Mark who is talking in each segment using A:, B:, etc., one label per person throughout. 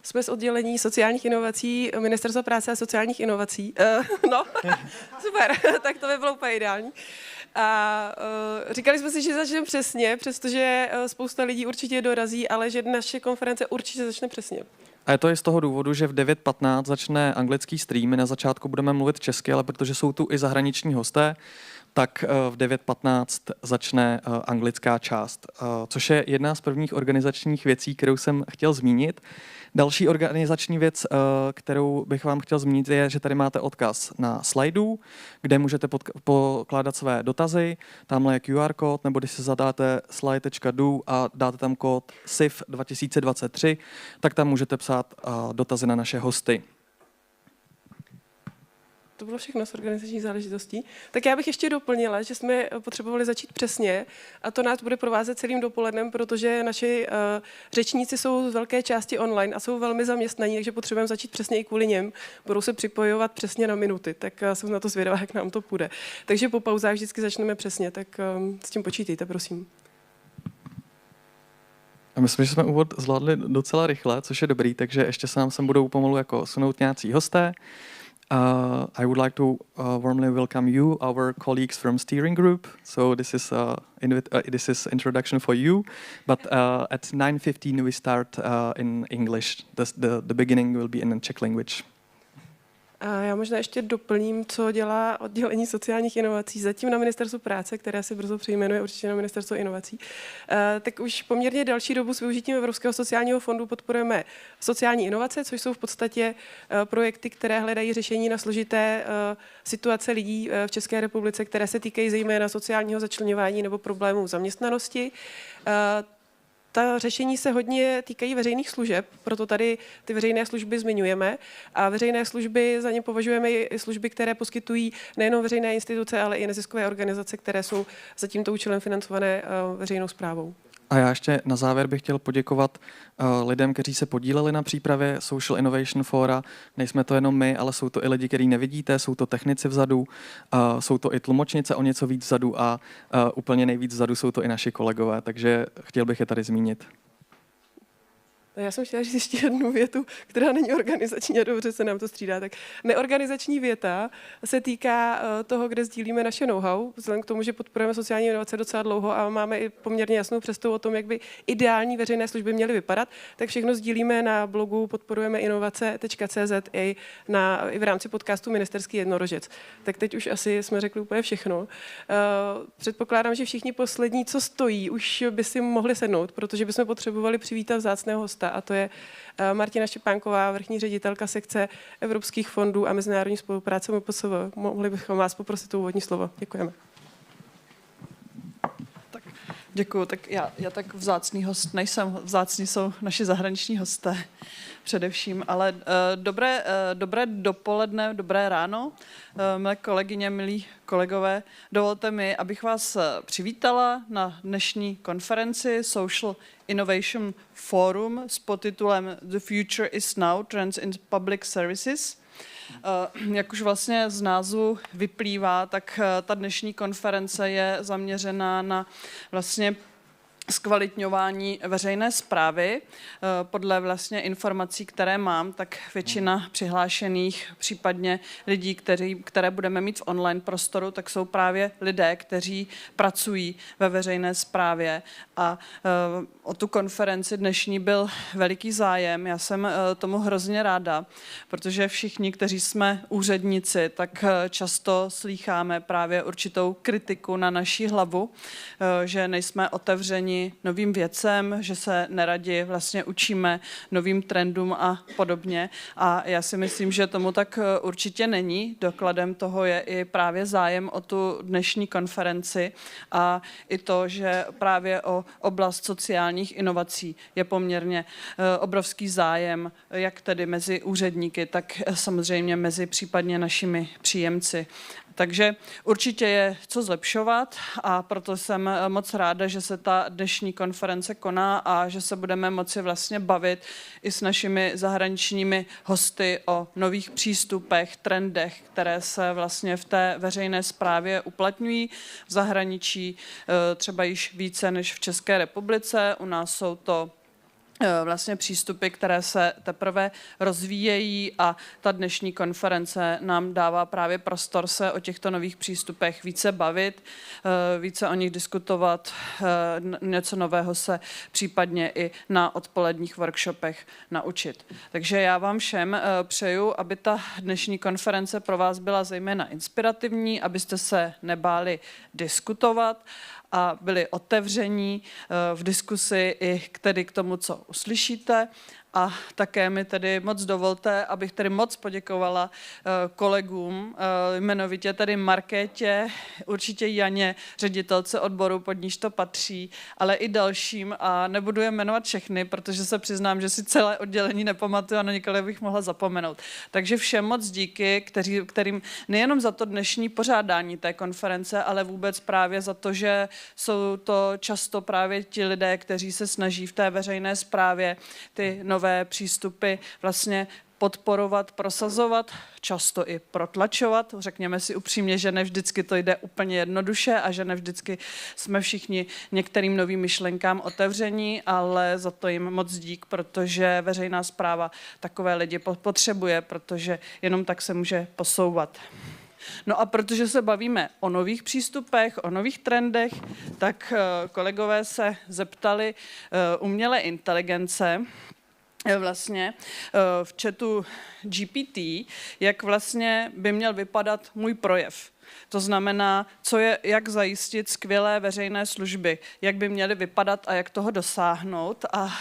A: Jsme z oddělení sociálních inovací Ministerstva práce a sociálních inovací. No, super, tak to by bylo úplně ideální. A říkali jsme si, že začneme přesně, přestože spousta lidí určitě dorazí, ale že naše konference určitě začne přesně.
B: A je to i z toho důvodu, že v 9:15 začne anglický stream. My na začátku budeme mluvit česky, ale protože jsou tu i zahraniční hosté, tak v 9:15 začne anglická část, což je jedna z prvních organizačních věcí, kterou jsem chtěl zmínit. Další organizační věc, kterou bych vám chtěl zmínit, je, že tady máte odkaz na slajdu, kde můžete pokládat své dotazy. Tamhle je QR kód, nebo když si zadáte slide.do a dáte tam kód SIF 2023, tak tam můžete psát dotazy na naše hosty.
A: To bylo všechno z organizačních záležitostí. Tak já bych ještě doplnila, že jsme potřebovali začít přesně a to nás bude provázet celým dopolednem, protože naši řečníci jsou z velké části online a jsou velmi zaměstnaní, takže potřebujeme začít přesně i kvůli něm. Budou se připojovat přesně na minuty, tak jsem na to zvědavá, jak nám to půjde. Takže po pauzách vždycky začneme přesně, tak s tím počítejte, prosím.
B: A myslím, že jsme úvod zvládli docela rychle, což je dobrý, takže ještě se nám sem budou pomalu jako sunout nějací hosté. I would like to warmly welcome you, our colleagues from steering group. So this is introduction for you. But at 9:15 we start in English. The beginning will be in Czech language.
A: A já možná ještě doplním, co dělá oddělení sociálních inovací. Zatím na Ministerstvu práce, které se brzo přejmenuje určitě na Ministerstvo inovací, tak už poměrně další dobu s využitím Evropského sociálního fondu podporujeme sociální inovace, což jsou v podstatě projekty, které hledají řešení na složité situace lidí v České republice, které se týkají zejména sociálního začleňování nebo problémů zaměstnanosti. Ta řešení se hodně týkají veřejných služeb, proto tady ty veřejné služby zmiňujeme. A veřejné služby za ně považujeme i služby, které poskytují nejenom veřejné instituce, ale i neziskové organizace, které jsou za tímto účelem financované veřejnou správou.
B: A já ještě na závěr bych chtěl poděkovat lidem, kteří se podíleli na přípravě Social Innovation Fora. Nejsme to jenom my, ale jsou to i lidi, který nevidíte, jsou to technici vzadu, jsou to i tlumočnice o něco víc vzadu a úplně nejvíc vzadu jsou to i naši kolegové, takže chtěl bych je tady zmínit.
A: Já jsem chtěla říct ještě jednu větu, která není organizační a dobře se nám to střídá. Tak neorganizační věta se týká toho, kde sdílíme naše know-how, vzhledem k tomu, že podporujeme sociální inovace docela dlouho a máme i poměrně jasnou představu o tom, jak by ideální veřejné služby měly vypadat, tak všechno sdílíme na blogu podporujeme inovace.cz i v rámci podcastu Ministerský jednorožec. Tak teď už asi jsme řekli úplně všechno. Předpokládám, že všichni poslední, co stojí, už by si mohli sednout, protože bychom potřebovali přivítat vzácného hosta. A to je Martina Štěpánková, vrchní ředitelka sekce evropských fondů a mezinárodní spolupráce MPSV. Mohli bychom vás poprosit o úvodní slovo. Děkujeme.
C: Tak, děkuju. Tak já tak vzácný host nejsem. Vzácní jsou naši zahraniční hosté především, ale dobré dopoledne, dobré ráno, milé kolegyně, milí kolegové. Dovolte mi, abych vás přivítala na dnešní konferenci Social Innovation Forum s podtitulem The Future is Now, Trends in Public Services. Jak už vlastně z názvu vyplývá, tak ta dnešní konference je zaměřená na vlastně zkvalitňování veřejné správy. Podle vlastně informací, které mám, tak většina přihlášených, případně lidí, které budeme mít v online prostoru, tak jsou právě lidé, kteří pracují ve veřejné správě. A o tu konferenci dnešní byl veliký zájem. Já jsem tomu hrozně ráda, protože všichni, kteří jsme úředníci, tak často slýcháme právě určitou kritiku na naši hlavu, že nejsme otevřeni novým věcem, že se neradi vlastně učíme novým trendům a podobně. A já si myslím, že tomu tak určitě není. Dokladem toho je i právě zájem o tu dnešní konferenci a i to, že právě o oblast sociálních inovací je poměrně obrovský zájem, jak tedy mezi úředníky, tak samozřejmě mezi případně našimi příjemci. Takže určitě je co zlepšovat a proto jsem moc ráda, že se ta dnešní konference koná a že se budeme moci vlastně bavit i s našimi zahraničními hosty o nových přístupech, trendech, které se vlastně v té veřejné správě uplatňují v zahraničí, třeba již více než v České republice. U nás jsou to vlastně přístupy, které se teprve rozvíjejí a ta dnešní konference nám dává právě prostor se o těchto nových přístupech více bavit, více o nich diskutovat, něco nového se případně i na odpoledních workshopech naučit. Takže já vám všem přeju, aby ta dnešní konference pro vás byla zejména inspirativní, abyste se nebáli diskutovat a byli otevření v diskusi i tedy k tomu, co uslyšíte. A také mi tedy moc dovolte, abych tedy moc poděkovala kolegům, jmenovitě tedy Markétě, určitě Janě, ředitelce odboru, pod níž to patří, ale i dalším a nebudu je jmenovat všechny, protože se přiznám, že si celé oddělení nepamatuju a na několik bych mohla zapomenout. Takže všem moc díky, kterým nejenom za to dnešní pořádání té konference, ale vůbec právě za to, že jsou to často právě ti lidé, kteří se snaží v té veřejné správě ty nové přístupy vlastně podporovat, prosazovat, často i protlačovat. Řekněme si upřímně, že ne vždycky to jde úplně jednoduše a že ne vždycky jsme všichni některým novým myšlenkám otevření, ale za to jim moc dík, protože veřejná správa takové lidi potřebuje, protože jenom tak se může posouvat. No a protože se bavíme o nových přístupech, o nových trendech, tak kolegové se zeptali umělé inteligence, vlastně v chatu GPT, jak vlastně by měl vypadat můj projev. To znamená, jak zajistit skvělé veřejné služby, jak by měly vypadat a jak toho dosáhnout. A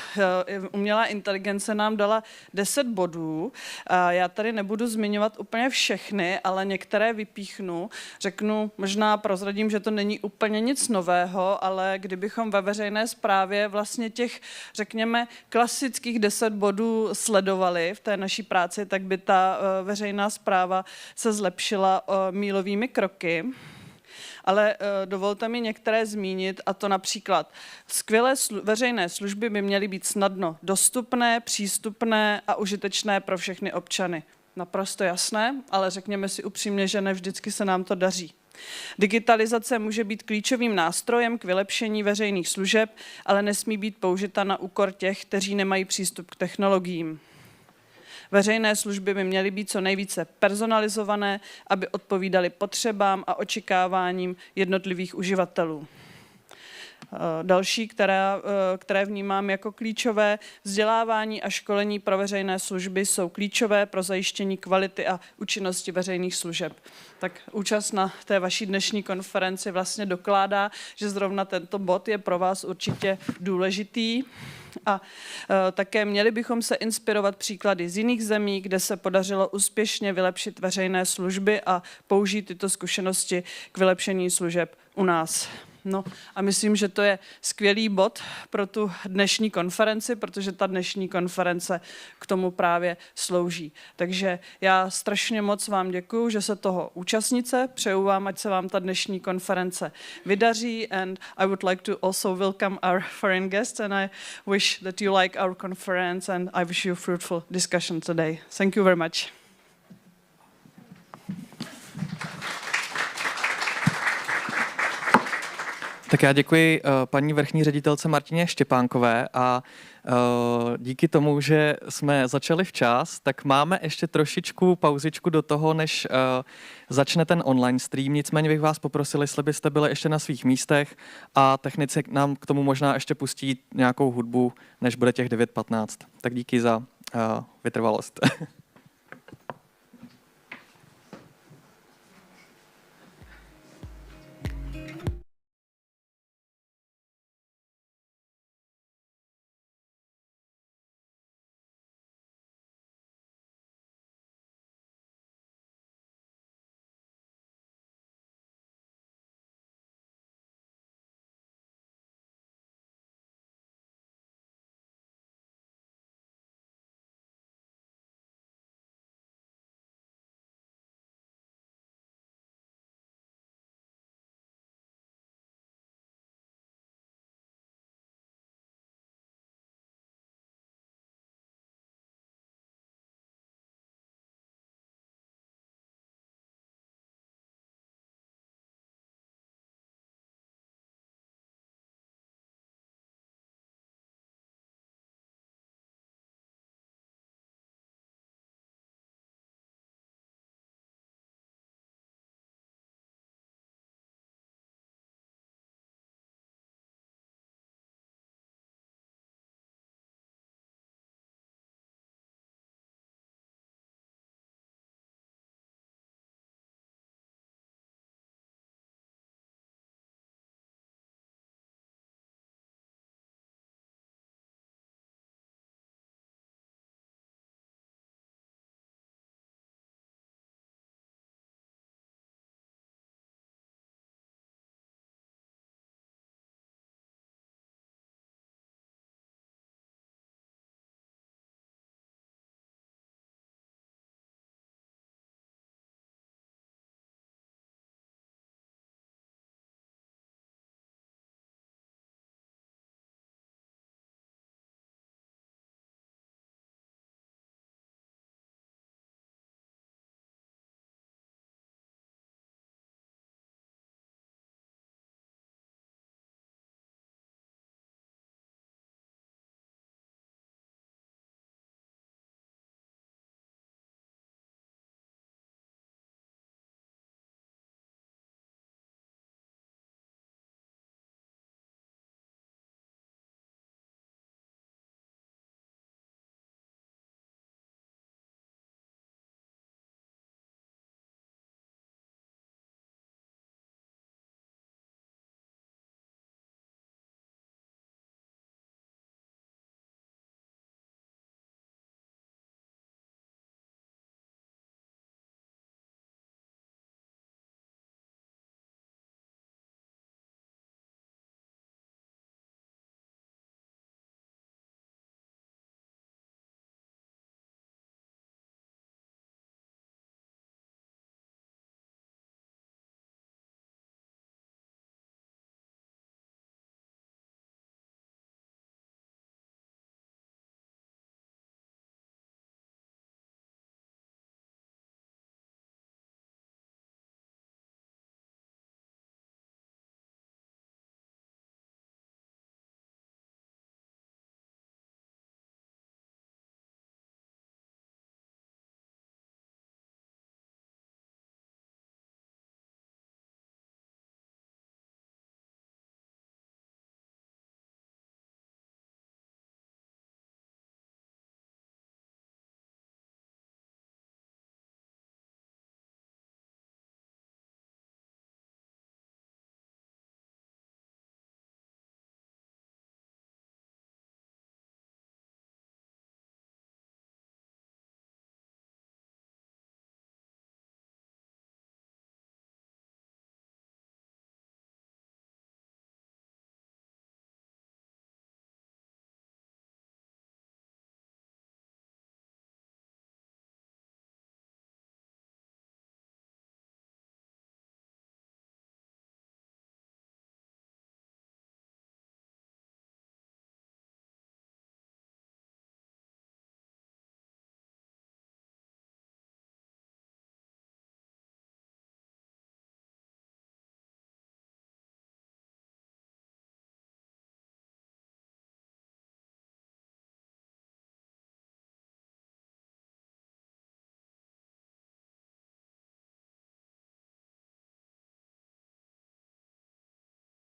C: umělá inteligence nám dala 10 bodů. A já tady nebudu zmiňovat úplně všechny, ale některé vypíchnu. Řeknu, možná prozradím, že to není úplně nic nového, ale kdybychom ve veřejné správě vlastně těch, řekněme, klasických 10 bodů sledovali v té naší práci, tak by ta veřejná správa se zlepšila mílovými kroky. Ale dovolte mi některé zmínit, a to například skvělé veřejné služby by měly být snadno dostupné, přístupné a užitečné pro všechny občany. Naprosto jasné, ale řekněme si upřímně, že ne vždycky se nám to daří. Digitalizace může být klíčovým nástrojem k vylepšení veřejných služeb, ale nesmí být použita na úkor těch, kteří nemají přístup k technologiím. Veřejné služby by měly být co nejvíce personalizované, aby odpovídaly potřebám a očekáváním jednotlivých uživatelů. Další, které vnímám jako klíčové, vzdělávání a školení pro veřejné služby jsou klíčové pro zajištění kvality a účinnosti veřejných služeb. Tak účast na té vaší dnešní konferenci vlastně dokládá, že zrovna tento bod je pro vás určitě důležitý. A také měli bychom se inspirovat příklady z jiných zemí, kde se podařilo úspěšně vylepšit veřejné služby a použít tyto zkušenosti k vylepšení služeb u nás. No a myslím, že to je skvělý bod pro tu dnešní konferenci, protože ta dnešní konference k tomu právě slouží. Takže já strašně moc vám děkuju, že se toho účastnice, přeju vám, ať se vám ta dnešní konference vydaří, and I would like to also welcome our foreign guests and I wish that you like our conference and I wish you a fruitful discussion today. Thank you very much.
B: Tak já děkuji paní vrchní ředitelce Martině Štěpánkové a díky tomu, že jsme začali včas, tak máme ještě trošičku pauzičku do toho, než začne ten online stream. Nicméně bych vás poprosil, jestli byste byli ještě na svých místech a technici nám k tomu možná ještě pustí nějakou hudbu, než bude těch 9:15. Tak díky za vytrvalost.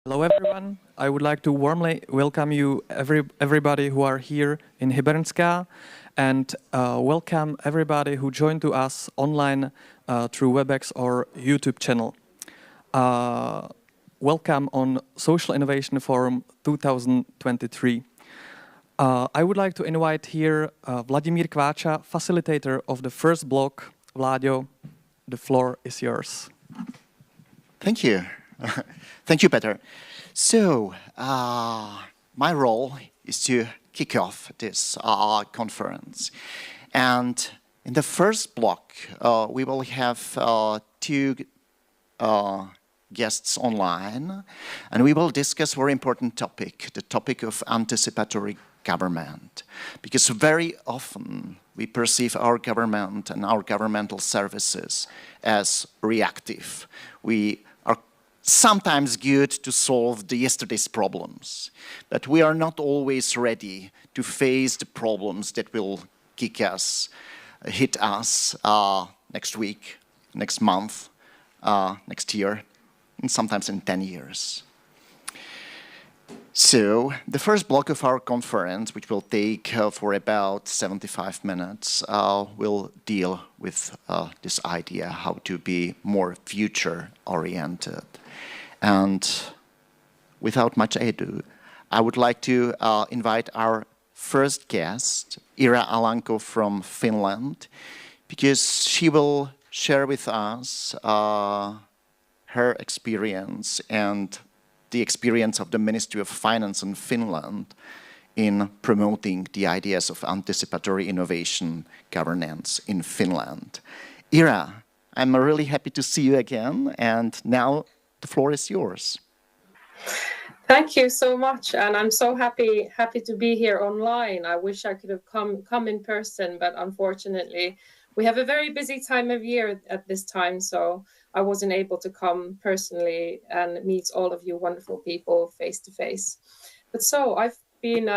B: Hello everyone. I would like to warmly welcome you, everybody who are here in Hybernská, and welcome everybody who joined to us online through WebEx or YouTube channel. Welcome on Social Innovation Forum 2023. I would like to invite here Vladimír Kváča, facilitator of the first block. Vladio, the floor is yours.
D: Thank you. Thank you, Peter. So, my role is to kick off this conference. And in the first block, we will have two guests online, and we will discuss a very important topic, the topic of anticipatory government. Because very often we perceive our government and our governmental services as reactive. We are sometimes good to solve the yesterday's problems, but we are not always ready to face the problems that will hit us next week, next month, next year, and sometimes in 10 years. So the first block of our conference, which will take for about 75 minutes, will deal with this idea how to be more future-oriented. And without much ado, I would like to invite our first guest, Ira Alanko from Finland, because she will share with us her experience and the experience of the Ministry of Finance in Finland in promoting the ideas of anticipatory innovation governance in Finland. Ira, I'm really happy to see you again, and now the floor is yours.
E: Thank you so much, and I'm so happy to be here online. I wish I could have come in person, but unfortunately, we have a very busy time of year at this time, so I wasn't able to come personally and meet all of you wonderful people face to face. But so I've been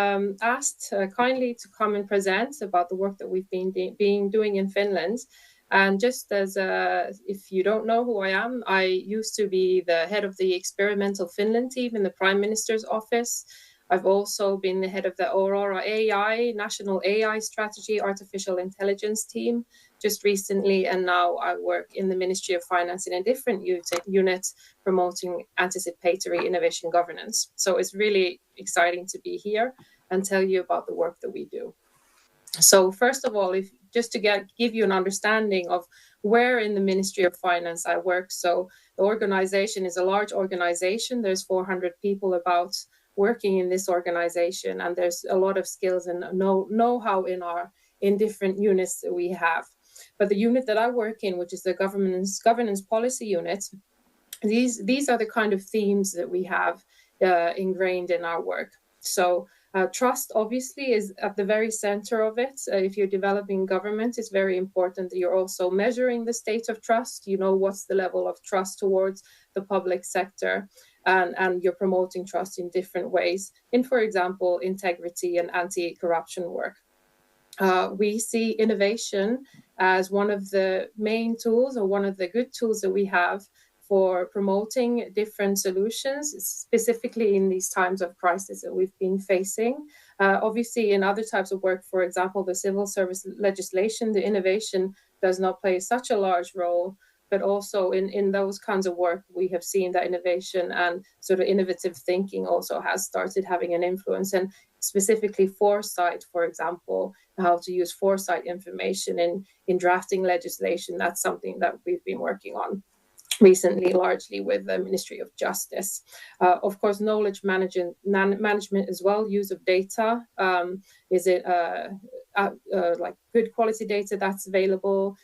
E: asked kindly to come and present about the work that we've been doing in Finland. And just as if you don't know who I am, I used to be the head of the Experimental Finland team in the Prime Minister's office. I've also been the head of the Aurora AI, National AI Strategy Artificial Intelligence team just recently, and now I work in the Ministry of Finance in a different unit promoting anticipatory innovation governance. So it's really exciting to be here and tell you about the work that we do. So first of all, just to give you an understanding of where in the Ministry of Finance I work. So the organization is a large organization. There's 400 people about working in this organization, and there's a lot of skills and know-how in different units that we have. But the unit that I work in, which is the governance policy unit, these are the kind of themes that we have ingrained in our work. So trust obviously is at the very center of it. If you're developing government, it's very important that you're also measuring the state of trust. You know, what's the level of trust towards the public sector, and you're promoting trust in different ways in, for example, integrity and anti-corruption work. We see innovation as one of the main tools, or one of the good tools that we have for promoting different solutions, specifically in these times of crisis that we've been facing. Obviously, in other types of work, for example, the civil service legislation, the innovation does not play such a large role, but also in those kinds of work, we have seen that innovation and sort of innovative thinking also has started having an influence, and specifically foresight, for example, how to use foresight information in drafting legislation. That's something that we've been working on recently, largely with the Ministry of Justice. Of course, knowledge management as well, use of data. Is it like good quality data that's available?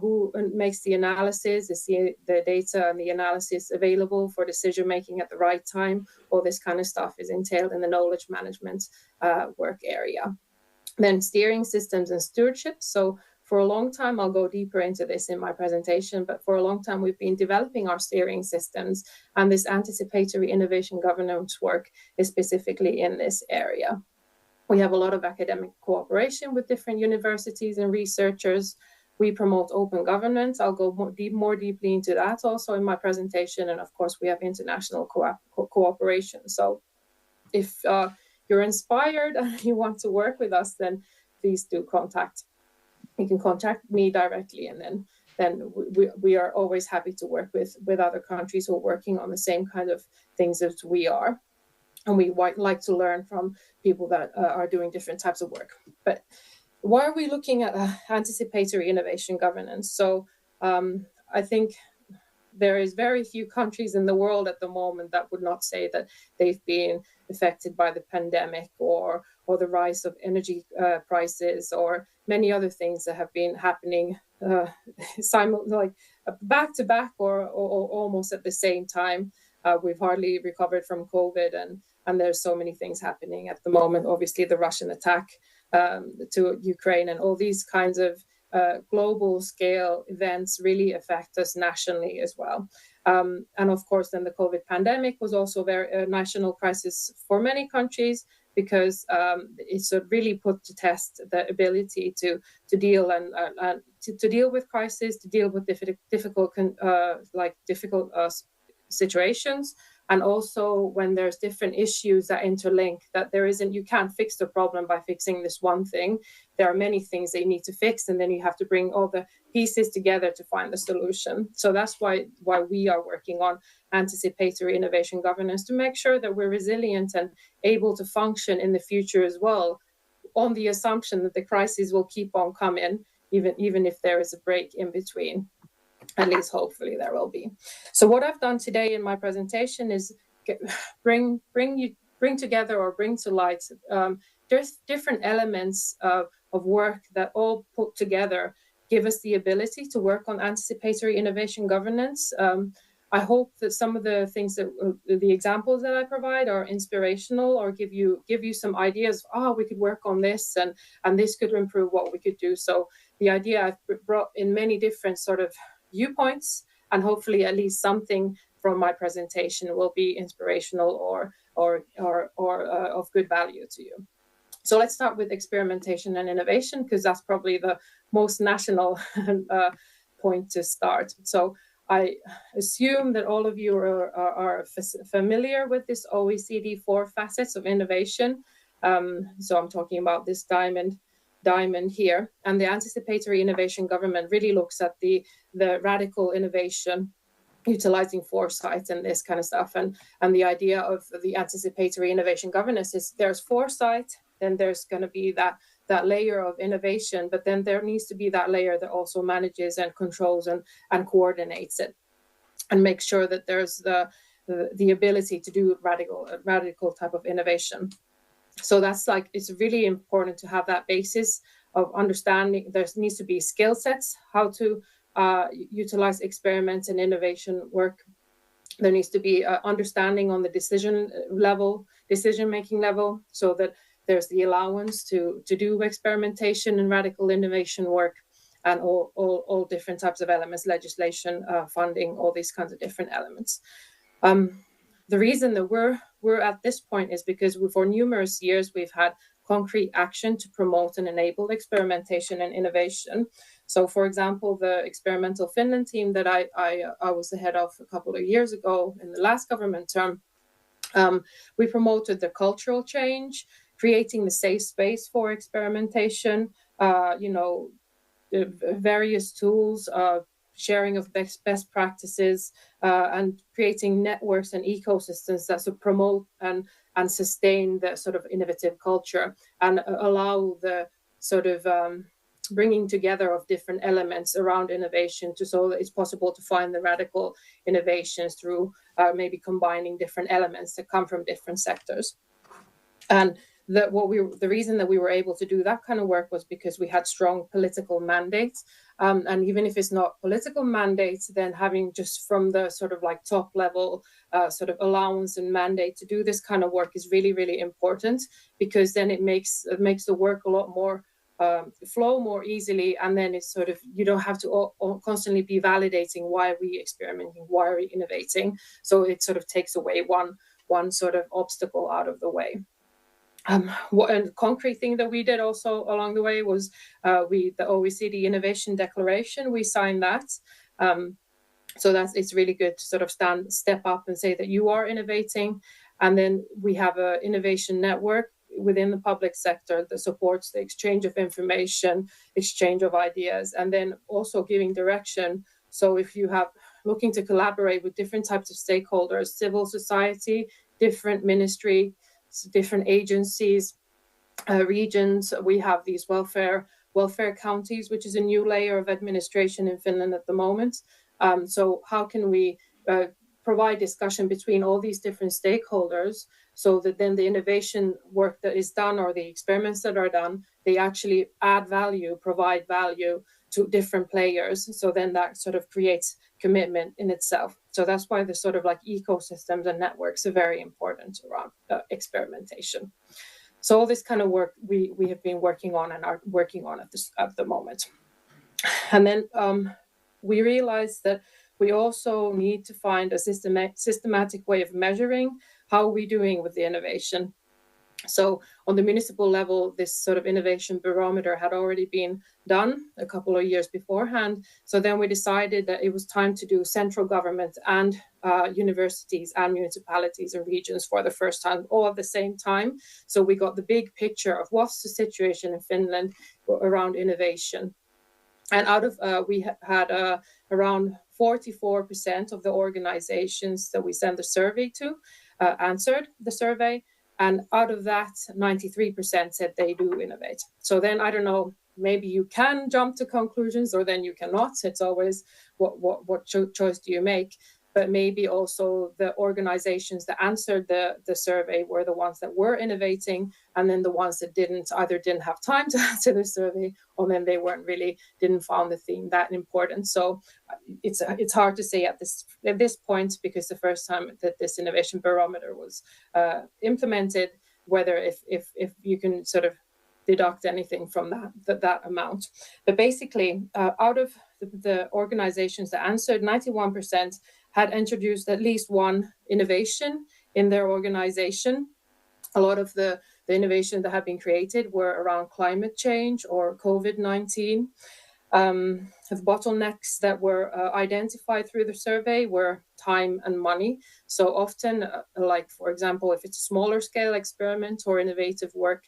E: Who makes the analysis? Is the data and the analysis available for decision making at the right time? All this kind of stuff is entailed in the knowledge management work area. Then steering systems and stewardship. So for a long time, I'll go deeper into this in my presentation, but for a long time, we've been developing our steering systems, and this anticipatory innovation governance work is specifically in this area. We have a lot of academic cooperation with different universities and researchers. We promote open governance. I'll go more deeply into that also in my presentation. And of course, we have international cooperation. So if you're inspired and you want to work with us, then please do contact. You can contact me directly, and then we are always happy to work with other countries who are working on the same kind of things as we are. And we like to learn from people that are doing different types of work. But why are we looking at anticipatory innovation governance? So I think there is very few countries in the world at the moment that would not say that they've been affected by the pandemic or the rise of energy prices or many other things that have been happening like back to back or almost at the same time. We've hardly recovered from COVID, and there's so many things happening at the moment. Obviously, the Russian attack to Ukraine and all these kinds of global scale events really affect us nationally as well. And of course, then the COVID pandemic was also a national crisis for many countries, because it sort of really put to test the ability to deal and to deal with crises, to deal with difficult situations. And also when there's different issues that interlink, that you can't fix the problem by fixing this one thing. There are many things they need to fix, and then you have to bring all the pieces together to find the solution. So that's why we are working on anticipatory innovation governance, to make sure that we're resilient and able to function in the future as well, on the assumption that the crises will keep on coming, even if there is a break in between. At least hopefully there will be. So what I've done today in my presentation is bring together or bring to light there's different elements of work that all put together give us the ability to work on anticipatory innovation governance. I hope that some of the things that the examples that I provide are inspirational, or give you some ideas. We could work on this, and this could improve what we could do. So the idea I've brought in many different sort of viewpoints, and hopefully at least something from my presentation will be inspirational or of good value to you. So let's start with experimentation and innovation, because that's probably the most national point to start. So I assume that all of you are familiar with this OECD 4 facets of innovation. So I'm talking about this diamond here, and the anticipatory innovation government really looks at the radical innovation, utilizing foresight and this kind of stuff. And the idea of the anticipatory innovation governance is there's foresight, then there's going to be that layer of innovation, but then there needs to be that layer that also manages and controls and coordinates it, and makes sure that there's the ability to do radical type of innovation. So that's it's really important to have that basis of understanding. There needs to be skill sets, how to utilize experiments and innovation work. There needs to be understanding on the decision-making level, so that there's the allowance to do experimentation and radical innovation work, and all different types of elements, legislation, funding, all these kinds of different elements. The reason that we're at this point is because for numerous years we've had concrete action to promote and enable experimentation and innovation. So, for example, the experimental Finland team that I was the head of a couple of years ago in the last government term, we promoted the cultural change, creating the safe space for experimentation, various tools, sharing of best practices, and creating networks and ecosystems that promote and sustain the sort of innovative culture, and allow the sort of bringing together of different elements around innovation, so that it's possible to find the radical innovations through maybe combining different elements that come from different sectors. And the reason that we were able to do that kind of work was because we had strong political mandates. And even if it's not political mandates, then having just from the sort of top level sort of allowance and mandate to do this kind of work is really, really important, because then it makes the work a lot more flow more easily. And then it's sort of, you don't have to constantly be validating why are we experimenting, why are we innovating. So it sort of takes away one sort of obstacle out of the way. One concrete thing that we did also along the way was the OECD Innovation Declaration. We signed that. So it's really good to sort of step up and say that you are innovating. And then we have an innovation network within the public sector that supports the exchange of information, exchange of ideas, and then also giving direction. So if you have looking to collaborate with different types of stakeholders, civil society, different ministry, different agencies, regions, we have these welfare counties, which is a new layer of administration in Finland at the moment. So how can we provide discussion between all these different stakeholders so that then the innovation work that is done or the experiments that are done, they actually add value, provide value to different players. So then that sort of creates commitment in itself. So that's why the sort of like ecosystems and networks are very important around experimentation. So all this kind of work we have been working on and are working on at the moment. And then we realized that we also need to find a systematic way of measuring how we're doing with the innovation. So on the municipal level, this sort of innovation barometer had already been done a couple of years beforehand. So then we decided that it was time to do central government and universities and municipalities and regions for the first time, all at the same time. So we got the big picture of what's the situation in Finland around innovation. And out of, we had around 44% of the organizations that we sent the survey to answered the survey. And out of that, 93% said they do innovate. So then, I don't know, maybe you can jump to conclusions or then you cannot. It's always what choice do you make? But maybe also the organizations that answered the survey were the ones that were innovating, and then the ones that either didn't have time to answer the survey, or then they didn't find the theme that important. So it's hard to say at this point, because the first time that this innovation barometer was implemented, whether if you can sort of deduct anything from that amount. But basically, out of the organizations that answered, 91% had introduced at least one innovation in their organization. A lot of the innovations that have been created were around climate change or COVID-19. The bottlenecks that were identified through the survey were time and money. So often, like, for example, if it's a smaller scale experiment or innovative work,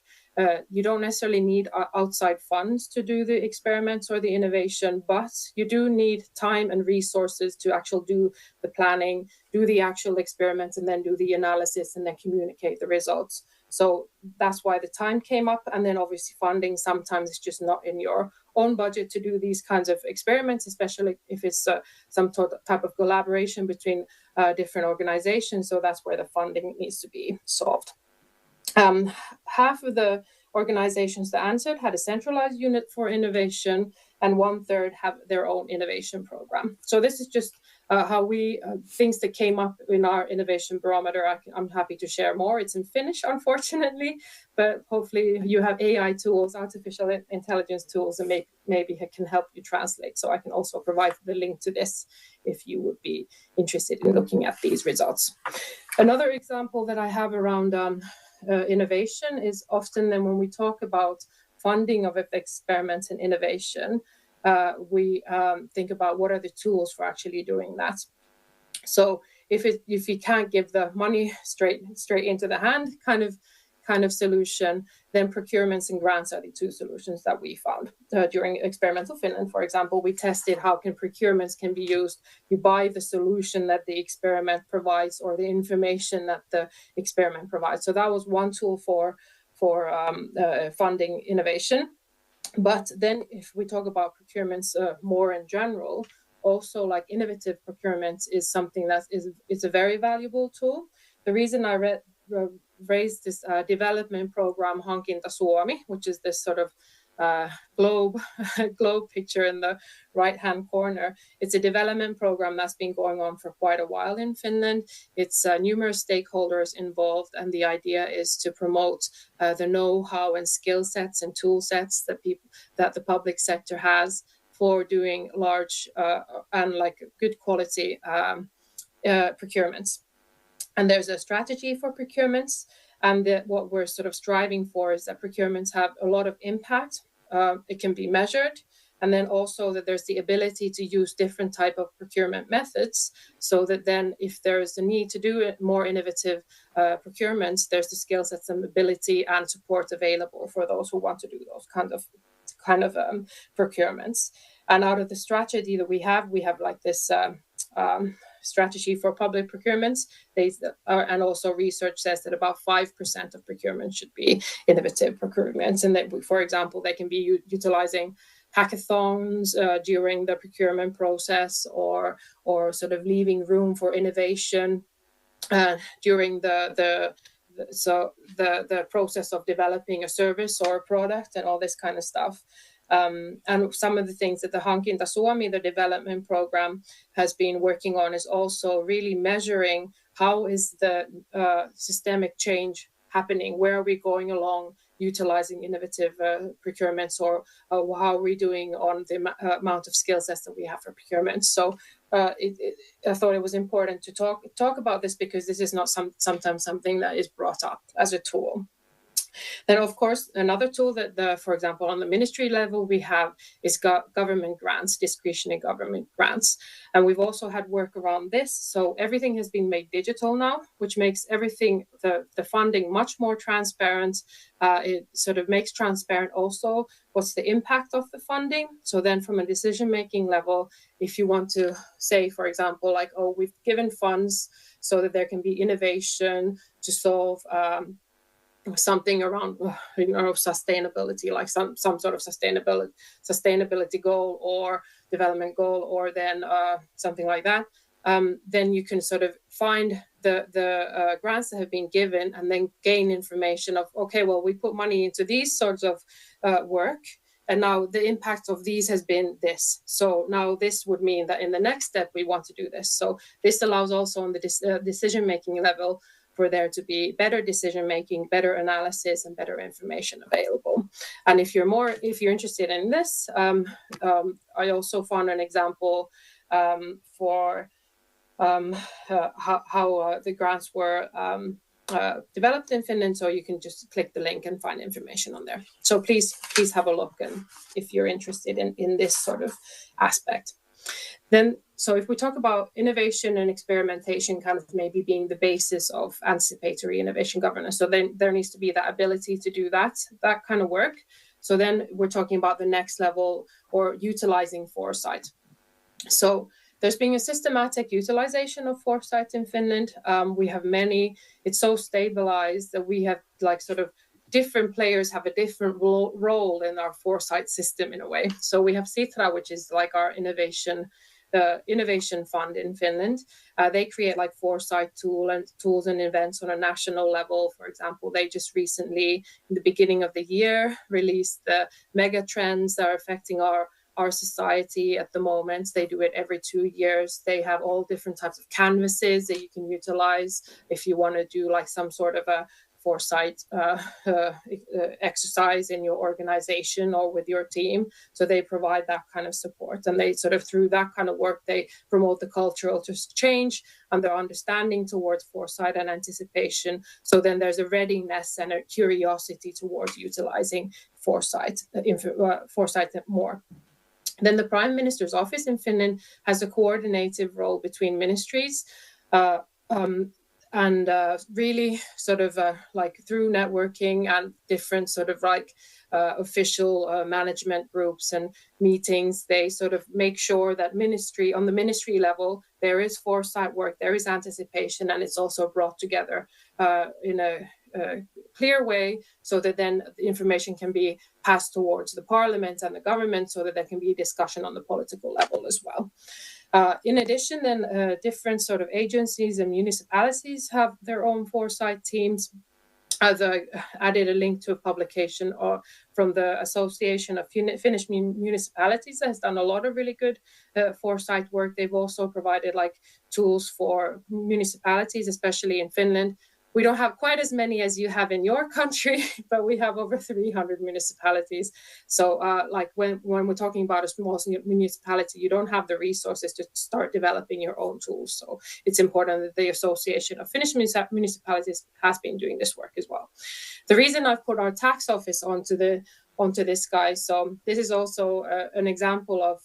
E: you don't necessarily need outside funds to do the experiments or the innovation, but you do need time and resources to actually do the planning, do the actual experiments, and then do the analysis and then communicate the results. So that's why the time came up. And then obviously funding sometimes is just not in your own budget to do these kinds of experiments, especially if it's some type of collaboration between different organizations. So that's where the funding needs to be solved. Half of the organizations that answered had a centralized unit for innovation, and 1/3 have their own innovation program. So this is just how we things that came up in our innovation barometer. I'm happy to share more. It's in Finnish, unfortunately, but hopefully you have AI tools, artificial intelligence tools, and maybe it can help you translate. So I can also provide the link to this if you would be interested in looking at these results. Another example that I have around innovation is often then when we talk about funding of experiments and innovation, we think about what are the tools for actually doing that. So if you can't give the money straight into the hand kind of solution, then procurements and grants are the two solutions that we found during Experimental Finland. For example, we tested how procurements can be used. You buy the solution that the experiment provides or the information that the experiment provides. So that was one tool for funding innovation. But then if we talk about procurements more in general, also like innovative procurements is something that is a very valuable tool. The reason I raised this development program, Hankinta Suomi, which is this sort of globe picture in the right-hand corner. It's a development program that's been going on for quite a while in Finland. It's numerous stakeholders involved, and the idea is to promote the know-how and skill sets and tool sets that the public sector has for doing large and like good quality procurements. And there's a strategy for procurements, And what we're sort of striving for is that procurements have a lot of impact. It can be measured. And then also that there's the ability to use different type of procurement methods, so that then if there is the need to do more innovative procurements, there's the skill sets and ability and support available for those who want to do those kind of procurements. And out of the strategy that we have like this strategy for public procurements, and also research says that about 5% of procurement should be innovative procurements. And that, for example, they can be utilizing hackathons during the procurement process, or sort of leaving room for innovation during the process of developing a service or a product and all this kind of stuff. And some of the things that the Hankinta Suomi, the development program, has been working on is also really measuring how is the systemic change happening, where are we going along utilizing innovative procurements, or how are we doing on the amount of skill sets that we have for procurement. So I thought it was important to talk about this, because this is not sometimes something that is brought up as a tool. Then, of course, another tool that, for example, on the ministry level we have is government grants, discretionary government grants. And we've also had work around this. So everything has been made digital now, which makes everything, the funding, much more transparent. It sort of makes transparent also what's the impact of the funding. So then from a decision-making level, if you want to say, for example, like, oh, we've given funds so that there can be innovation to solve something around sustainability, like some sort of sustainability goal or development goal, or then something like that, then you can sort of find the grants that have been given, and then gain information of, okay, well, we put money into these sorts of work, and now the impact of these has been this. So now this would mean that in the next step we want to do this. So this allows also on the decision-making level for there to be better decision-making, better analysis, and better information available. And if you're interested in this, I also found an example for how the grants were developed in Finland. So you can just click the link and find information on there. So please have a look, and if you're interested in this sort of aspect. Then, so if we talk about innovation and experimentation kind of maybe being the basis of anticipatory innovation governance, so then there needs to be that ability to do that kind of work. So then we're talking about the next level, or utilizing foresight. So there's been a systematic utilization of foresight in Finland. We have many, it's so stabilized that we have like sort of different players have a different role in our foresight system in a way. So we have Sitra, which is like our innovation fund in Finland. They create like foresight tools and events on a national level. For example, they just recently, in the beginning of the year, released the mega trends that are affecting our society at the moment. They do it every 2 years. They have all different types of canvases that you can utilize if you want to do like some sort of a foresight exercise in your organization or with your team. So they provide that kind of support, and they sort of, through that kind of work, they promote the cultural change and their understanding towards foresight and anticipation. So then there's a readiness and a curiosity towards utilizing foresight more. Then the Prime Minister's office in Finland has a coordinative role between ministries, and really sort of like through networking and different sort of like official management groups and meetings, they sort of make sure that on the ministry level, there is foresight work, there is anticipation, and it's also brought together in a clear way, so that then the information can be passed towards the parliament and the government, so that there can be a discussion on the political level as well. In addition, then different sort of agencies and municipalities have their own foresight teams. I've added a link to a publication from the Association of Finnish Municipalities that has done a lot of really good foresight work. They've also provided like tools for municipalities, especially in Finland, We don't have quite as many as you have in your country, but we have over 300 municipalities. So like when we're talking about a small municipality, you don't have the resources to start developing your own tools. So it's important that the Association of Finnish Municipalities has been doing this work as well. The reason I've put our tax office onto this guy. So this is also an example of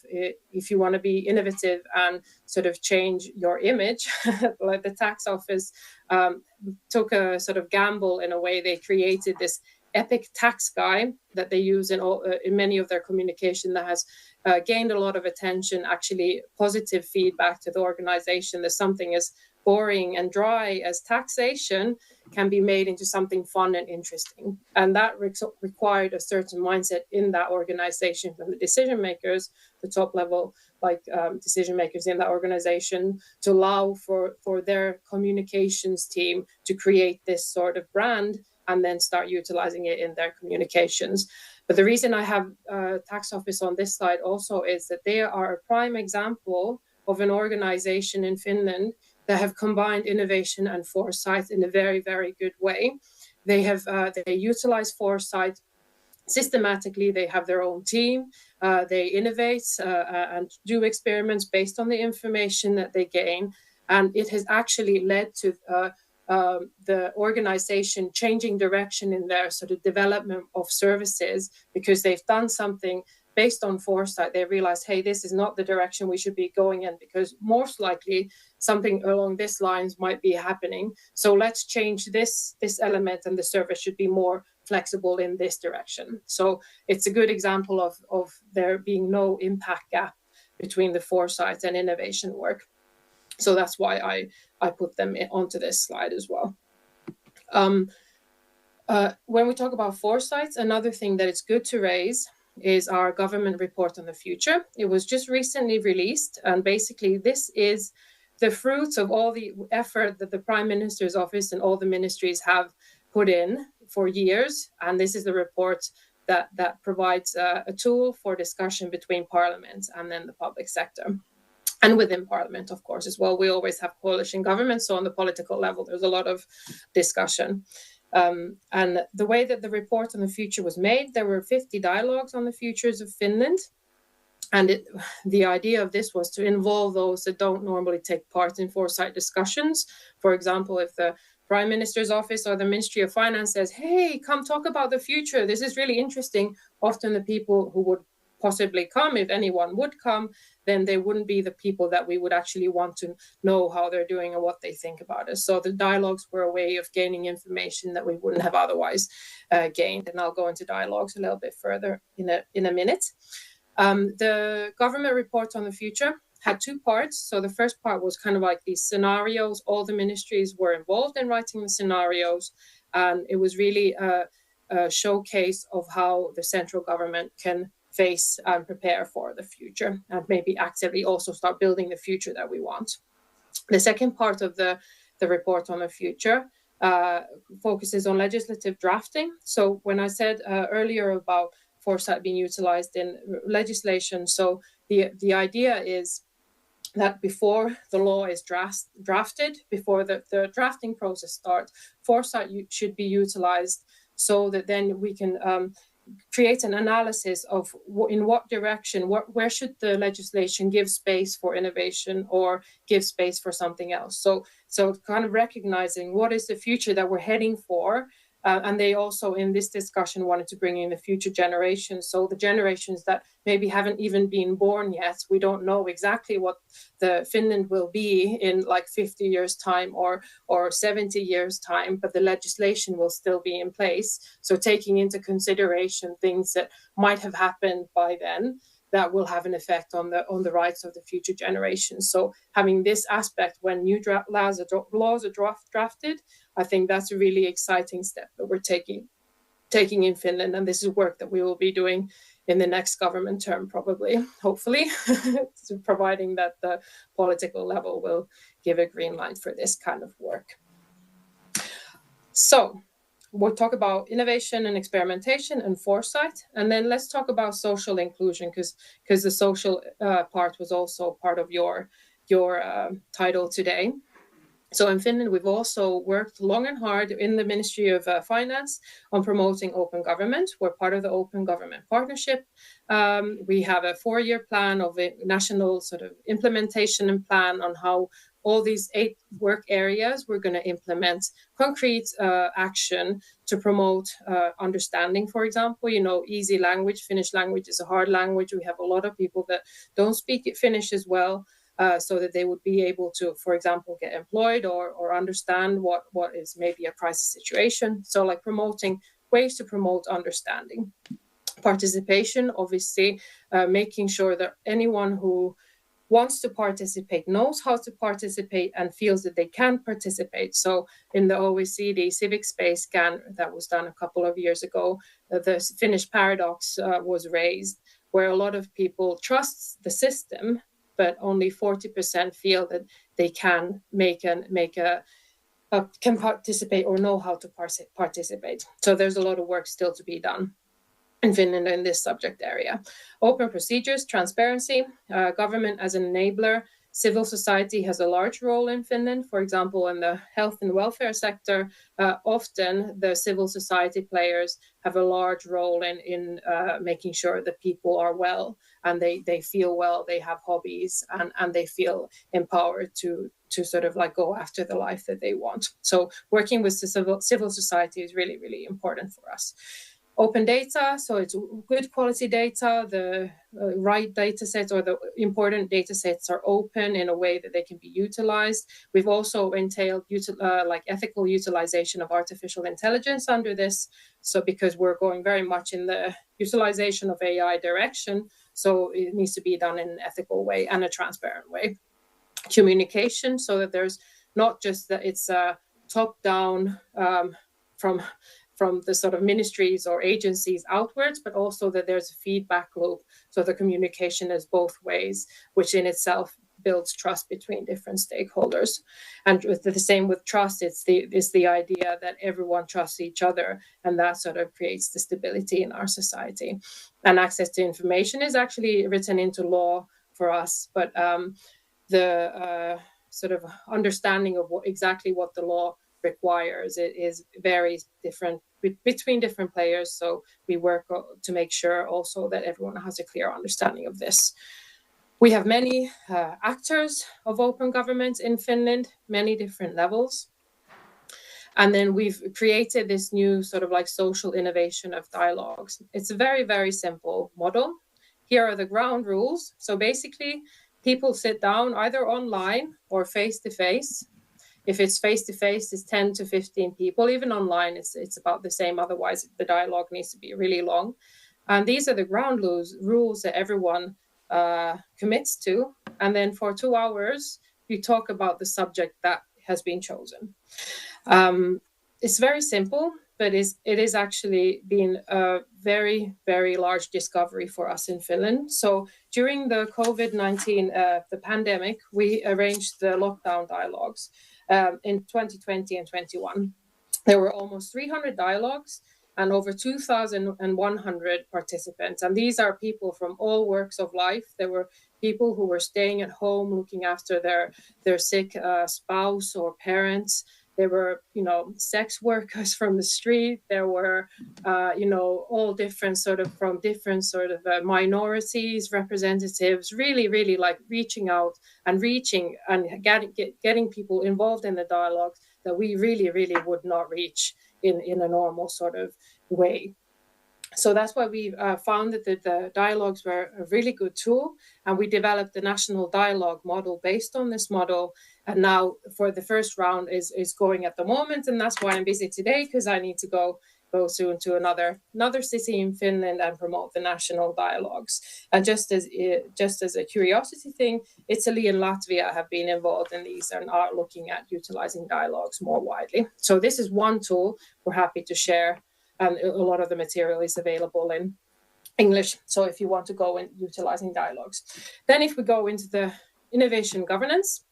E: if you want to be innovative and sort of change your image, like the tax office took a sort of gamble in a way. They created this epic tax guy that they use in many of their communication that has gained a lot of attention, actually positive feedback to the organization that something as boring and dry as taxation can be made into something fun and interesting. And that required a certain mindset in that organization from the decision makers, the top level decision makers in that organization, to allow for their communications team to create this sort of brand and then start utilizing it in their communications. But the reason I have tax office on this slide also is that they are a prime example of an organization in Finland that have combined innovation and foresight in a very, very good way. They utilize foresight systematically. They have their own team. They innovate and do experiments based on the information that they gain. And it has actually led to the organization changing direction in their sort of development of services, because they've done something based on foresight. They realized, hey, this is not the direction we should be going in, because most likely something along these lines might be happening. So let's change this element, and the service should be more flexible in this direction. So it's a good example of there being no impact gap between the foresight and innovation work. So that's why I put them onto this slide as well. When we talk about foresight, another thing that it's good to raise is our government report on the future. It was just recently released, and basically this is the fruits of all the effort that the Prime Minister's office and all the ministries have put in for years. And this is the report that provides a tool for discussion between Parliament and then the public sector. And within Parliament, of course, as well. We always have coalition governments, so on the political level, there's a lot of discussion. And the way that the report on the future was made, there were 50 dialogues on the futures of Finland. And the idea of this was to involve those that don't normally take part in foresight discussions. For example, if the Prime Minister's office or the Ministry of Finance says, hey, come talk about the future, this is really interesting, often the people who would possibly come, if anyone would come, then they wouldn't be the people that we would actually want to know how they're doing and what they think about us. So the dialogues were a way of gaining information that we wouldn't have otherwise gained. And I'll go into dialogues a little bit further in a minute. The government report on the future had two parts. So the first part was kind of like these scenarios. All the ministries were involved in writing the scenarios. And it was really a showcase of how the central government can face and prepare for the future, and maybe actively also start building the future that we want. The second part of the report on the future focuses on legislative drafting. So when I said earlier about foresight being utilized in legislation, so the idea is that before the law is drafted, before the drafting process starts, foresight should be utilized so that then we can create an analysis of in what direction, where should the legislation give space for innovation or give space for something else. So kind of recognizing what is the future that we're heading for. And they also, in this discussion, wanted to bring in the future generations. So the generations that maybe haven't even been born yet, we don't know exactly what the Finland will be in like 50 years time or 70 years time, but the legislation will still be in place. So taking into consideration things that might have happened by then, that will have an effect on the rights of the future generations. So having this aspect when new laws are drafted, I think that's a really exciting step that we're taking in Finland. And this is work that we will be doing in the next government term, probably, hopefully, providing that the political level will give a green light for this kind of work. So we'll talk about innovation and experimentation and foresight. And then let's talk about social inclusion, because the social part was also part of your title today. So in Finland, we've also worked long and hard in the Ministry of Finance on promoting open government. We're part of the Open Government Partnership. We have a 4-year plan of a national sort of implementation and plan on how all these 8 work areas we're going to implement concrete action to promote understanding. For example, easy language. Finnish language is a hard language. We have a lot of people that don't speak Finnish as well. So that they would be able to, for example, get employed or understand what is maybe a crisis situation. So like promoting ways to promote understanding. Participation, obviously, making sure that anyone who wants to participate knows how to participate and feels that they can participate. So in the OECD civic space scan that was done a couple of years ago, the Finnish paradox was raised, where a lot of people trust the system, but only 40% feel that they can can participate or know how to participate. So there's a lot of work still to be done in Finland in this subject area. Open procedures, transparency, government as an enabler. Civil society has a large role in Finland. For example, in the health and welfare sector, often the civil society players have a large role in making sure that people are well and they feel well, they have hobbies, and they feel empowered to sort of like go after the life that they want. So working with the civil society is really, really important for us. Open data, so it's good quality data, the right data sets or the important data sets are open in a way that they can be utilized. We've also entailed like ethical utilization of artificial intelligence under this. So because we're going very much in the utilization of AI direction, so it needs to be done in an ethical way and a transparent way. Communication, so that there's not just that it's a top-down from the sort of ministries or agencies outwards, but also that there's a feedback loop. So the communication is both ways, which in itself builds trust between different stakeholders. And with the same with trust, it's the idea that everyone trusts each other, and that sort of creates the stability in our society. And access to information is actually written into law for us, but the sort of understanding of exactly what the law requires is very different between different players. So we work to make sure also that everyone has a clear understanding of this. We have many actors of open government in Finland, many different levels. And then we've created this new sort of like social innovation of dialogues. It's a very, very simple model. Here are the ground rules. So basically, people sit down either online or face-to-face. If it's face-to-face, it's 10 to 15 people. Even online, it's about the same. Otherwise, the dialogue needs to be really long. And these are the ground rules that everyone commits to. And then for 2 hours, you talk about the subject that has been chosen. It's very simple, but it is actually been a very, very large discovery for us in Finland. So during the COVID-19, the pandemic, we arranged the lockdown dialogues in 2020 and 21. There were almost 300 dialogues and over 2,100 participants. And these are people from all walks of life. There were people who were staying at home, looking after their sick spouse or parents. There were, sex workers from the street. There were, all different from different minorities, representatives, really, really like reaching out and getting people involved in the dialogue that we really, really would not reach in a normal sort of way. So that's why we found that the dialogues were a really good tool, and we developed the national dialogue model based on this model. And now for the first round is going at the moment, and that's why I'm busy today, because I need to go soon to another city in Finland and promote the national dialogues. And just as a curiosity thing, Italy and Latvia have been involved in these and are looking at utilizing dialogues more widely. So this is one tool we're happy to share. And a lot of the material is available in English. So if you want to go in utilizing dialogues. Then if we go into the innovation governance,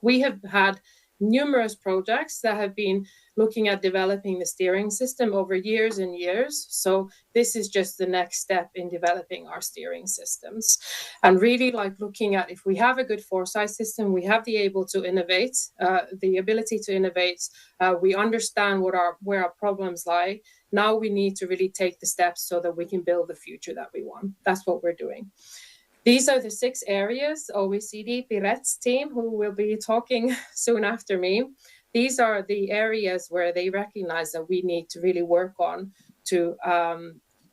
E: we have had numerous projects that have been looking at developing the steering system over years and years. So this is just the next step in developing our steering systems, and really like looking at, if we have a good foresight system, we have the ability to innovate. We understand where our problems lie. Now we need to really take the steps so that we can build the future that we want. That's what we're doing. These are the 6 areas, OECD, Piret's team, who will be talking soon after me. These are the areas where they recognize that we need to really work on to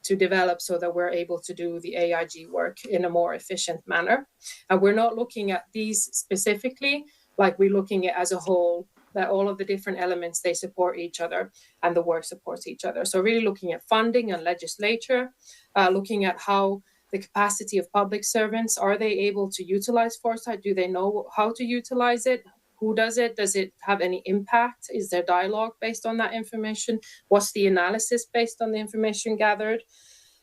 E: develop so that we're able to do the AIG work in a more efficient manner. And we're not looking at these specifically, like we're looking at as a whole, that all of the different elements, they support each other and the work supports each other. So really looking at funding and legislature, looking at how the capacity of public servants, are they able to utilize foresight? Do they know how to utilize it? Who does it? Does it have any impact? Is there dialogue based on that information? What's the analysis based on the information gathered?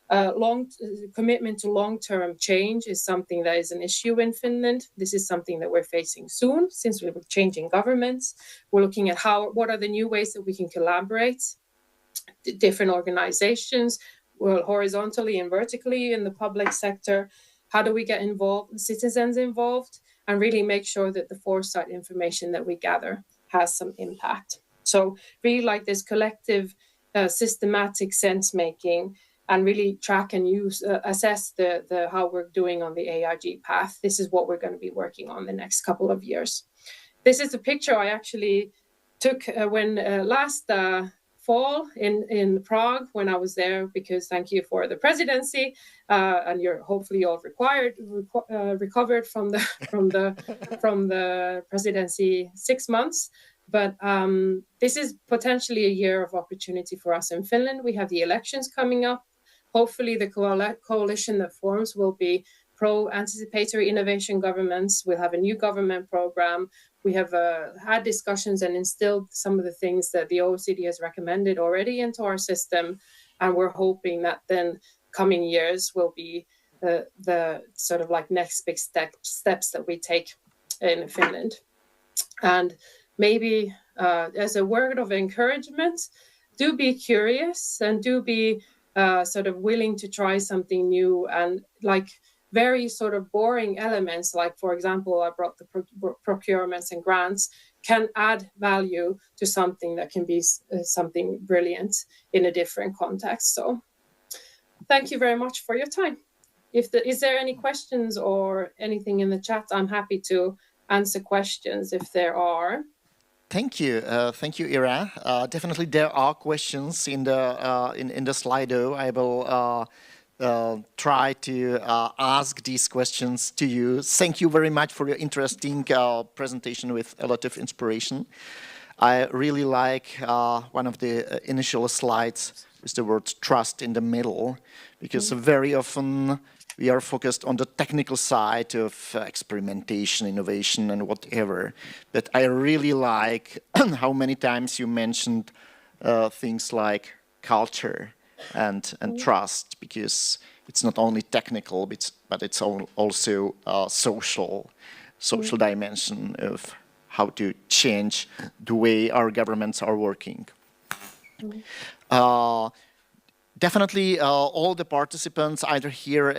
E: Commitment to long-term change is something that is an issue in Finland. This is something that we're facing soon since we're changing governments. We're looking at what are the new ways that we can collaborate, different organizations, well, horizontally and vertically in the public sector. How do we get citizens involved, and really make sure that the foresight information that we gather has some impact? So really like this collective, systematic sense making, and really track and assess the how we're doing on the AIG path. This is what we're going to be working on the next couple of years. This is a picture I actually took when last fall in Prague when I was there, because thank you for the presidency, and you're hopefully all recovered from the presidency 6 months. But this is potentially a year of opportunity for us in Finland. We have the elections coming up. Hopefully the coalition that forms will be pro-anticipatory innovation governments. We'll have a new government program. We have had discussions and instilled some of the things that the OECD has recommended already into our system. And we're hoping that then coming years will be the sort of like next big steps that we take in Finland. And maybe as a word of encouragement, do be curious and do be sort of willing to try something new, and like very sort of boring elements, like for example, I brought the procurements and grants, can add value to something that can be something brilliant in a different context. So thank you very much for your time. Is there any questions or anything in the chat? I'm happy to answer questions if there are.
D: Thank you, Ira. Definitely, there are questions in the Slido. I will try to ask these questions to you. Thank you very much for your interesting presentation with a lot of inspiration. I really like one of the initial slides with the word trust in the middle, because very often we are focused on the technical side of experimentation, innovation, and whatever. But I really like how many times you mentioned things like culture and trust, because it's not only technical, but it's also social dimension of how to change the way our governments are working. Definitely, all the participants, either here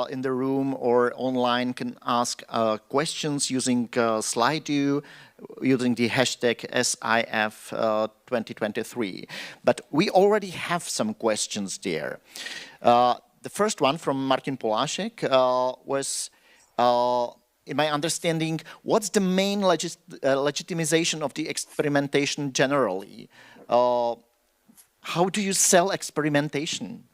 D: in the room or online, can ask questions using Slido, using the hashtag SIF2023. But we already have some questions there. The first one from Martin Polášek was, in my understanding, what's the main legitimization of the experimentation generally? How do you sell experimentation?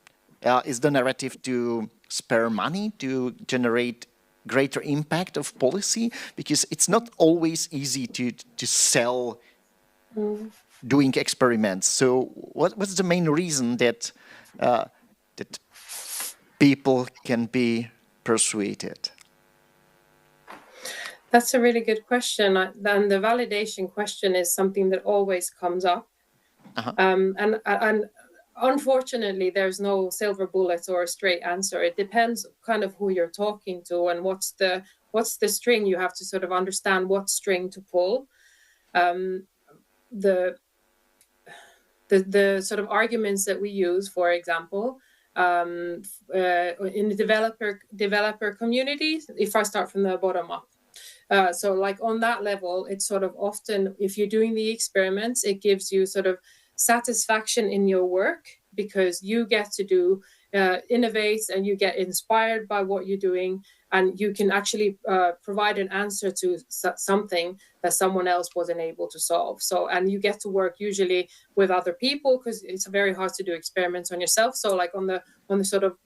D: Is the narrative to spare money, to generate greater impact of policy? Because it's not always easy to sell doing experiments. So what's the main reason that that people can be persuaded?
E: That's a really good question. Then the validation question is something that always comes up. And unfortunately, there's no silver bullet or a straight answer. It depends kind of who you're talking to and what's the string. You have to sort of understand what string to pull. the sort of arguments that we use, for example, in the developer community, if I start from the bottom up. So like on that level, it's sort of often, if you're doing the experiments, it gives you sort of satisfaction in your work because you get to do innovate and you get inspired by what you're doing, and you can actually provide an answer to something that someone else wasn't able to solve. So, and you get to work usually with other people because it's very hard to do experiments on yourself. So like on the sort of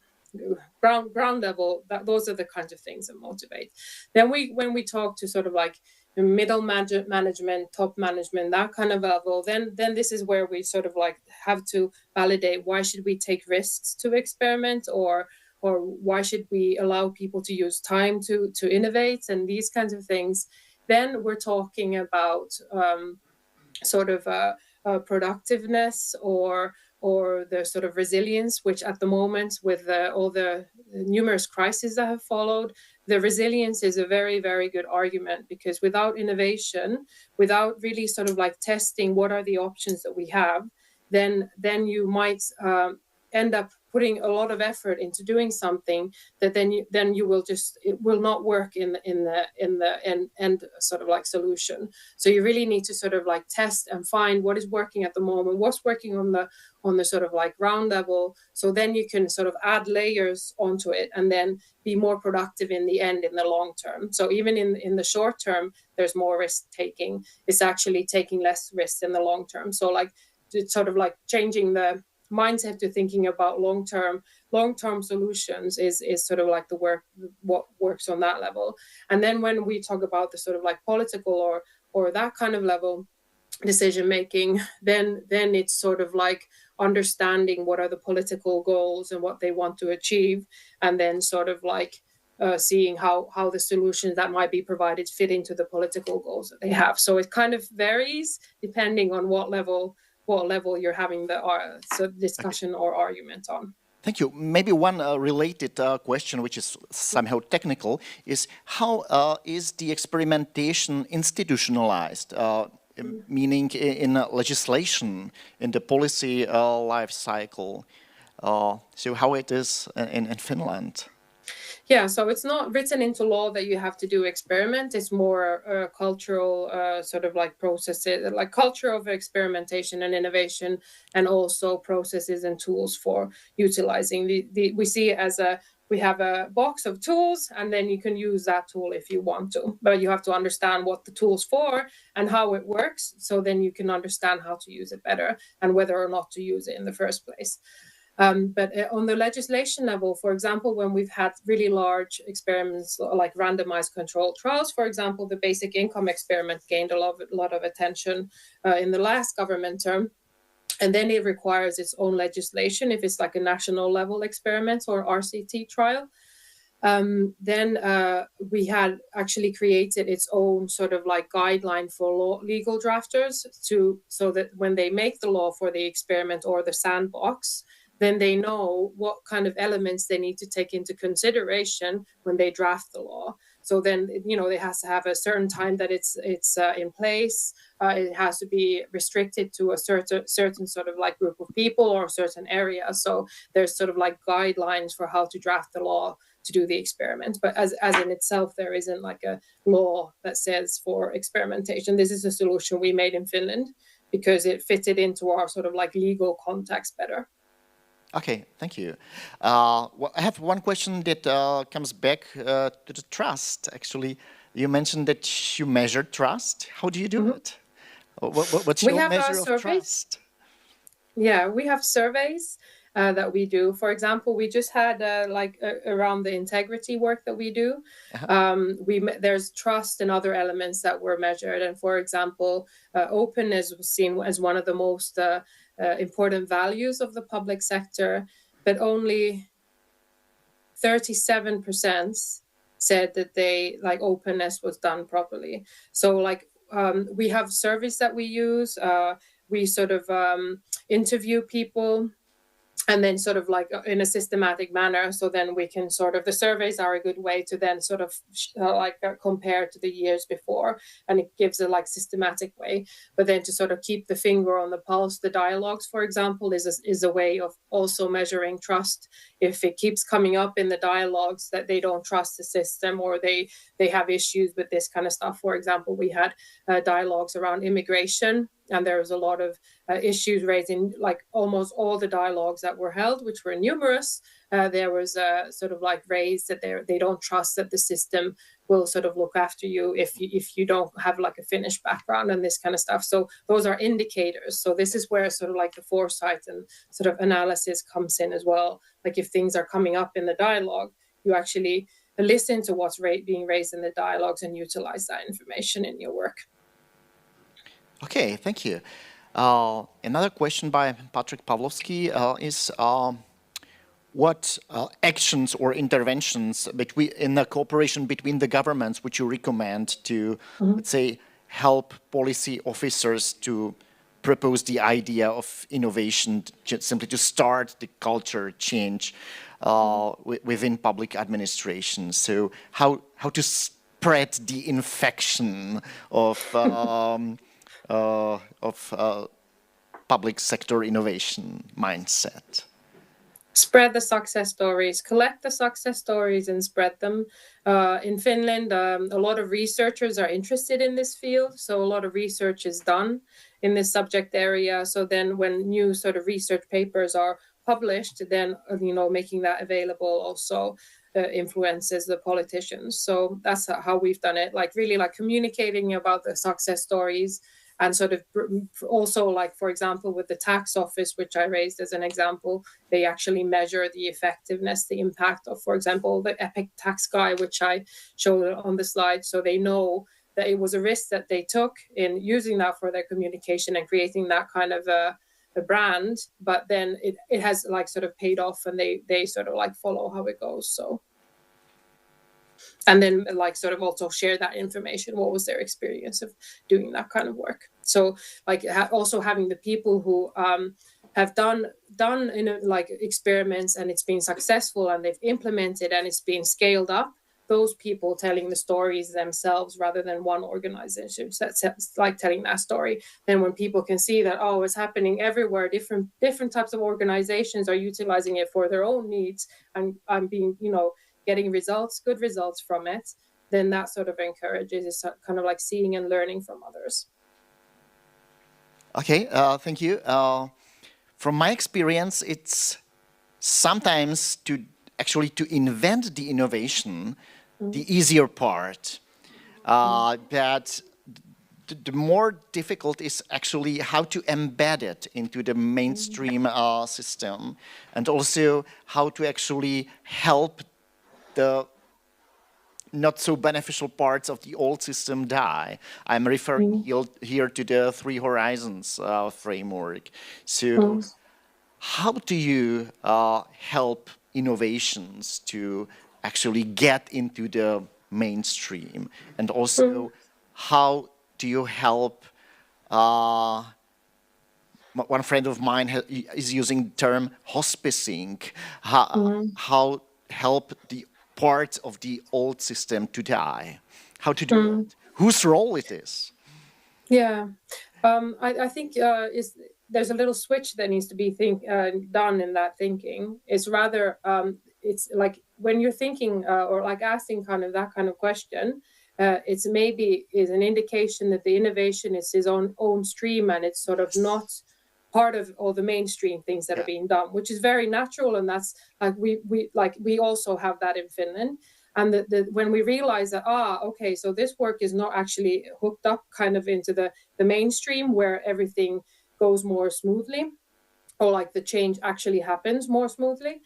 E: ground level, those are the kinds of things that motivate. Then when we talk to sort of like middle management, top management, that kind of level, then this is where we sort of like have to validate why should we take risks to experiment, or why should we allow people to use time to innovate, and these kinds of things. Then we're talking about sort of productiveness or the sort of resilience, which at the moment with all the numerous crises that have followed, the resilience is a very, very good argument, because without innovation, without really sort of like testing what are the options that we have, then you might end up putting a lot of effort into doing something that then you will just, it will not work in the end sort of like solution. So you really need to sort of like test and find what is working at the moment, what's working on the sort of like ground level. So then you can sort of add layers onto it and then be more productive in the end, in the long term. So even in the short term, there's more risk taking. It's actually taking less risks in the long term. So like it's sort of like changing the mindset to thinking about long-term solutions is sort of like what works on that level. And then when we talk about the sort of like political or that kind of level decision making, then it's sort of like understanding what are the political goals and what they want to achieve, and then sort of like seeing how the solutions that might be provided fit into the political goals that they have. So it kind of varies depending on what level you're having the discussion or argument on.
D: Thank you. Maybe one related question, which is somehow technical, is how is the experimentation institutionalized, meaning in legislation, in the policy life cycle? So how it is in Finland?
E: Yeah, so it's not written into law that you have to do experiment. It's more cultural sort of like processes, like culture of experimentation and innovation, and also processes and tools for utilizing we see it as we have a box of tools, and then you can use that tool if you want to, but you have to understand what the tool's for and how it works. So then you can understand how to use it better and whether or not to use it in the first place. But on the legislation level, for example, when we've had really large experiments like randomized controlled trials, for example, the basic income experiment gained a lot of attention in the last government term. And then it requires its own legislation if it's like a national level experiment or RCT trial. Then we had actually created its own sort of like guideline for legal drafters so that when they make the law for the experiment or the sandbox, then they know what kind of elements they need to take into consideration when they draft the law. So then, it has to have a certain time that it's in place. It has to be restricted to a certain sort of like group of people or a certain area. So there's sort of like guidelines for how to draft the law to do the experiment. But as in itself, there isn't like a law that says for experimentation. This is a solution we made in Finland because it fitted into our sort of like legal context better.
D: Okay, thank you. Well, I have one question that comes back to the trust. Actually, you mentioned that you measure trust. How do you do it? What's your measure of trust?
E: Yeah, we have surveys that we do. For example, we just had around the integrity work that we do. There's trust and other elements that were measured. And for example, openness was seen as one of the most important values of the public sector, but only 37% said that they openness was done properly. So we have surveys that we use. We sort of interview people and then sort of like in a systematic manner. So then we can sort of, the surveys are a good way to then sort of compare to the years before, and it gives a like systematic way. But then to sort of keep the finger on the pulse, the dialogues, for example, is a way of also measuring trust. If it keeps coming up in the dialogues that they don't trust the system, or they have issues with this kind of stuff. For example, we had dialogues around immigration, and there was a lot of issues raised in like almost all the dialogues that were held, which were numerous. There was sort of like raised that they don't trust that the system will sort of look after you if you don't have like a Finnish background and this kind of stuff. So those are indicators. So this is where sort of like the foresight and sort of analysis comes in as well. Like if things are coming up in the dialogue, you actually listen to what's being raised in the dialogues and utilize that information in your work.
D: Okay, thank you. Another question by Patrick Pavlovsky is what actions or interventions in the cooperation between the governments would you recommend to, let's say, help policy officers to propose the idea of innovation, simply to start the culture change within public administration? So how to spread the infection of public sector innovation mindset?
E: Spread the success stories, collect the success stories and spread them. In Finland, a lot of researchers are interested in this field, so a lot of research is done in this subject area. So then when new sort of research papers are published, then, making that available also influences the politicians. So that's how we've done it, like really like communicating about the success stories. And sort of also, like, for example, with the tax office, which I raised as an example, they actually measure the effectiveness, the impact of, for example, the Epic tax guy, which I showed on the slide. So they know that it was a risk that they took in using that for their communication and creating that kind of a brand. But then it has like sort of paid off, and they sort of like follow how it goes. So. And then like sort of also share that information. What was their experience of doing that kind of work? So like also having the people who have done like experiments and it's been successful and they've implemented and it's been scaled up, those people telling the stories themselves rather than one organization that's like telling that story. Then when people can see that, oh, it's happening everywhere, different types of organizations are utilizing it for their own needs, and I'm being, getting good results from it, then that sort of encourages is kind of like seeing and learning from others.
D: Okay, thank you. From my experience, it's sometimes to invent the innovation, the easier part. That the more difficult is actually how to embed it into the mainstream system, and also how to actually help the not so beneficial parts of the old system die. I'm referring here to the Three Horizons framework. So how do you help innovations to actually get into the mainstream? And also, how do you help, one friend of mine is using the term hospicing, how help the parts of the old system to die? How to do it? Whose role it is?
E: Yeah, I think there's a little switch that needs to be done in that thinking. It's rather, it's like when you're thinking or like asking kind of that kind of question, it's maybe is an indication that the innovation is his own stream and it's sort of not part of all the mainstream things that are being done, which is very natural, and that's like we also have that in Finland. And when we realize that okay, so this work is not actually hooked up kind of into the mainstream where everything goes more smoothly, or like the change actually happens more smoothly,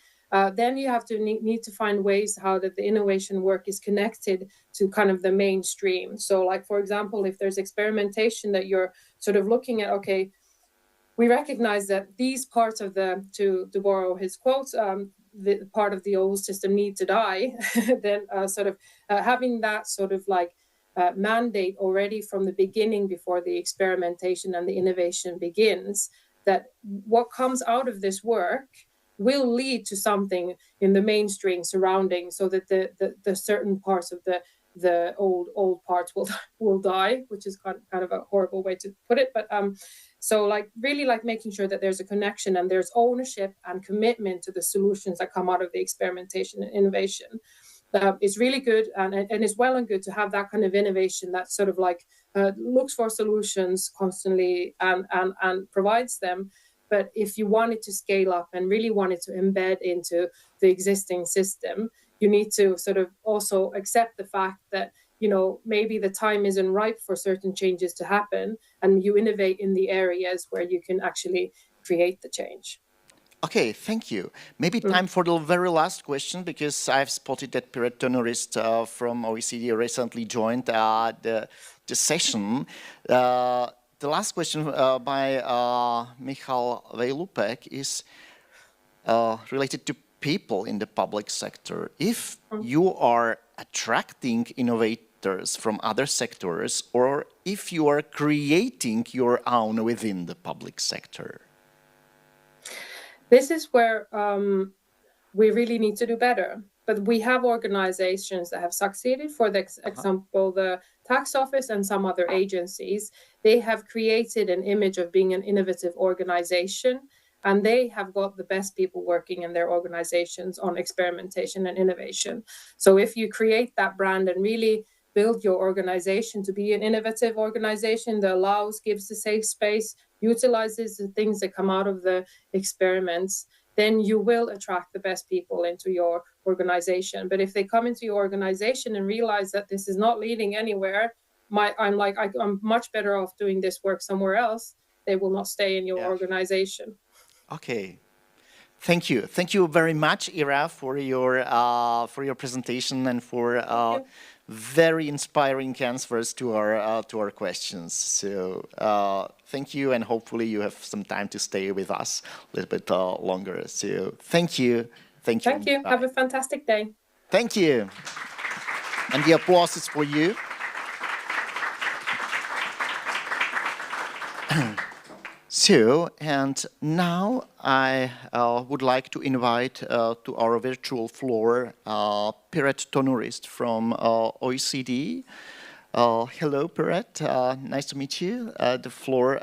E: then you have to need to find ways how that the innovation work is connected to kind of the mainstream. So like, for example, if there's experimentation that you're sort of looking at, okay, we recognize that these parts of to borrow his quotes, the part of the old system need to die, then sort of having that sort of like mandate already from the beginning before the experimentation and the innovation begins, that what comes out of this work will lead to something in the mainstream surrounding, so that the certain parts of the old parts will die, which is kind of a horrible way to put it, but so like really like making sure that there's a connection and there's ownership and commitment to the solutions that come out of the experimentation and innovation. It's really good, and it's well and good to have that kind of innovation that sort of like looks for solutions constantly and provides them. But if you want it to scale up and really want it to embed into the existing system, you need to sort of also accept the fact that, you know, maybe the time isn't ripe for certain changes to happen, and you innovate in the areas where you can actually create the change.
D: Okay, thank you. Maybe time for the very last question, because I've spotted that Piret Tõnurist from OECD recently joined the session. The last question by Michal Vejlupek is related to people in the public sector. If you are attracting innovators from other sectors, or if you are creating your own within the public sector?
E: This is where we really need to do better. But we have organizations that have succeeded. For the example, the tax office and some other agencies, they have created an image of being an innovative organization, and they have got the best people working in their organizations on experimentation and innovation. So if you create that brand and really build your organization to be an innovative organization that allows, gives the safe space, utilizes the things that come out of the experiments, then you will attract the best people into your organization. But if they come into your organization and realize that this is not leading anywhere, I'm much better off doing this work somewhere else, they will not stay in your organization.
D: Okay. Thank you. Thank you very much, Ira, for your presentation and for very inspiring answers to our questions. So thank you, and hopefully you have some time to stay with us a little bit longer. So thank you. Thank you.
E: Thank you. Have a fantastic day.
D: Thank you. And the applause is for you. So, and now I would like to invite to our virtual floor Piret Tõnurist from OECD. Hello, Piret. Nice to meet you. The floor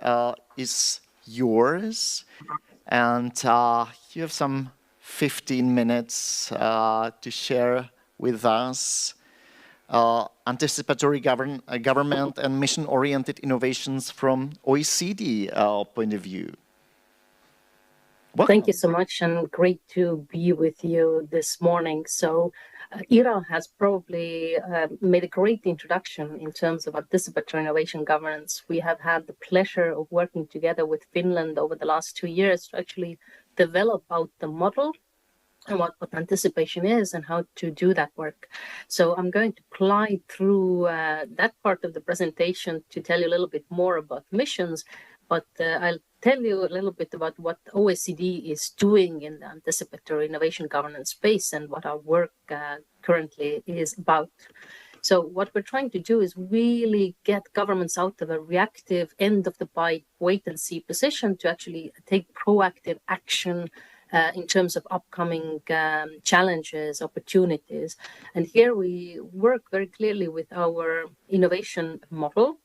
D: is yours, and you have some 15 minutes to share with us anticipatory government and mission-oriented innovations from OECD point of view. Welcome.
F: Thank you so much, and great to be with you this morning. So Ira has probably made a great introduction in terms of anticipatory innovation governance. We have had the pleasure of working together with Finland over the last 2 years to actually develop out the model and what anticipation is and how to do that work. So I'm going to glide through that part of the presentation to tell you a little bit more about missions, but I'll tell you a little bit about what OECD is doing in the anticipatory innovation governance space and what our work currently is about. So what we're trying to do is really get governments out of a reactive, end of the bite, wait and see position to actually take proactive action in terms of upcoming challenges, opportunities. And here we work very clearly with our innovation model,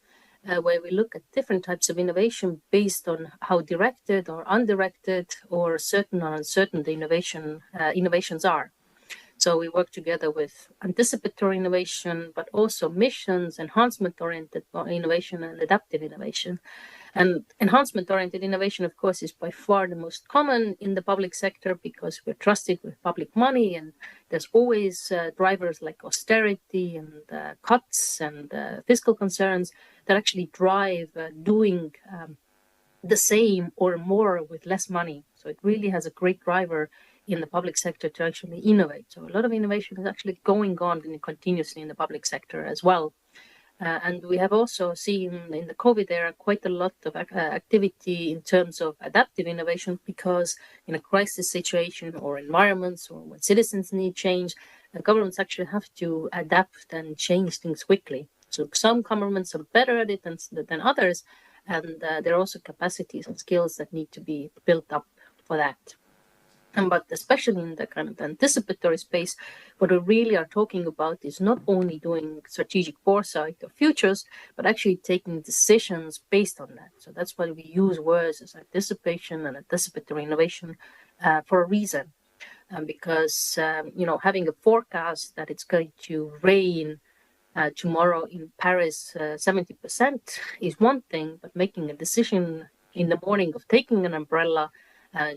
F: where we look at different types of innovation based on how directed or undirected or certain or uncertain the innovations are. So we work together with anticipatory innovation, but also missions, enhancement-oriented innovation, and adaptive innovation. And enhancement-oriented innovation, of course, is by far the most common in the public sector because we're trusted with public money, and there's always drivers like austerity and cuts and fiscal concerns that actually drive doing the same or more with less money. So it really has a great driver in the public sector to actually innovate. So a lot of innovation is actually going on continuously in the public sector as well. And we have also seen in the COVID era quite a lot of activity in terms of adaptive innovation, because in a crisis situation or environments or when citizens need change, governments actually have to adapt and change things quickly. So some governments are better at it than others, and there are also capacities and skills that need to be built up for that. But especially in the kind of anticipatory space, what we really are talking about is not only doing strategic foresight of futures, but actually taking decisions based on that. So that's why we use words as anticipation and anticipatory innovation for a reason. Because, having a forecast that it's going to rain tomorrow in Paris 70% is one thing, but making a decision in the morning of taking an umbrella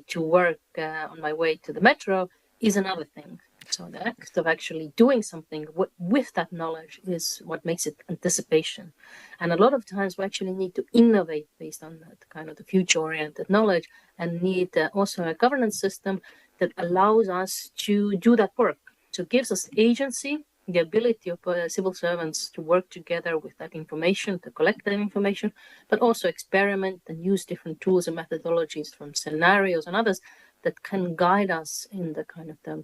F: to work on my way to the metro is another thing. So the act of actually doing something with that knowledge is what makes it anticipation. And a lot of times we actually need to innovate based on that kind of the future-oriented knowledge, and need also a governance system that allows us to do that work. So it gives us agency, the ability of civil servants to work together with that information, to collect that information, but also experiment and use different tools and methodologies from scenarios and others that can guide us in the kind of the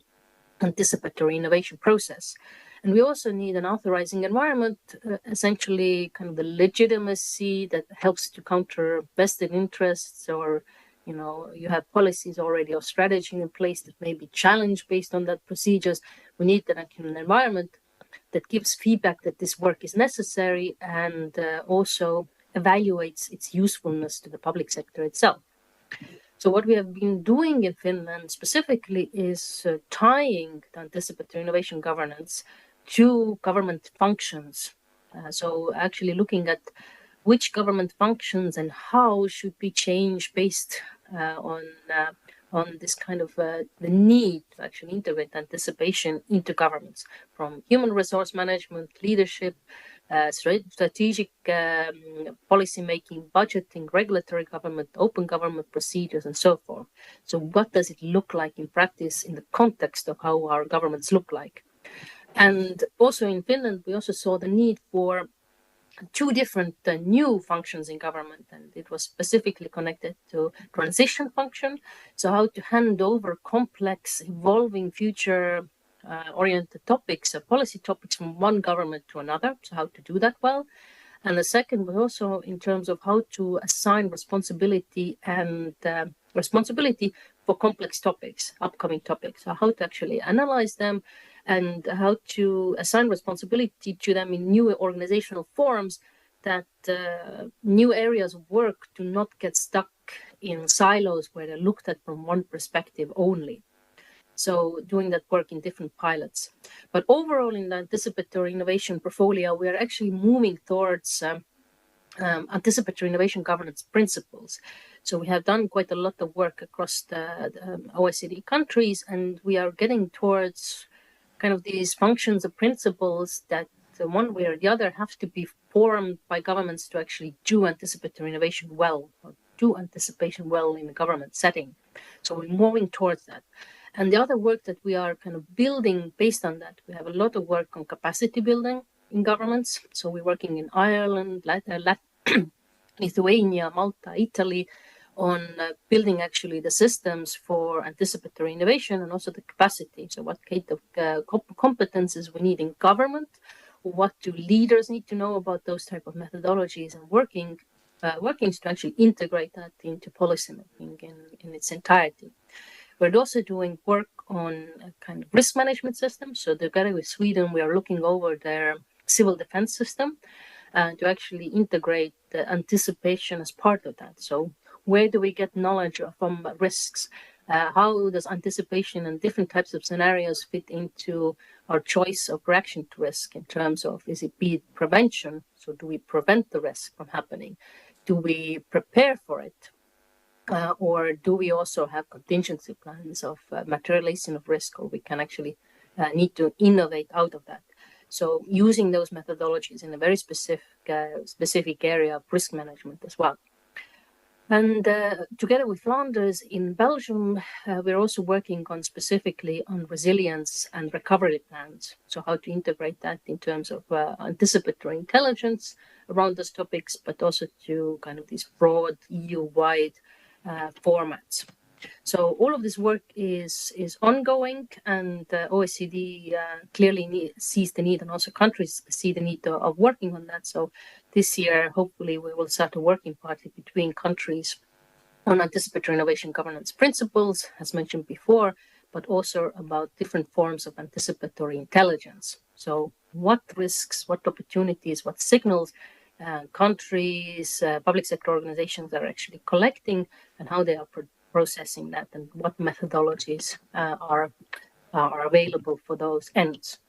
F: anticipatory innovation process. And we also need an authorizing environment, essentially kind of the legitimacy that helps to counter vested interests, or you have policies already or strategy in place that may be challenged based on that procedures. We need an environment that gives feedback that this work is necessary, and also evaluates its usefulness to the public sector itself. So what we have been doing in Finland specifically is tying the anticipatory innovation governance to government functions. So actually looking at which government functions and how should be changed based on this kind of the need to actually integrate anticipation into governments, from human resource management, leadership, strategic policy making, budgeting, regulatory government, open government procedures, and so forth. So what does it look like in practice in the context of how our governments look like? And also in Finland, we also saw the need for two different new functions in government, and it was specifically connected to transition function. So how to hand over complex, evolving, future-oriented topics, policy topics from one government to another. So how to do that well. And the second was also in terms of how to assign responsibility for complex topics, upcoming topics. So how to actually analyze them, and how to assign responsibility to them in new organizational forms, that new areas of work do not get stuck in silos where they're looked at from one perspective only. So doing that work in different pilots. But overall, in the anticipatory innovation portfolio, we are actually moving towards anticipatory innovation governance principles. So we have done quite a lot of work across the OECD countries, and we are getting towards kind of these functions or principles that one way or the other have to be formed by governments to actually do anticipatory innovation well, or do anticipation well in a government setting. So we're moving towards that. And the other work that we are kind of building based on that, we have a lot of work on capacity building in governments. So we're working in Ireland, Lithuania, Malta, Italy, on building actually the systems for anticipatory innovation, and also the capacity. So what kind of competences we need in government, what do leaders need to know about those type of methodologies, and workings to actually integrate that into policy making in its entirety. We're also doing work on a kind of risk management system. So together with Sweden, we are looking over their civil defense system to actually integrate the anticipation as part of that. So where do we get knowledge from risks? How does anticipation and different types of scenarios fit into our choice of reaction to risk, in terms of, is it be prevention? So do we prevent the risk from happening? Do we prepare for it? Or do we also have contingency plans of materialization of risk, or we can actually need to innovate out of that? So using those methodologies in a very specific area of risk management as well. And together with Flanders in Belgium, we're also working specifically on resilience and recovery plans. So how to integrate that in terms of anticipatory intelligence around those topics, but also to kind of these broad EU-wide formats. So all of this work is ongoing, and OECD clearly sees the need, and also countries see the need of working on that. So this year, hopefully, we will start a working party between countries on anticipatory innovation governance principles, as mentioned before, but also about different forms of anticipatory intelligence. So what risks, what opportunities, what signals countries, public sector organizations are actually collecting, and how they are processing that, and what methodologies are available for those ends.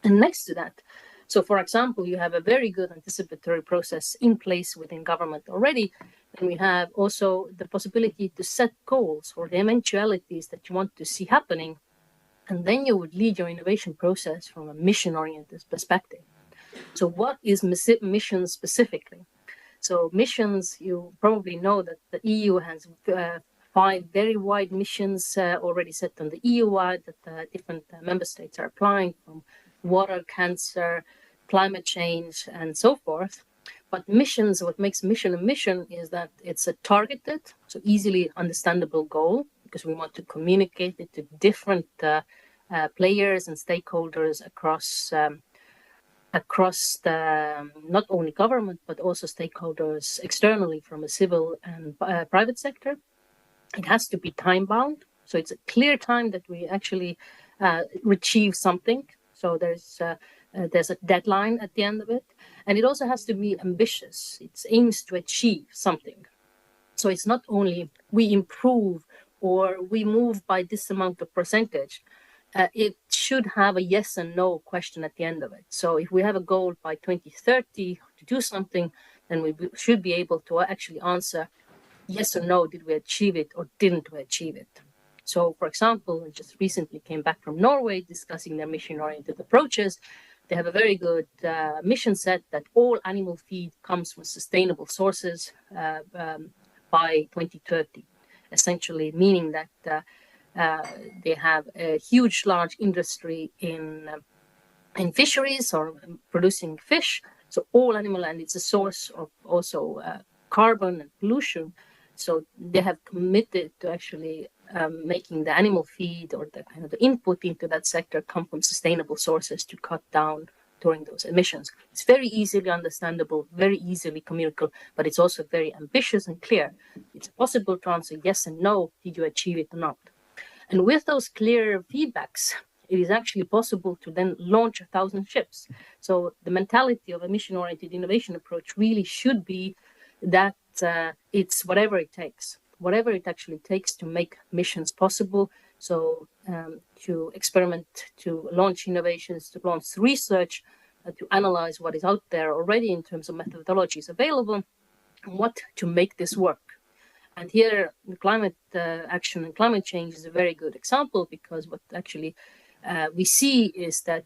F: And next to that, so for example, you have a very good anticipatory process in place within government already, and we have also the possibility to set goals or the eventualities that you want to see happening, and then you would lead your innovation process from a mission-oriented perspective. So what is mission specifically? So missions, you probably know that the EU has 5 very wide missions already set on the EU-wide that different member states are applying, from water, cancer, climate change, and so forth. But missions, what makes mission a mission is that it's a targeted, so easily understandable goal, because we want to communicate it to different players and stakeholders across the not only government, but also stakeholders externally from a civil and private sector. It has to be time bound. So it's a clear time that we actually achieve something. So there's a deadline at the end of it. And it also has to be ambitious. It aims to achieve something. So it's not only we improve or we move by this amount of percentage. It should have a yes and no question at the end of it. So if we have a goal by 2030 to do something, then we should be able to actually answer yes or no, did we achieve it or didn't we achieve it? So, for example, I just recently came back from Norway discussing their mission-oriented approaches. They have a very good mission set that all animal feed comes from sustainable sources by 2030, essentially meaning that they have a huge, large industry in fisheries or producing fish. So all animal, and it's a source of also carbon and pollution. So they have committed to actually making the animal feed or the kind of the input into that sector come from sustainable sources to cut down during those emissions. It's very easily understandable, very easily communicable, but it's also very ambitious and clear. It's possible to answer yes and no, did you achieve it or not? And with those clear feedbacks, it is actually possible to then launch 1,000 ships. So the mentality of a mission-oriented innovation approach really should be that it's whatever it takes, whatever it actually takes to make missions possible. So to experiment, to launch innovations, to launch research, to analyze what is out there already in terms of methodologies available, and what to make this work. And here, the climate action and climate change is a very good example, because what actually we see is that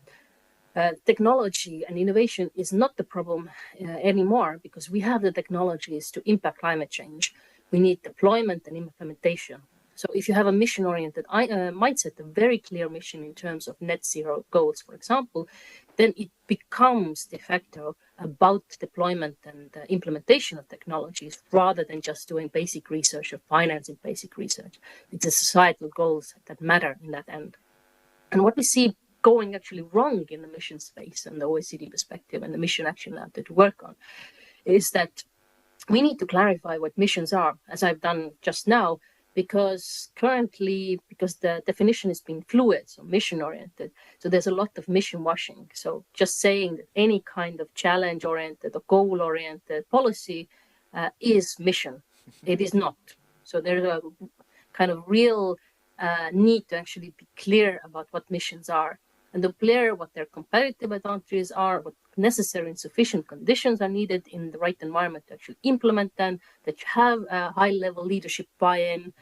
F: technology and innovation is not the problem anymore, because we have the technologies to impact climate change. We need deployment and implementation. So if you have a mission-oriented mindset, a very clear mission in terms of net zero goals, for example, then it becomes de facto about deployment and implementation of technologies, rather than just doing basic research or financing basic research. It's the societal goals that matter in that end. And what we see going actually wrong in the mission space and the OECD perspective and the mission action lab that we work on is that we need to clarify what missions are, as I've done just now, because the definition has been fluid, so mission-oriented. So there's a lot of mission washing. So just saying that any kind of challenge-oriented or goal-oriented policy is mission. It is not. So there's a kind of real need to actually be clear about what missions are, and to clear what their competitive advantages are, what necessary and sufficient conditions are needed in the right environment to actually implement them, that you have a high-level leadership buy-in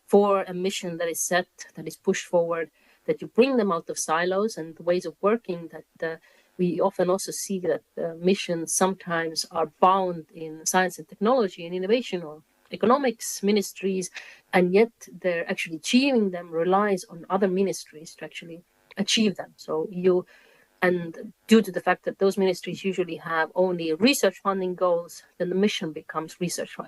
F: for a mission that is set, that is pushed forward, that you bring them out of silos and the ways of working that we often also see that missions sometimes are bound in science and technology and innovation or economics ministries, and yet they're actually achieving them relies on other ministries to actually achieve them. So and due to the fact that those ministries usually have only research funding goals, then the mission becomes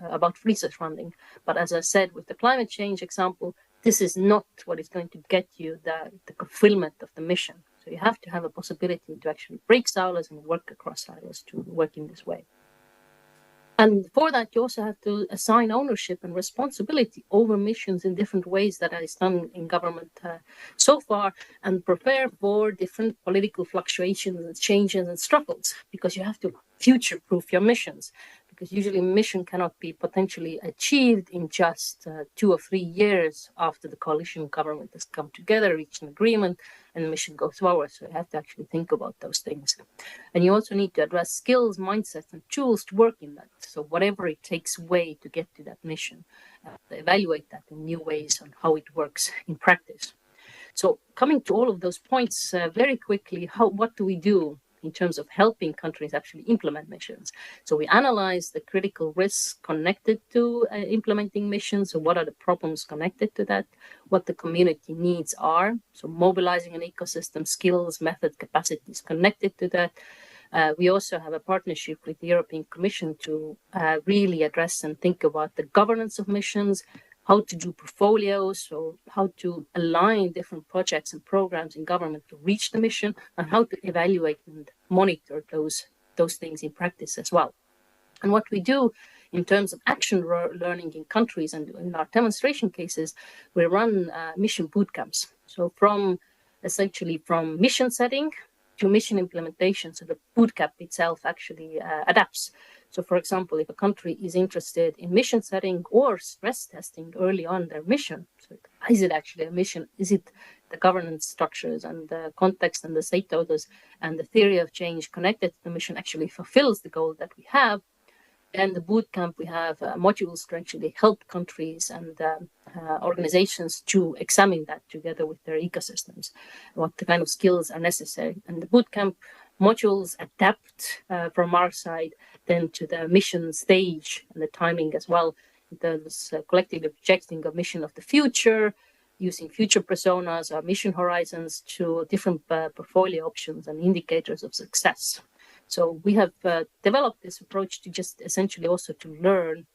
F: about research funding. But as I said, with the climate change example, this is not what is going to get you the fulfillment of the mission. So you have to have a possibility to actually break silos and work across silos to work in this way. And for that, you also have to assign ownership and responsibility over missions in different ways that is done in government so far, and prepare for different political fluctuations and changes and struggles, because you have to future-proof your missions. Because usually a mission cannot be potentially achieved in just 2 or 3 years after the coalition government has come together, reached an agreement, and the mission goes forward. So you have to actually think about those things. And you also need to address skills, mindsets, and tools to work in that. So whatever it takes away to get to that mission, evaluate that in new ways on how it works in practice. So coming to all of those points very quickly, what do we do in terms of helping countries actually implement missions? So we analyze the critical risks connected to implementing missions. So what are the problems connected to that? What the community needs are. So mobilizing an ecosystem, skills, method, capacities connected to that. We also have a partnership with the European Commission to really address and think about the governance of missions, how to do portfolios, so how to align different projects and programs in government to reach the mission, and how to evaluate and monitor those things in practice as well. And what we do in terms of action learning in countries and in our demonstration cases, we run mission boot camps. So essentially from mission setting to mission implementation. So the boot camp itself actually adapts. So for example, if a country is interested in mission setting or stress testing early on their mission, so is it actually a mission? Is it the governance structures and the context and the stakeholders and the theory of change connected to the mission actually fulfills the goal that we have? And the boot camp, we have modules to actually help countries and organizations to examine that together with their ecosystems, what the kind of skills are necessary. And the boot camp modules adapt from our side then to the mission stage and the timing as well. There's collectively projecting a mission of the future, using future personas or mission horizons to different portfolio options and indicators of success. So we have developed this approach to just essentially also to learn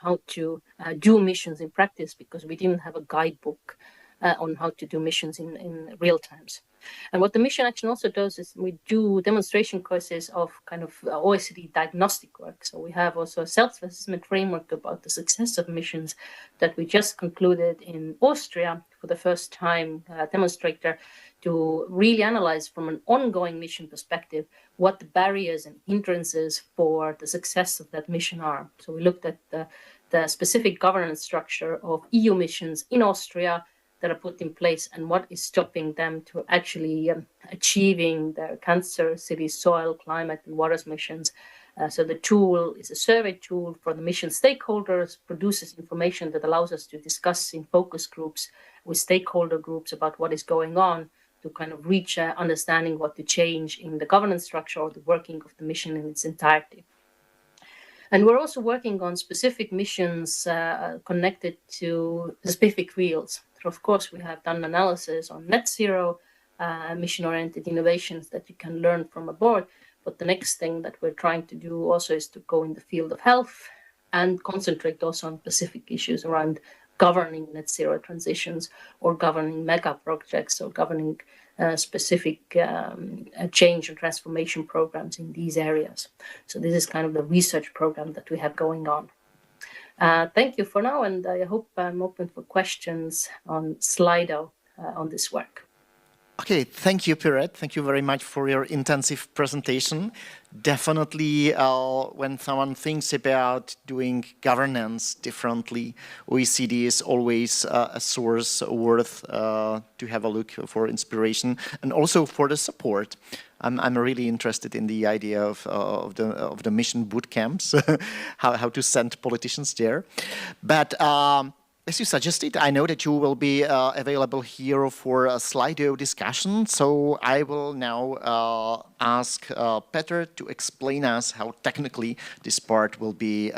F: how to do missions in practice, because we didn't have a guidebook on how to do missions in real times. And what the mission action also does is we do demonstration courses of kind of OECD diagnostic work. So we have also a self-assessment framework about the success of missions that we just concluded in Austria for the first time, demonstrator, to really analyze from an ongoing mission perspective what the barriers and hindrances for the success of that mission are. So we looked at the specific governance structure of EU missions in Austria that are put in place and what is stopping them to actually achieving their cancer, city, soil, climate, and water missions. So the tool is a survey tool for the mission stakeholders, produces information that allows us to discuss in focus groups with stakeholder groups about what is going on, to kind of reach understanding what to change in the governance structure or the working of the mission in its entirety. And we're also working on specific missions connected to specific fields. So of course, we have done analysis on net zero, mission-oriented innovations that you can learn from abroad. But the next thing that we're trying to do also is to go in the field of health and concentrate also on specific issues around governing net zero transitions or governing mega projects or governing specific change and transformation programs in these areas. So this is kind of the research program that we have going on. Thank you for now, and I hope I'm open for questions on Slido on this work.
D: Okay, thank you, Piret. Thank you very much for your intensive presentation. Definitely, when someone thinks about doing governance differently, OECD is always a source worth to have a look for inspiration and also for the support. I'm really interested in the idea of the mission boot camps, how to send politicians there. But as you suggested, I know that you will be available here for a Slido discussion. So I will now ask Peter to explain us how technically this part will be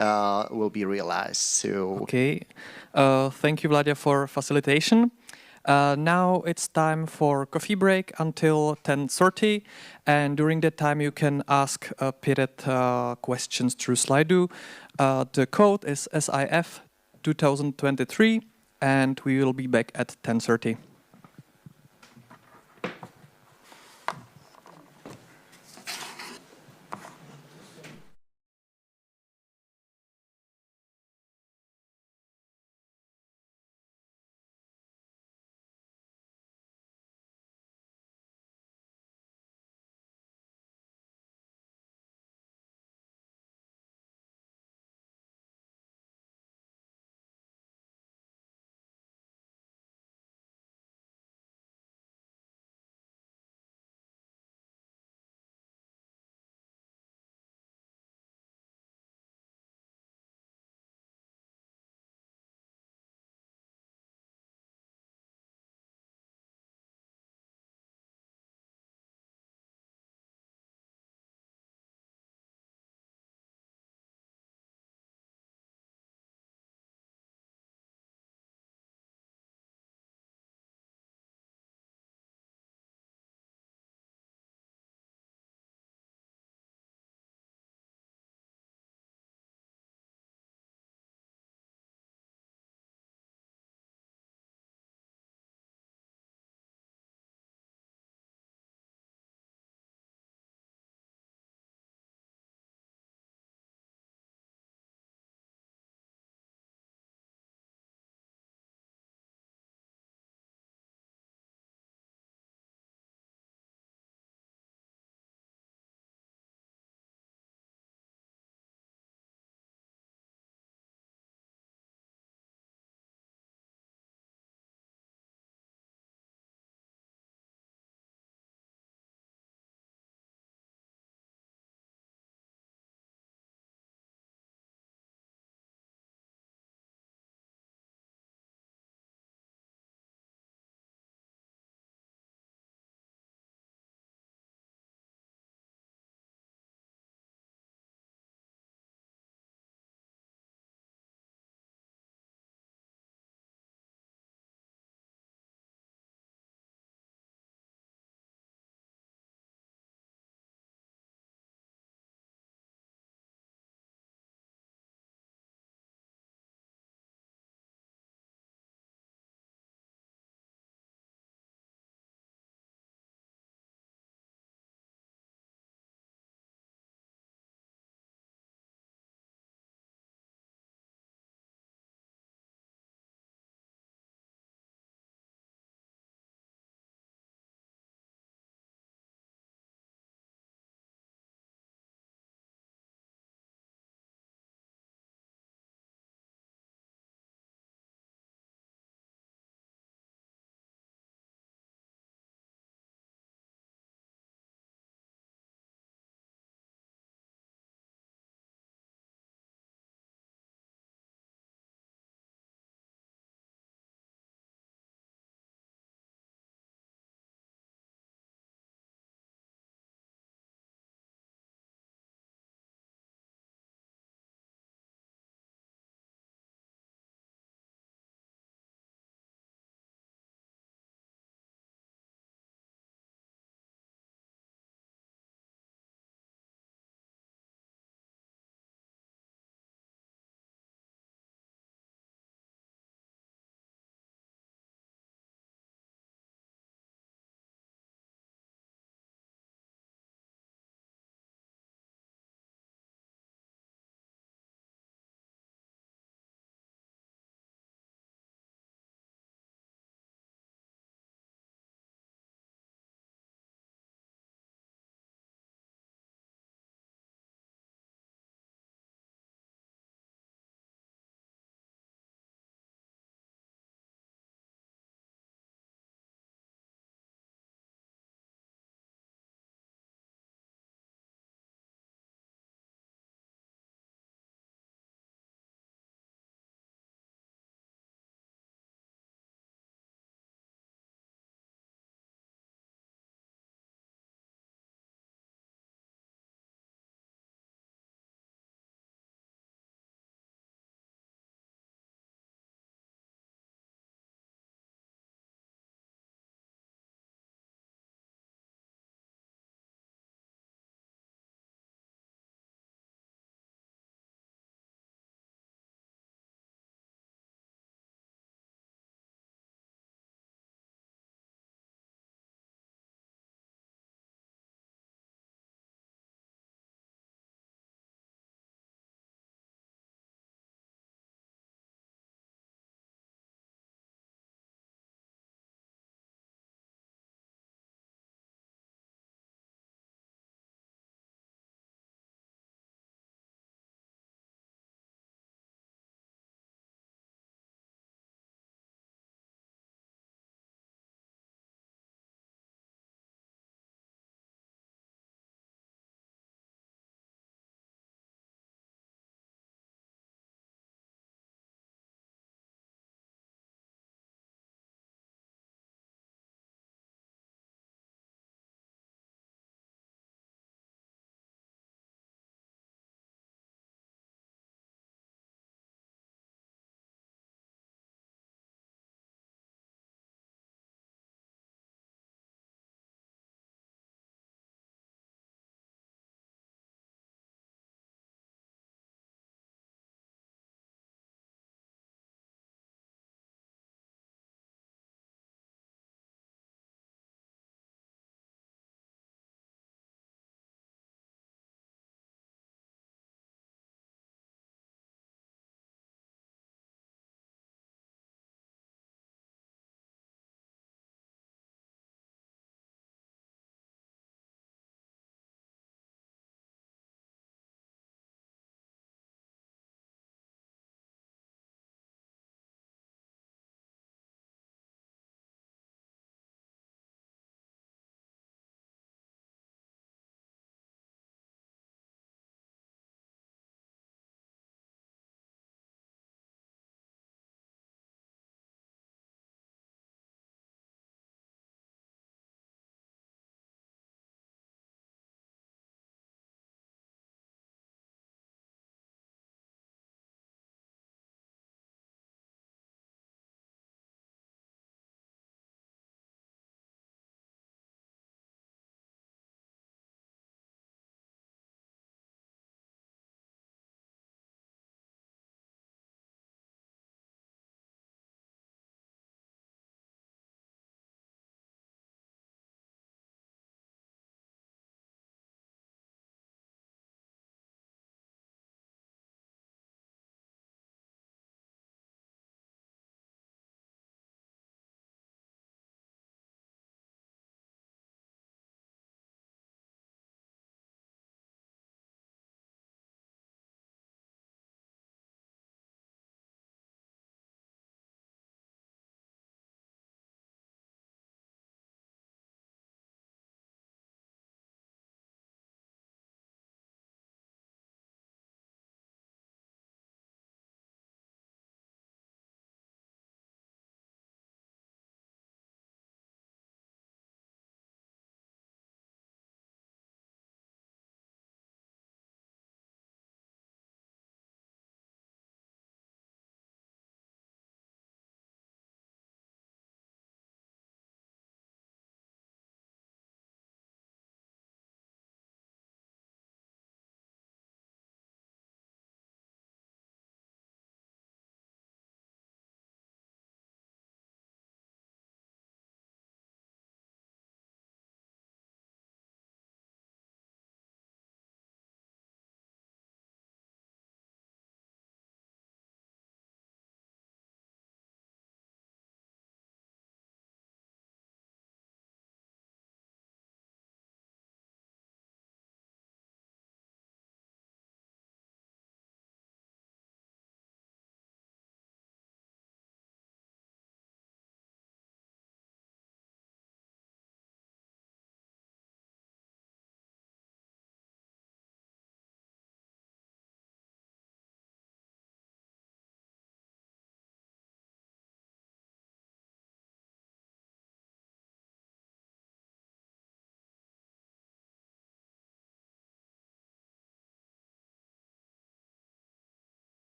D: realized. So
B: okay, thank you, Vladia, for facilitation. Now it's time for coffee break until 10:30, and during that time you can ask Piret questions through Slido. The code is SIF 2023, and we will be back at 10:30.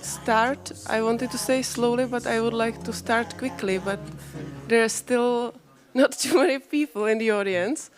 A: Start, I wanted to say slowly, but I would like to start quickly, but there are still not too many people in the audience.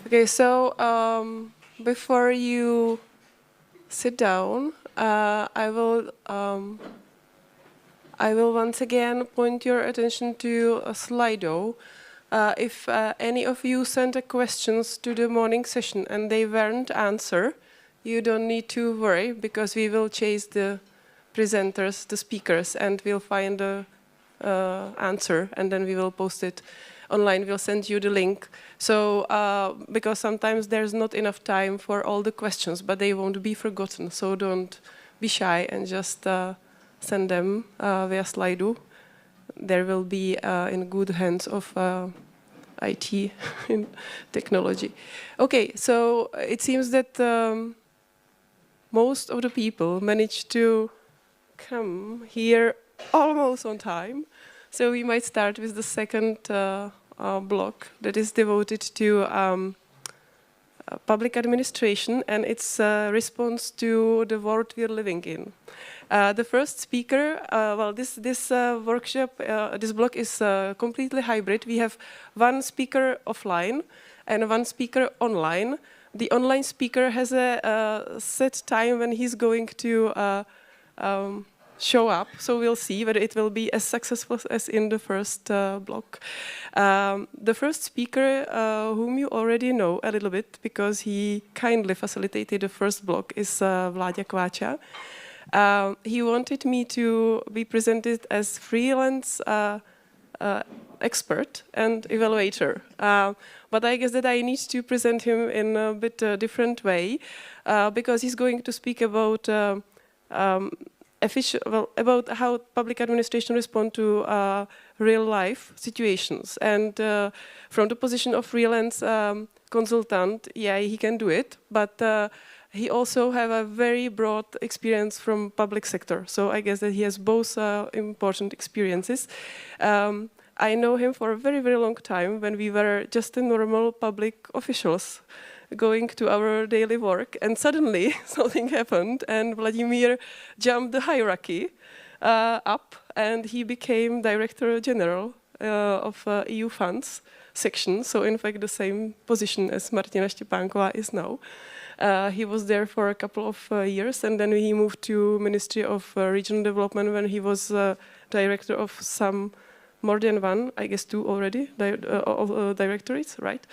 A: Okay, so before you sit down, I will once again point your attention to a Slido. If any of you sent questions to the morning session and they weren't answered, you don't need to worry, because we will chase the presenters, the speakers, and we'll find the answer, and then we will post it online. We'll send you the link. So, because sometimes there's not enough time for all the questions, but they won't be forgotten. So don't be shy and just send them via Slido. There will be in good hands of IT in technology. Okay, so it seems that most of the people managed to come here almost on time. So we might start with the second block that is devoted to public administration and its response to the world we're living in. The first speaker, well, this workshop, this block is completely hybrid. We have one speaker offline and one speaker online. The online speaker has a set time when he's going to show up, so we'll see whether it will be as successful as in the first block. The first speaker, whom you already know a little bit because he kindly facilitated the first block, is Vladimír Kváča. He wanted me to be presented as freelance expert and evaluator, but I guess that I need to present him in a bit different way because he's going to speak about about how public administration respond to real-life situations. And from the position of freelance consultant, yeah, he can do it, but he also have a very broad experience from public sector. So I guess that he has both important experiences. I know him for a very, very long time when we were just a normal public officials going to our daily work, and suddenly something happened and Vladimír jumped the hierarchy up and he became Director General of EU funds section, so in fact the same position as Martina Štěpánková is now. He was there for a couple of years and then he moved to Ministry of Regional Development when he was director of some more than one, I guess 2 already, directorates, right?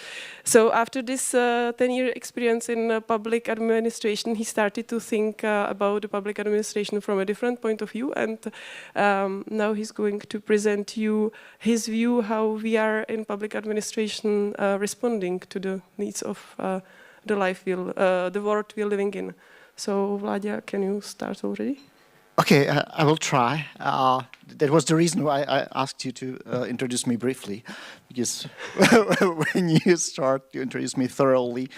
A: So after this 10-year experience in public administration, he started to think about the public administration from a different point of view, and now he's going to present you his view how we are in public administration responding to the needs of the world we're living in. So Vladia, can you start already?
D: Okay, I will try. That was the reason why I asked you to introduce me briefly, because when you start to introduce me thoroughly,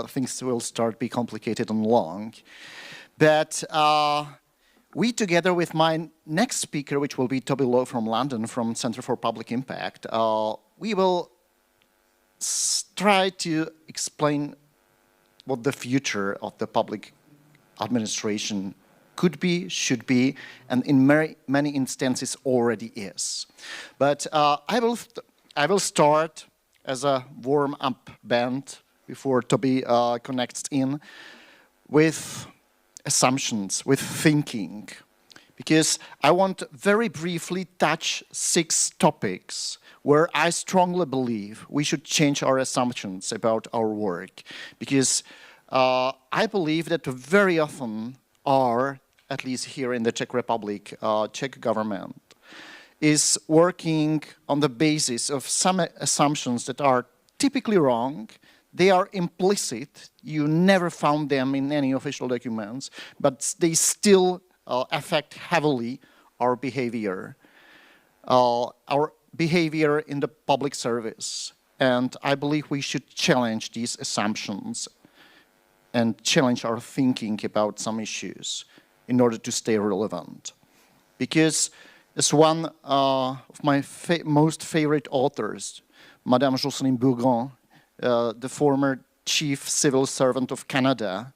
D: things will start be complicated and long. But we, together with my next speaker, which will be Toby Lowe from London, from Centre for Public Impact, we will try to explain what the future of the public administration could be, should be, and in many instances already is. But I will start as a warm-up band before Toby connects in with assumptions, with thinking, because I want very briefly touch 6 topics where I strongly believe we should change our assumptions about our work, because I believe that very often at least here in the Czech Republic, Czech government is working on the basis of some assumptions that are typically wrong. They are implicit. You never found them in any official documents, but they still affect heavily our behavior in the public service. And I believe we should challenge these assumptions and challenge our thinking about some issues in order to stay relevant. Because as one of my most favorite authors, Madame Jocelyn Bourgon, the former chief civil servant of Canada,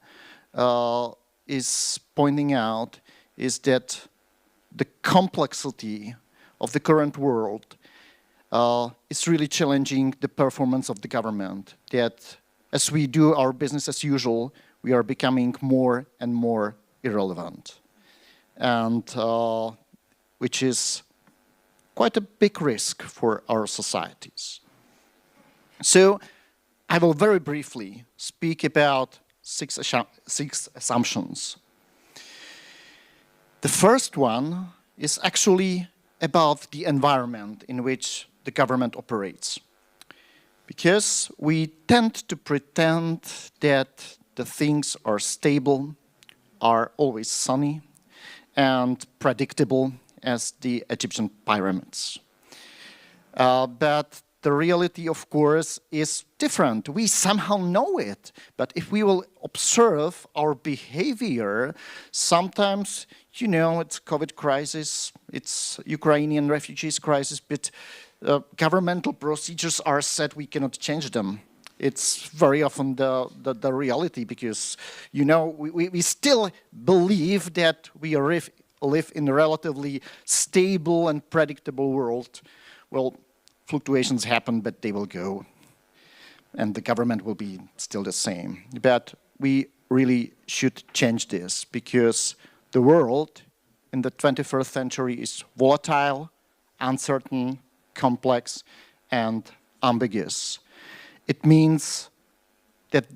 D: is pointing out, is that the complexity of the current world is really challenging the performance of the government. That as we do our business as usual, we are becoming more and more irrelevant. And which is quite a big risk for our societies. So I will very briefly speak about six assumptions. The first one is actually about the environment in which the government operates. Because we tend to pretend that the things are stable, are always sunny, and predictable as the Egyptian pyramids. But the reality, of course, is different. We somehow know it. But if we will observe our behavior, sometimes, you know, it's COVID crisis, it's Ukrainian refugees crisis, but governmental procedures are set, we cannot change them. It's very often the reality because, you know, we still believe that we live in a relatively stable and predictable world. Well, fluctuations happen, but they will go. And the government will be still the same. But we really should change this because the world in the 21st century is volatile, uncertain, complex, and ambiguous. It means that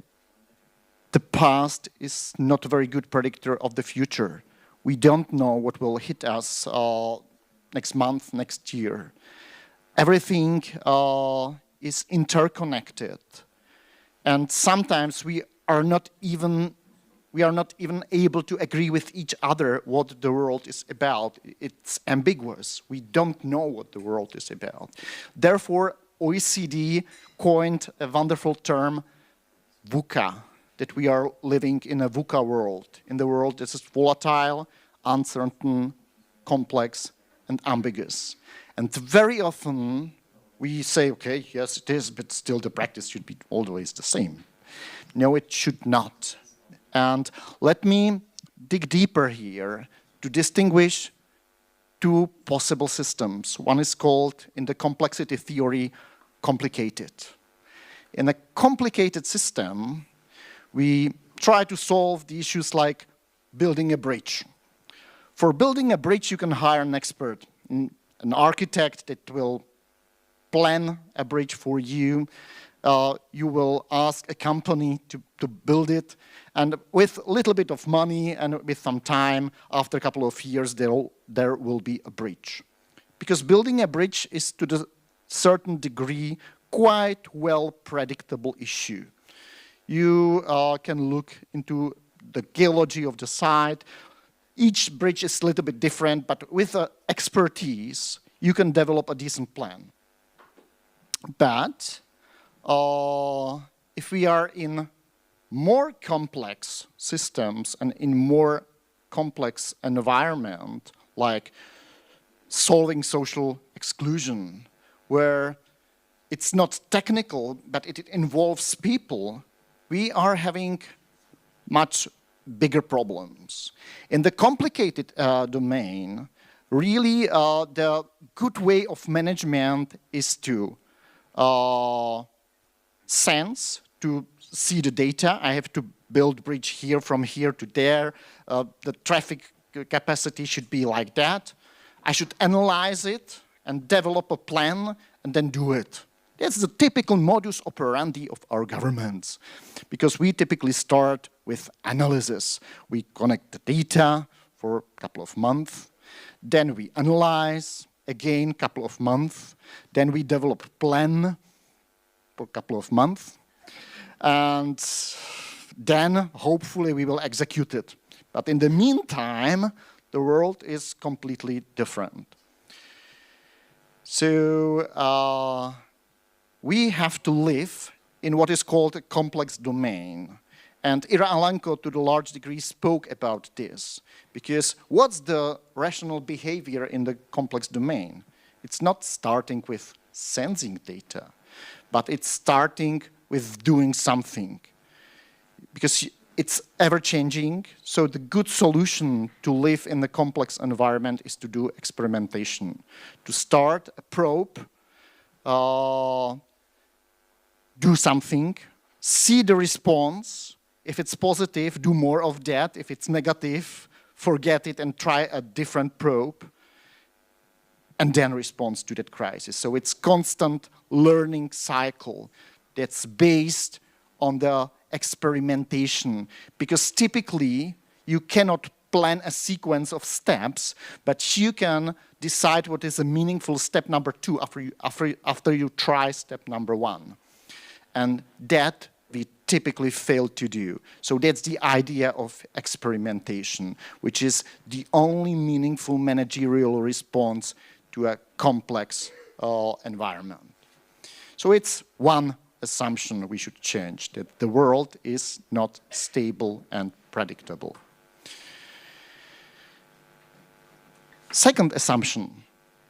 D: the past is not a very good predictor of the future. We don't know what will hit us next month, next year. Everything is interconnected. And sometimes we are not even able to agree with each other what the world is about. It's ambiguous. We don't know what the world is about. Therefore, OECD coined a wonderful term, VUCA, that we are living in a VUCA world, in the world that is volatile, uncertain, complex, and ambiguous. And very often we say, okay, yes, it is, but still the practice should be always the same. No, it should not. And let me dig deeper here to distinguish two possible systems. One is called, in the complexity theory, complicated. In a complicated system, we try to solve the issues like building a bridge. For building a bridge, you can hire an expert, an architect that will plan a bridge for you. You will ask a company to build it. And with a little bit of money and with some time, after a couple of years, there will be a bridge. Because building a bridge is, to a certain degree, quite well predictable issue. You can look into the geology of the site. Each bridge is a little bit different, but with expertise, you can develop a decent plan. But if we are in more complex systems and in more complex environment, like solving social exclusion, where it's not technical, but it involves people, we are having much bigger problems. In the complicated domain, really the good way of management is to sense, to see the data. I have to build bridge here from here to there. The traffic capacity should be like that. I should analyze it and develop a plan and then do it. That's the typical modus operandi of our governments, because we typically start with analysis. We connect the data for a couple of months, then we analyze, again, a couple of months, then we develop a plan for a couple of months, and then hopefully we will execute it. But in the meantime, the world is completely different. So we have to live in what is called a complex domain. And Ira Alanko, to the large degree, spoke about this. Because what's the rational behavior in the complex domain? It's not starting with sensing data, but it's starting with doing something. Because it's ever-changing, so the good solution to live in the complex environment is to do experimentation. To start a probe, do something, see the response. If it's positive, do more of that. If it's negative, forget it and try a different probe, and then respond to that crisis. So it's constant learning cycle that's based on the experimentation, because typically you cannot plan a sequence of steps, but you can decide what is a meaningful step number 2 after you try step number 1. And that we typically fail to do. So that's the idea of experimentation, which is the only meaningful managerial response to a complex environment. So it's one assumption we should change, that the world is not stable and predictable. Second assumption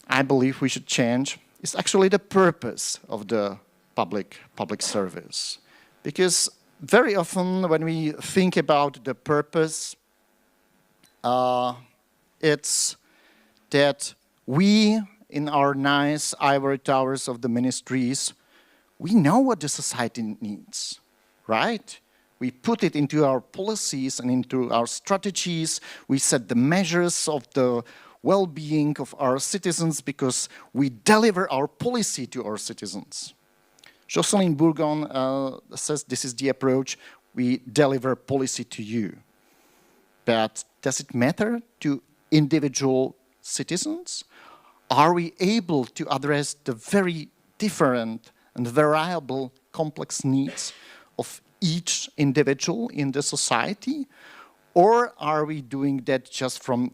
D: I believe we should change is actually the purpose of the public service. Because very often when we think about the purpose, it's that we, in our nice ivory towers of the ministries, we know what the society needs, right? We put it into our policies and into our strategies. We set the measures of the well-being of our citizens because we deliver our policy to our citizens. Jocelyn Bourgon says this is the approach, we deliver policy to you. But does it matter to individual citizens? Are we able to address the very different and variable complex needs of each individual in the society? Or are we doing that just from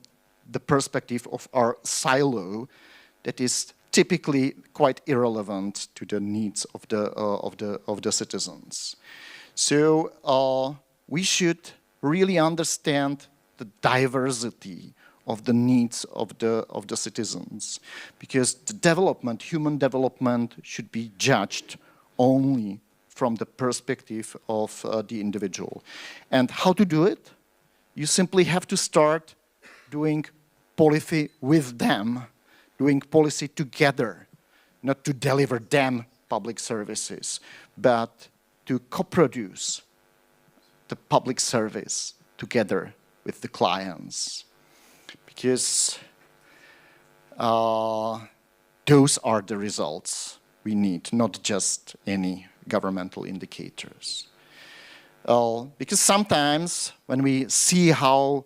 D: the perspective of our silo that is typically quite irrelevant to the needs of the citizens? So we should really understand the diversity of the needs of the citizens, because the development, human development, should be judged only from the perspective of the individual. And how to do it? You simply have to start doing policy with them, doing policy together, not to deliver them public services, but to co-produce the public service together with the clients. Because those are the results we need, not just any governmental indicators. Because sometimes when we see how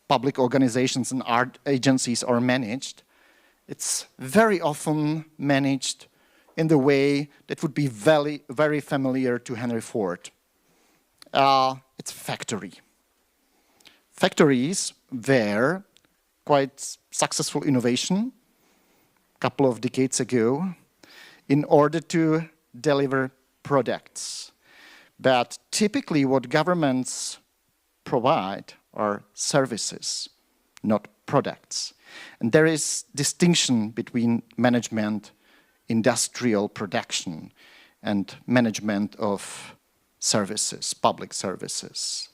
D: public organizations and art agencies are managed, it's very often managed in the way that would be very, very familiar to Henry Ford. It's factory. Factories were quite successful innovation a couple of decades ago in order to deliver products. But typically what governments provide are services, not products. And there is distinction between management, industrial production, and management of services, public services.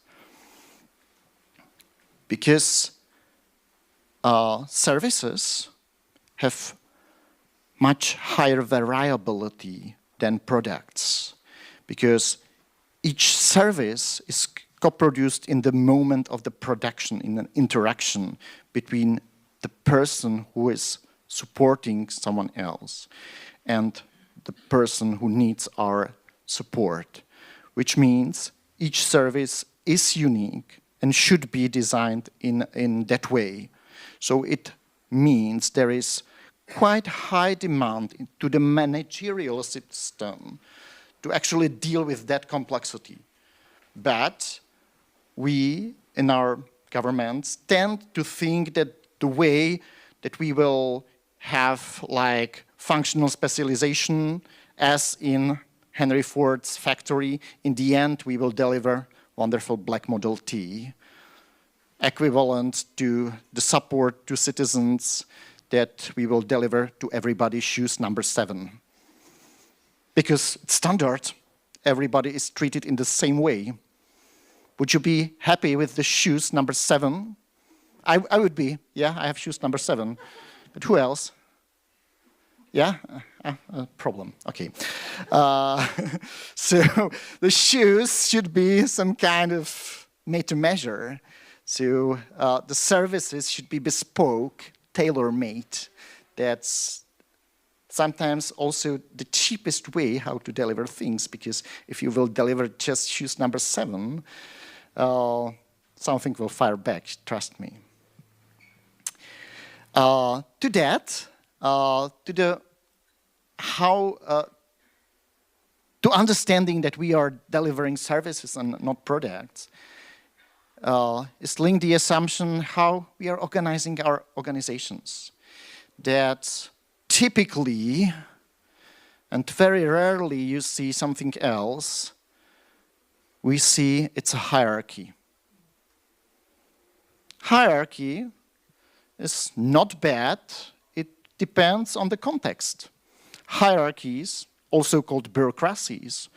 D: Because services have much higher variability than products, because each service is co-produced in the moment of the production, in an interaction between the person who is supporting someone else and the person who needs our support, which means each service is unique and should be designed in that way. So it means there is quite high demand to the managerial system to actually deal with that complexity. But we, in our governments tend to think that the way that we will have like functional specialization, as in Henry Ford's factory, in the end we will deliver wonderful black Model T, equivalent to the support to citizens that we will deliver to everybody shoes number 7. Because it's standard, everybody is treated in the same way. Would you be happy with the shoes number 7? I would be, yeah, I have shoes number 7. But who else? Yeah? Problem, okay. So the shoes should be some kind of made to measure. So the services should be bespoke, tailor-made. That's sometimes also the cheapest way how to deliver things, because if you will deliver just shoes number 7, something will fire back, trust me. To that, to understanding that we are delivering services and not products, is linked the assumption how we are organizing our organizations. That typically, and very rarely you see something else, we see it's a hierarchy. Hierarchy is not bad, it depends on the context. Hierarchies, also called bureaucracies,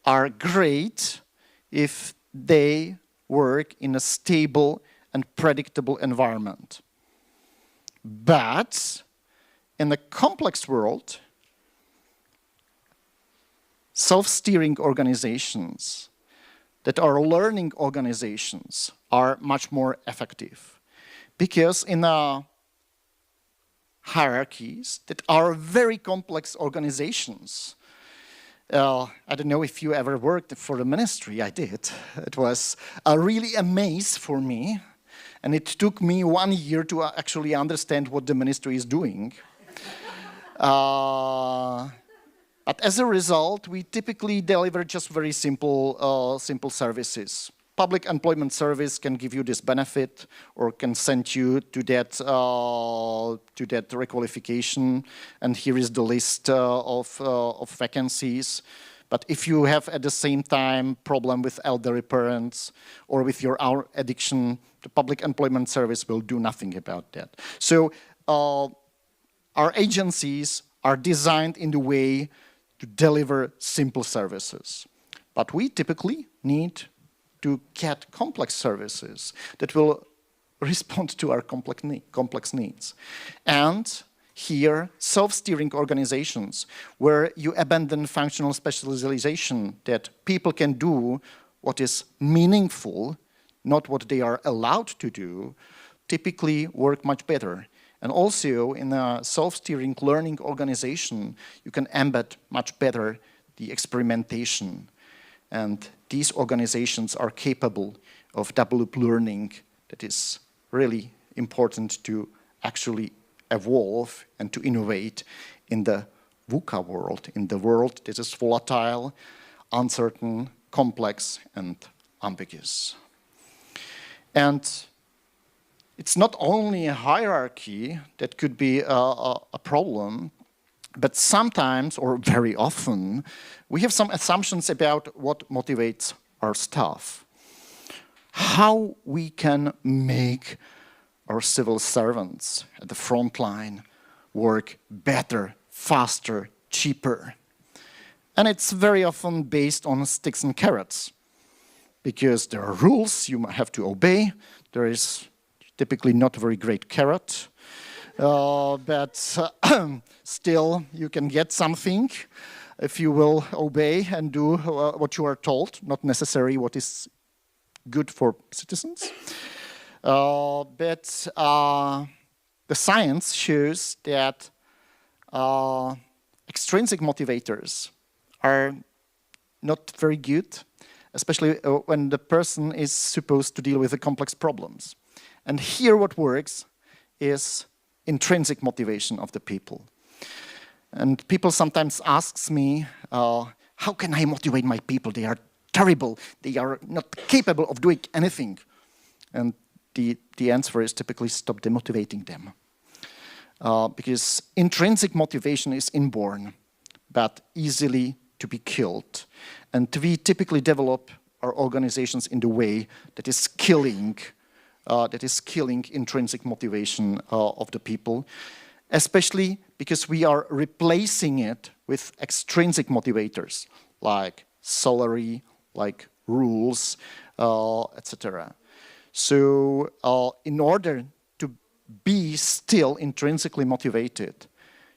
D: are great if they work in a stable and predictable environment. But in a complex world, self-steering organizations that are learning organizations are much more effective. Because in hierarchies that are very complex organizations, I don't know if you ever worked for the ministry, I did. It was really a maze for me, and it took me 1 year to actually understand what the ministry is doing. But as a result, we typically deliver just very simple services. Public employment service can give you this benefit or can send you to that requalification. And here is the list of vacancies. But if you have at the same time problem with elderly parents or with your addiction, the public employment service will do nothing about that. So our agencies are designed in the way to deliver simple services. But we typically need to get complex services that will respond to our complex needs. And here, self-steering organizations, where you abandon functional specialization, that people can do what is meaningful, not what they are allowed to do, typically work much better. And also, in a self-steering learning organization, you can embed much better the experimentation. And these organizations are capable of double-loop learning that is really important to actually evolve and to innovate in the VUCA world, in the world that is volatile, uncertain, complex, and ambiguous. And it's not only a hierarchy that could be a problem, but sometimes, or very often, we have some assumptions about what motivates our staff. How we can make our civil servants at the front line work better, faster, cheaper. And it's very often based on sticks and carrots, because there are rules you have to obey. There is typically not a very great carrot, but still you can get something if you will obey and do what you are told, not necessarily what is good for citizens. But the science shows that extrinsic motivators are not very good, especially when the person is supposed to deal with the complex problems. And here what works is intrinsic motivation of the people. And people sometimes ask me, how can I motivate my people? They are terrible. They are not capable of doing anything. And the answer is typically stop demotivating them. Because intrinsic motivation is inborn, but easily to be killed. And we typically develop our organizations in the way that is killing intrinsic motivation of the people, especially because we are replacing it with extrinsic motivators like salary, like rules, etc. So in order to be still intrinsically motivated,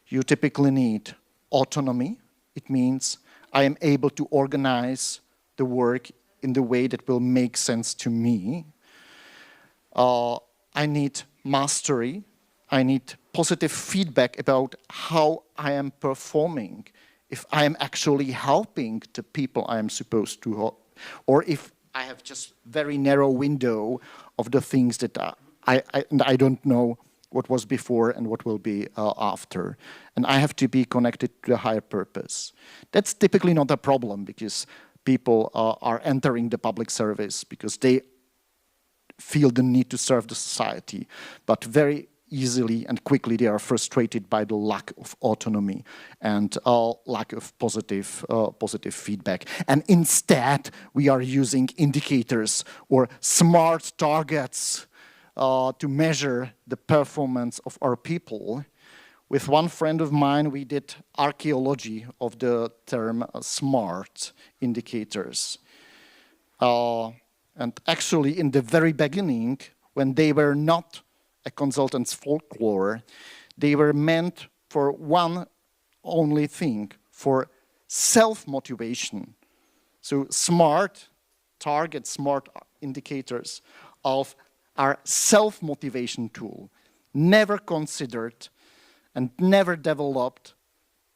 D: you typically need autonomy. It means I am able to organize the work in the way that will make sense to me. I need mastery. I need positive feedback about how I am performing, if I am actually helping the people I am supposed to help, or if I have just very narrow window of the things that I don't know what was before and what will be after. And I have to be connected to a higher purpose. That's typically not a problem because people are entering the public service because they feel the need to serve the society, but very easily and quickly they are frustrated by the lack of autonomy and lack of positive feedback. And instead, we are using indicators or smart targets to measure the performance of our people. With one friend of mine, we did archaeology of the term smart indicators. And actually, in the very beginning, when they were not a consultant's folklore, they were meant for one only thing, for self-motivation. So smart targets, smart indicators of our self-motivation tool, never considered and never developed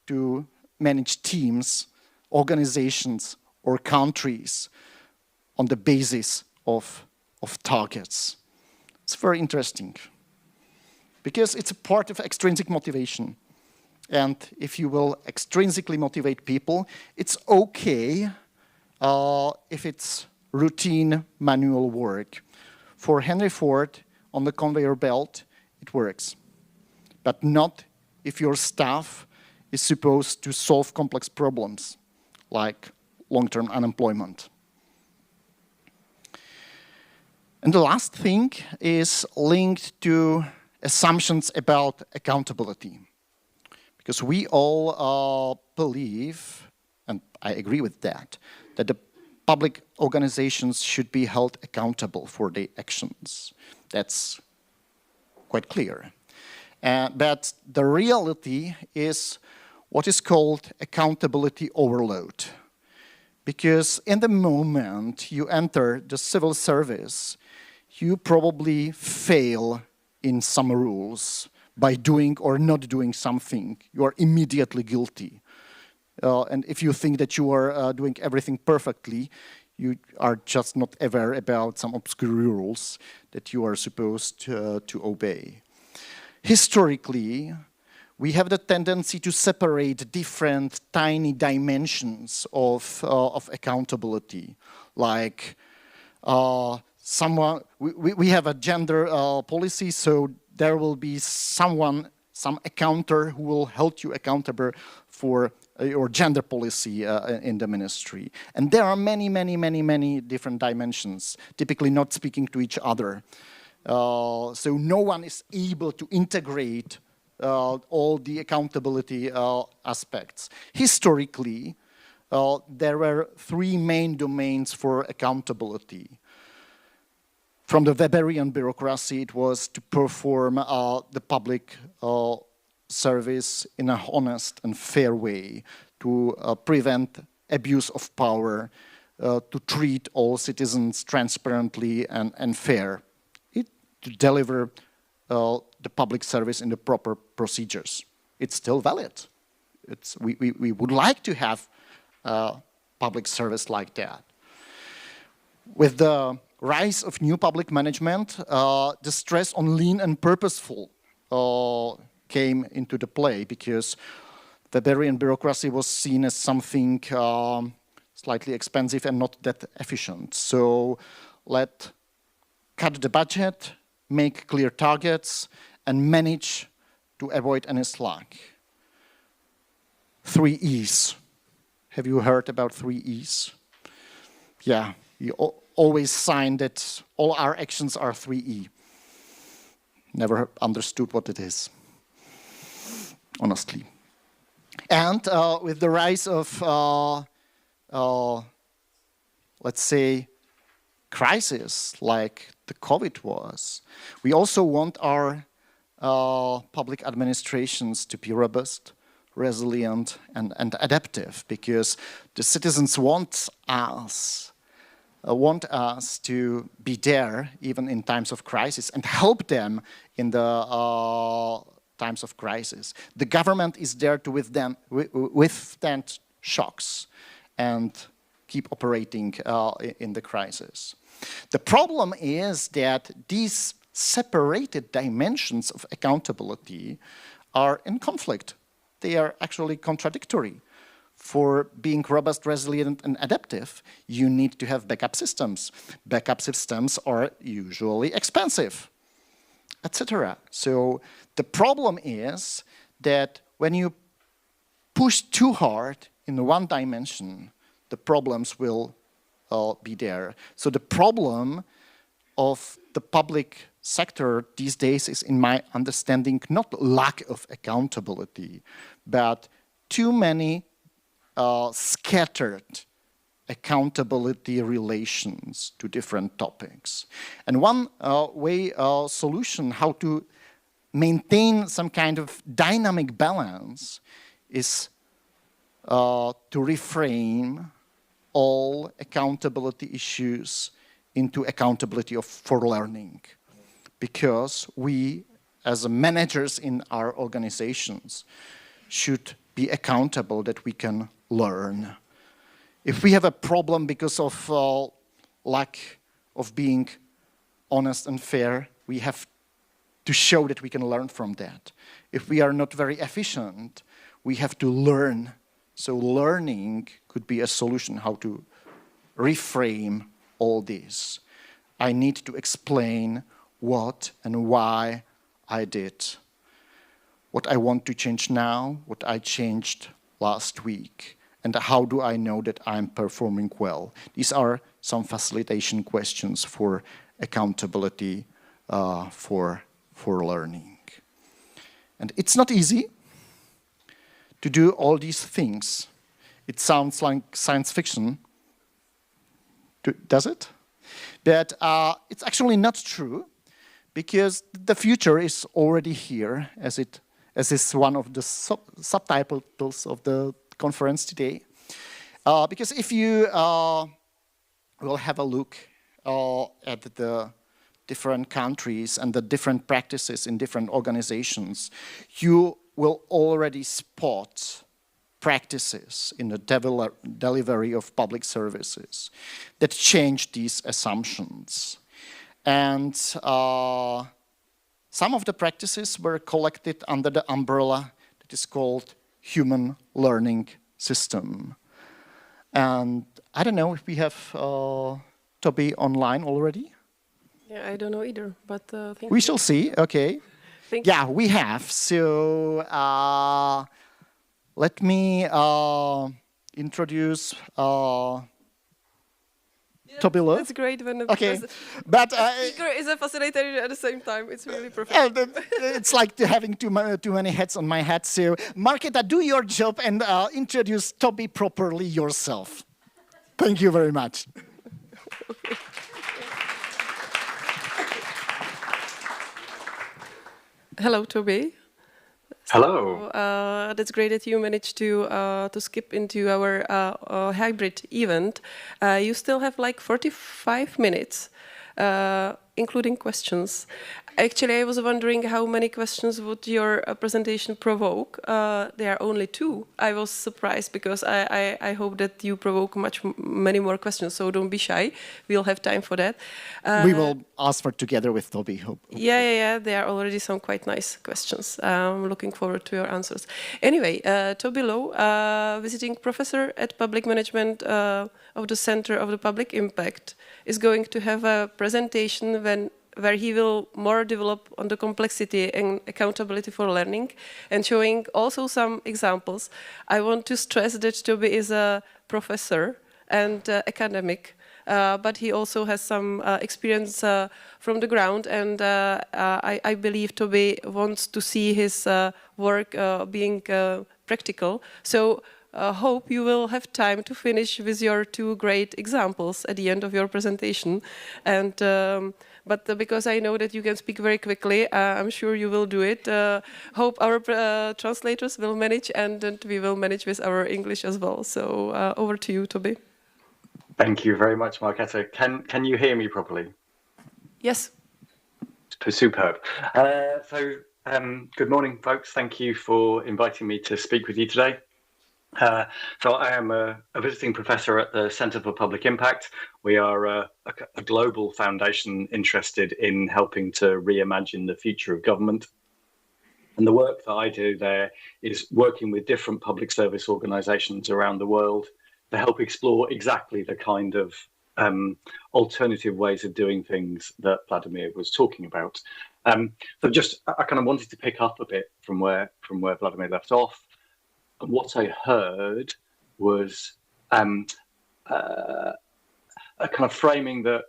D: to manage teams, organizations, or countries on the basis of targets. It's very interesting because it's a part of extrinsic motivation. And if you will extrinsically motivate people, it's okay if it's routine manual work. For Henry Ford, on the conveyor belt, it works. But not if your staff is supposed to solve complex problems, like long-term unemployment. And the last thing is linked to assumptions about accountability. Because we all believe, and I agree with that the public organizations should be held accountable for their actions. That's quite clear. But the reality is what is called accountability overload. Because in the moment you enter the civil service, you probably fail in some rules by doing or not doing something. You are immediately guilty. And if you think that you are doing everything perfectly, you are just not aware about some obscure rules that you are supposed to obey. Historically, we have the tendency to separate different tiny dimensions of accountability, like we have a gender policy, so there will be some accountant who will hold you accountable for your gender policy in the ministry. And there are many different dimensions, typically not speaking to each other. So no one is able to integrate all the accountability aspects. Historically, there were three main domains for accountability. From the Weberian bureaucracy, it was to perform the public service in an honest and fair way, to prevent abuse of power, to treat all citizens transparently and fair, to deliver the public service in the proper procedures. It's still valid. We would like to have public service like that. With the rise of new public management, the stress on lean and purposeful came into the play because the Weberian bureaucracy was seen as something slightly expensive and not that efficient. So let cut the budget, make clear targets, and manage to avoid any slack. 3 E's. Have you heard about 3 E's? Yeah, you always sign that all our actions are 3E. Never understood what it is, honestly. And with the rise of, let's say, crisis like the COVID was, we also want our public administrations to be robust, resilient, and adaptive, because the citizens want us to be there even in times of crisis and help them in the times of crisis. The government is there to withstand shocks and keep operating in the crisis. The problem is that these separated dimensions of accountability are in conflict. They are actually contradictory. For being robust, resilient, and adaptive, you need to have backup systems. Backup systems are usually expensive, etc. So the problem is that when you push too hard in one dimension, the problems will be there. So the problem of the public sector these days is, in my understanding, not lack of accountability, but too many scattered accountability relations to different topics. And one solution how to maintain some kind of dynamic balance is to reframe all accountability issues into accountability for learning. Because we, as managers in our organizations, should be accountable that we can learn. If we have a problem because of lack of being honest and fair, we have to show that we can learn from that. If we are not very efficient, we have to learn. So learning could be a solution how to reframe all this. I need to explain what and why I did, what I want to change now, what I changed last week, and how do I know that I'm performing well. These are some facilitation questions for accountability for learning. And it's not easy to do all these things. It sounds like science fiction, does it? But it's actually not true, because the future is already here, as is one of the subtitles of the conference today. Because if you will have a look at the different countries and the different practices in different organizations, you will already spot practices in the delivery of public services that change these assumptions. And some of the practices were collected under the umbrella that is called human learning system. And I don't know if we have Toby online already.
A: Yeah, I don't know either, but thank
D: we
A: you.
D: shall see. Okay.
A: Thank
D: Yeah, we have. So let me introduce Toby Lowe.
A: It's great when
D: Okay, but
A: speaker is a facilitator at the same time. It's really perfect.
D: it's like having too many hats on my head. So, Marketa, do your job and introduce Toby properly yourself. Thank you very much.
A: Okay. Hello, Toby.
G: Hello.
A: So, that's great that you managed to skip into our hybrid event. You still have like 45 minutes, including questions. Actually, I was wondering how many questions would your presentation provoke. There are only 2. I was surprised because I hope that you provoke many more questions, so don't be shy. We'll have time for that.
D: We will answer together with Toby.
A: Yeah. There are already some quite nice questions. I'm looking forward to your answers. Anyway, Toby Lowe, visiting professor at public management of the Center of the Public Impact, is going to have a presentation where he will more develop on the complexity and accountability for learning and showing also some examples. I want to stress that Toby is a professor and academic, but he also has some experience from the ground, and I believe Toby wants to see his work being practical. So hope you will have time to finish with your 2 great examples at the end of your presentation. And but because I know that you can speak very quickly, I'm sure you will do it. Hope our translators will manage, and we will manage with our English as well. So over to you, Toby.
G: Thank you very much, Marketa. Can you hear me properly?
A: Yes.
G: Superb. Good morning, folks. Thank you for inviting me to speak with you today. So I am a visiting professor at the Centre for Public Impact. We are a global foundation interested in helping to reimagine the future of government. And the work that I do there is working with different public service organisations around the world to help explore exactly the kind of alternative ways of doing things that Vladimír was talking about. So just I kind of wanted to pick up a bit from where Vladimír left off. And what I heard was a kind of framing that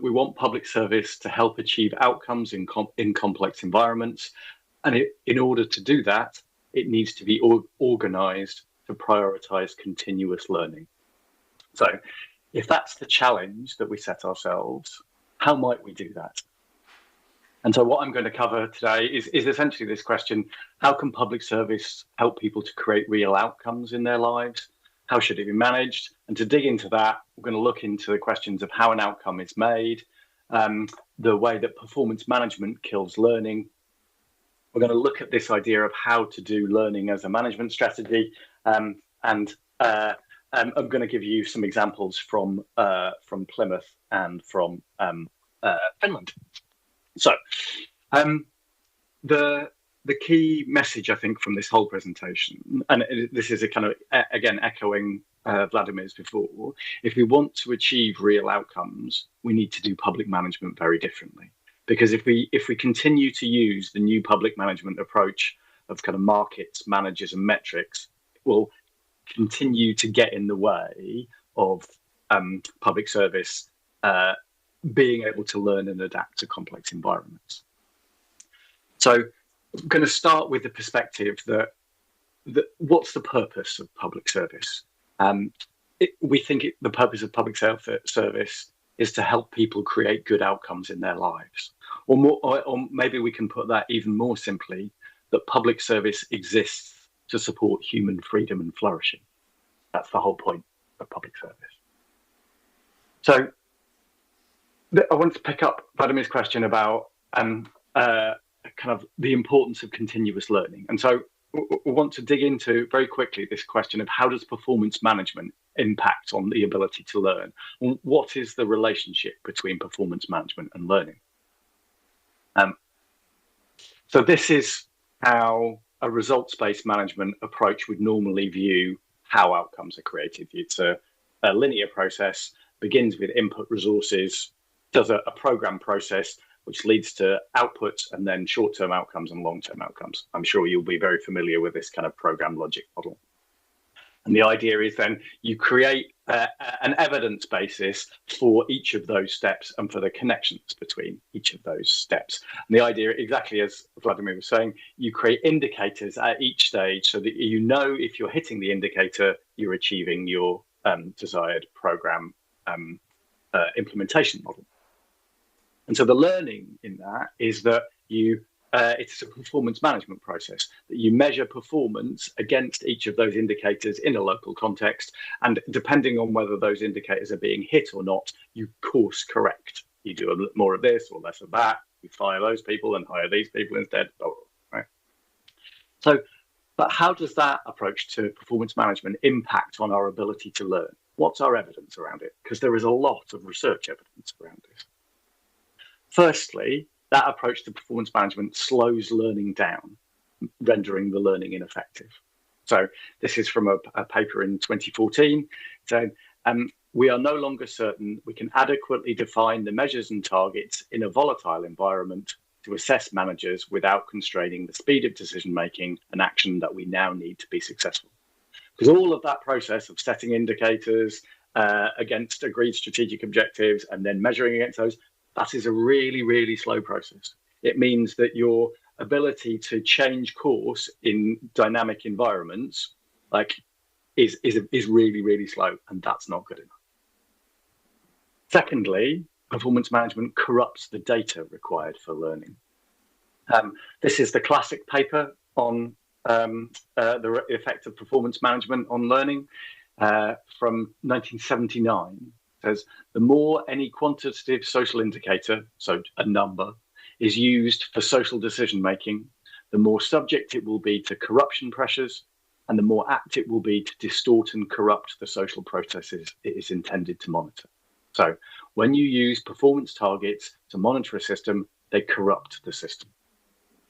G: we want public service to help achieve outcomes in complex environments. And in order to do that, it needs to be organized to prioritize continuous learning. So if that's the challenge that we set ourselves, how might we do that? And so what I'm going to cover today is essentially this question: how can public service help people to create real outcomes in their lives? How should it be managed? And to dig into that, we're going to look into the questions of how an outcome is made, the way that performance management kills learning. We're going to look at this idea of how to do learning as a management strategy, and I'm going to give you some examples from Plymouth and from Finland. So, the key message, I think, from this whole presentation, and this is a kind of, again, echoing Vladimir's before, if we want to achieve real outcomes, we need to do public management very differently. Because if we continue to use the new public management approach of kind of markets, managers, and metrics, it will continue to get in the way of public service being able to learn and adapt to complex environments. So I'm going to start with the perspective that what's the purpose of public service? We think the purpose of public service is to help people create good outcomes in their lives. Or maybe we can put that even more simply, that public service exists to support human freedom and flourishing. That's the whole point of public service. So I want to pick up Vladimir's question about kind of the importance of continuous learning. And so we want to dig into very quickly this question of how does performance management impact on the ability to learn? What is the relationship between performance management and learning? So this is how a results-based management approach would normally view how outcomes are created. It's a linear process, begins with input resources, does a program process, which leads to outputs and then short-term outcomes and long-term outcomes. I'm sure you'll be very familiar with this kind of program logic model. And the idea is then you create an evidence basis for each of those steps and for the connections between each of those steps. And the idea, exactly as Vladimír was saying, you create indicators at each stage so that you know if you're hitting the indicator, you're achieving your desired program implementation model. And so the learning in that is that it's a performance management process, that you measure performance against each of those indicators in a local context. And depending on whether those indicators are being hit or not, you course correct. You do a more of this or less of that. You fire those people and hire these people instead. Right? So, but how does that approach to performance management impact on our ability to learn? What's our evidence around it? Because there is a lot of research evidence around this. Firstly, that approach to performance management slows learning down, rendering the learning ineffective. So this is from a paper in 2014. So we are no longer certain we can adequately define the measures and targets in a volatile environment to assess managers without constraining the speed of decision-making and action that we now need to be successful. Because all of that process of setting indicators against agreed strategic objectives and then measuring against those, that is a really, really slow process. It means that your ability to change course in dynamic environments is really, really slow, and that's not good enough. Secondly, performance management corrupts the data required for learning. This is the classic paper on the effect of performance management on learning from 1979. It says, the more any quantitative social indicator, so a number, is used for social decision-making, the more subject it will be to corruption pressures, and the more apt it will be to distort and corrupt the social processes it is intended to monitor. So when you use performance targets to monitor a system, they corrupt the system.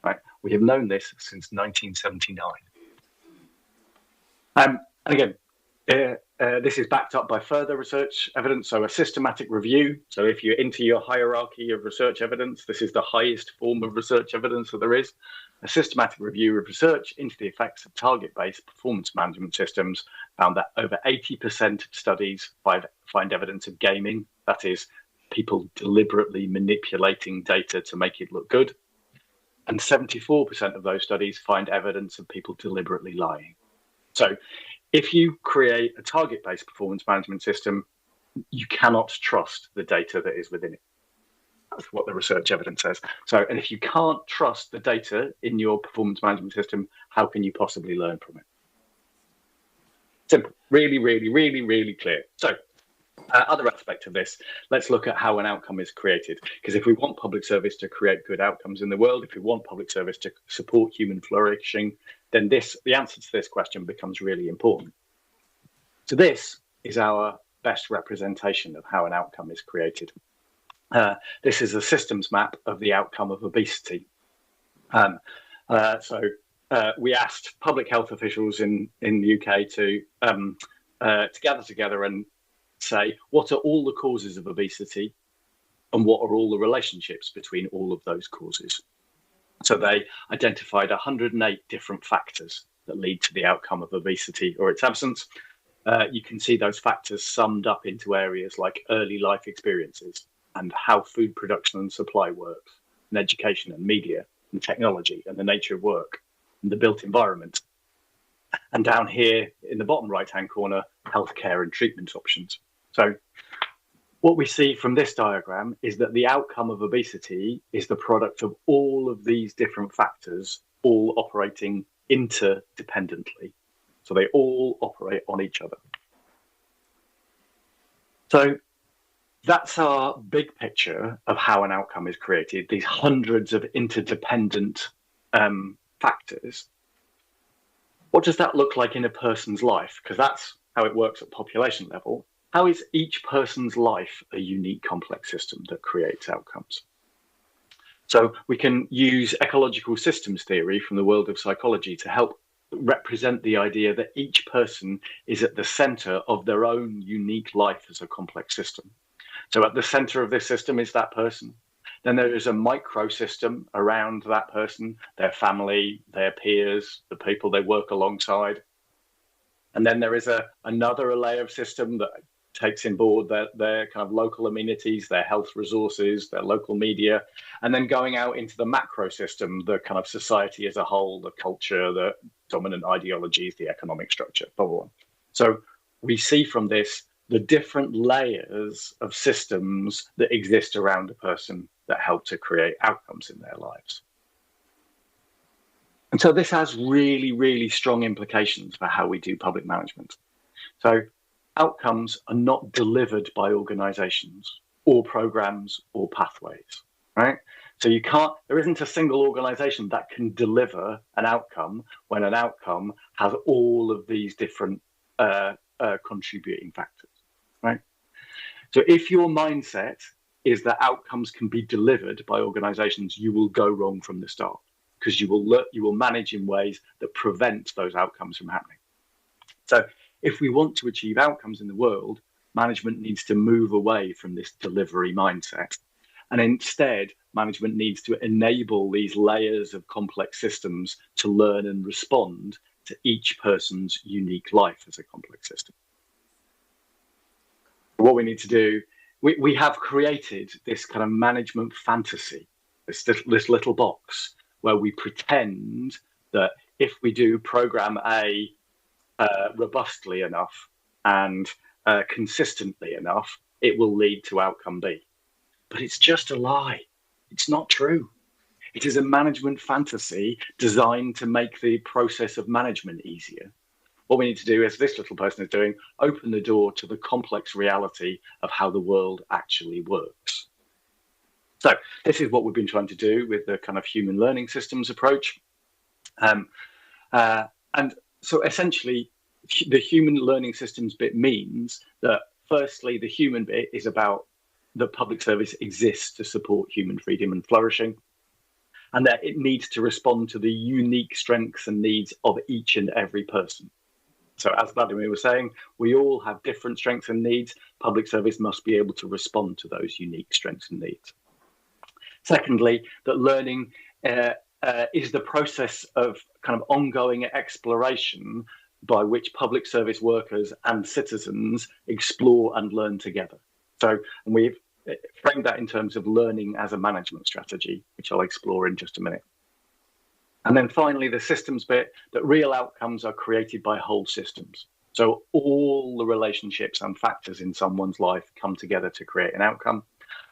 G: Right? We have known this since 1979. And again, this is backed up by further research evidence, so a systematic review. So if you're into your hierarchy of research evidence, this is the highest form of research evidence that there is. A systematic review of research into the effects of target-based performance management systems found that over 80% of studies find evidence of gaming, that is, people deliberately manipulating data to make it look good. And 74% of those studies find evidence of people deliberately lying. So if you create a target-based performance management system, you cannot trust the data that is within it. That's what the research evidence says. So, and if you can't trust the data in your performance management system, how can you possibly learn from it? Simple, really, really, really, really clear. So, other aspect of this, let's look at how an outcome is created. Because if we want public service to create good outcomes in the world, if we want public service to support human flourishing, then the answer to this question becomes really important. So this is our best representation of how an outcome is created. This is a systems map of the outcome of obesity. We asked public health officials in the UK to gather together and say, what are all the causes of obesity and what are all the relationships between all of those causes? So they identified 108 different factors that lead to the outcome of obesity or its absence. You can see those factors summed up into areas like early life experiences and how food production and supply works, and education and media and technology and the nature of work and the built environment. And down here in the bottom right-hand corner, healthcare and treatment options. So what we see from this diagram is that the outcome of obesity is the product of all of these different factors, all operating interdependently. So they all operate on each other. So that's our big picture of how an outcome is created, these hundreds of interdependent factors. What does that look like in a person's life? Because that's how it works at population level. How is each person's life a unique complex system that creates outcomes? So we can use ecological systems theory from the world of psychology to help represent the idea that each person is at the center of their own unique life as a complex system. So at the center of this system is that person. Then there is a microsystem around that person, their family, their peers, the people they work alongside. And then there is another layer of system that takes in board their kind of local amenities, their health resources, their local media, and then going out into the macro system, the kind of society as a whole, the culture, the dominant ideologies, the economic structure, blah, blah, blah. So we see from this the different layers of systems that exist around a person that help to create outcomes in their lives. And so this has really, really strong implications for how we do public management. So outcomes are not delivered by organizations or programs or pathways, right? So there isn't a single organization that can deliver an outcome when an outcome has all of these different contributing factors, right? So if your mindset is that outcomes can be delivered by organizations, you will go wrong from the start, because you will manage in ways that prevent those outcomes from happening. So if we want to achieve outcomes in the world, management needs to move away from this delivery mindset. And instead, management needs to enable these layers of complex systems to learn and respond to each person's unique life as a complex system. What we need to do, we have created this kind of management fantasy, this little box where we pretend that if we do program A robustly enough and consistently enough, it will lead to outcome B. But it's just a lie. It's not true. It is a management fantasy designed to make the process of management easier. What we need to do, as this little person is doing, open the door to the complex reality of how the world actually works. So this is what we've been trying to do with the kind of human learning systems approach. And so essentially, the human learning systems bit means that, firstly, the human bit is about that public service exists to support human freedom and flourishing, and that it needs to respond to the unique strengths and needs of each and every person. So as Vladimír was saying, we all have different strengths and needs. Public service must be able to respond to those unique strengths and needs. Secondly, that learning is the process of kind of ongoing exploration by which public service workers and citizens explore and learn together. So we've framed that in terms of learning as a management strategy, which I'll explore in just a minute. And then finally, the systems bit, that real outcomes are created by whole systems. So all the relationships and factors in someone's life come together to create an outcome,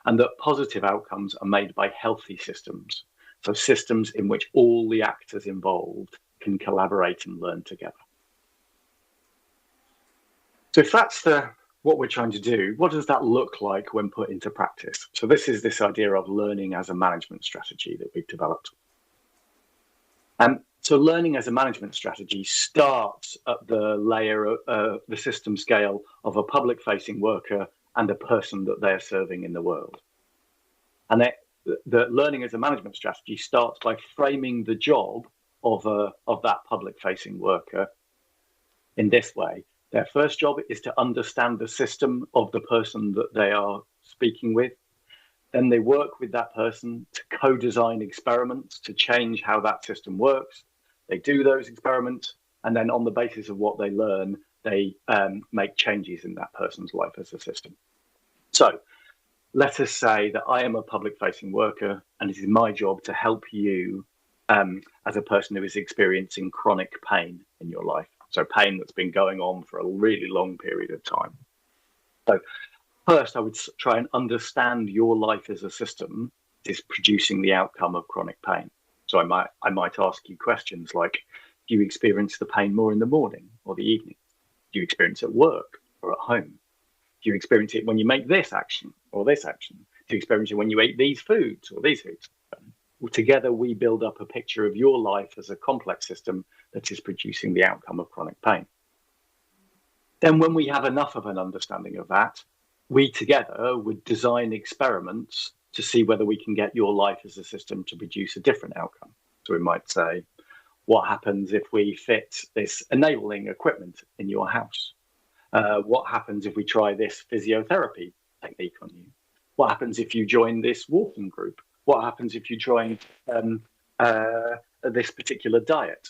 G: and that positive outcomes are made by healthy systems. So systems in which all the actors involved can collaborate and learn together. So if that's what we're trying to do, what does that look like when put into practice? So this is this idea of learning as a management strategy that we've developed. And so learning as a management strategy starts at the layer of the system scale of a public-facing worker and a person that they're serving in the world. And the learning as a management strategy starts by framing the job of that public-facing worker in this way. Their first job is to understand the system of the person that they are speaking with. Then they work with that person to co-design experiments to change how that system works. They do those experiments, and then on the basis of what they learn, they make changes in that person's life as a system. So let us say that I am a public-facing worker, and it is my job to help you as a person who is experiencing chronic pain in your life. So pain that's been going on for a really long period of time. So first, I would try and understand your life as a system is producing the outcome of chronic pain. So I might ask you questions like, do you experience the pain more in the morning or the evening? Do you experience it at work or at home? Do you experience it when you make this action or this action? Do you experience it when you eat these foods or these foods? Together, we build up a picture of your life as a complex system that is producing the outcome of chronic pain. Then when we have enough of an understanding of that, we together would design experiments to see whether we can get your life as a system to produce a different outcome. So we might say, what happens if we fit this enabling equipment in your house? What happens if we try this physiotherapy technique on you? What happens if you join this walking group? What happens if you join this particular diet?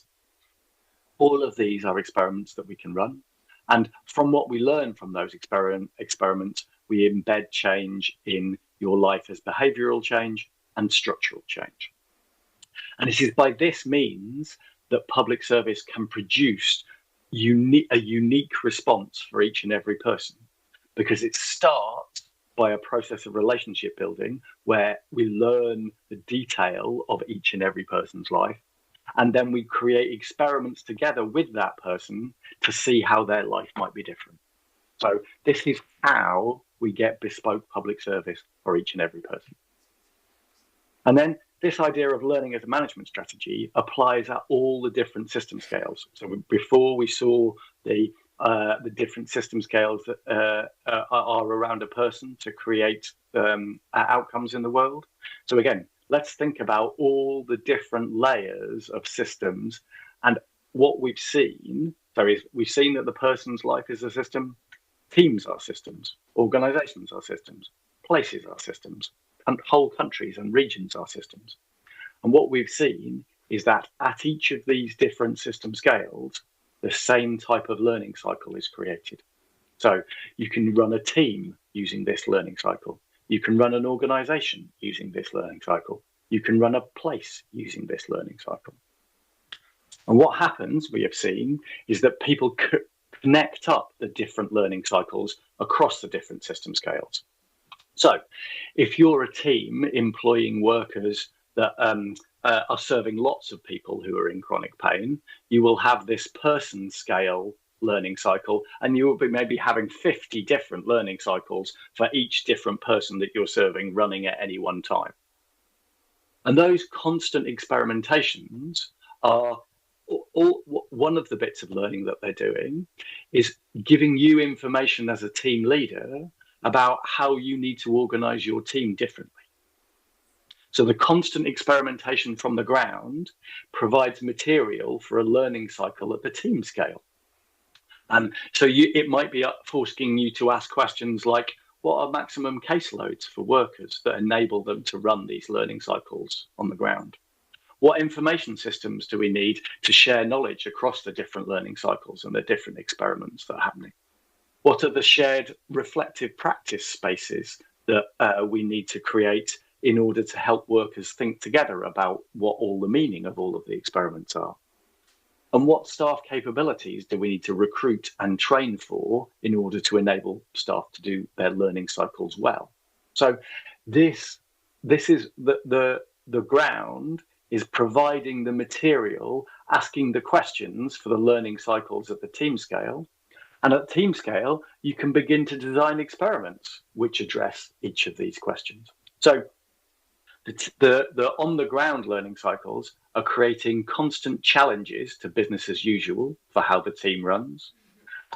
G: All of these are experiments that we can run. And from what we learn from those experiments, we embed change in your life as behavioral change and structural change. And it is by this means that public service can produce a unique response for each and every person, because it starts by a process of relationship building where we learn the detail of each and every person's life. And then we create experiments together with that person to see how their life might be different. So this is how we get bespoke public service for each and every person. And then this idea of learning as a management strategy applies at all the different system scales. So before we saw the different system scales that are around a person to create outcomes in the world. So again, let's think about all the different layers of systems, and what we've seen. So we've seen that the person's life is a system. Teams are systems, organizations are systems, places are systems, and whole countries and regions are systems. And what we've seen is that at each of these different system scales, the same type of learning cycle is created. So you can run a team using this learning cycle. You can run an organization using this learning cycle. You can run a place using this learning cycle. And what happens, we have seen, is that people connect up the different learning cycles across the different system scales. So if you're a team employing workers that are serving lots of people who are in chronic pain, you will have this person scale learning cycle, and you will be maybe having 50 different learning cycles for each different person that you're serving running at any one time. And those constant experimentations are one of the bits of learning that they're doing is giving you information as a team leader about how you need to organize your team differently. So the constant experimentation from the ground provides material for a learning cycle at the team scale. And so it might be forcing you to ask questions like, what are maximum caseloads for workers that enable them to run these learning cycles on the ground? What information systems do we need to share knowledge across the different learning cycles and the different experiments that are happening? What are the shared reflective practice spaces that we need to create in order to help workers think together about what all the meaning of all of the experiments are? And what staff capabilities do we need to recruit and train for in order to enable staff to do their learning cycles well? So this is the ground is providing the material, asking the questions for the learning cycles at the team scale. And at team scale, you can begin to design experiments which address each of these questions. So the on-the-ground learning cycles are creating constant challenges to business as usual for how the team runs.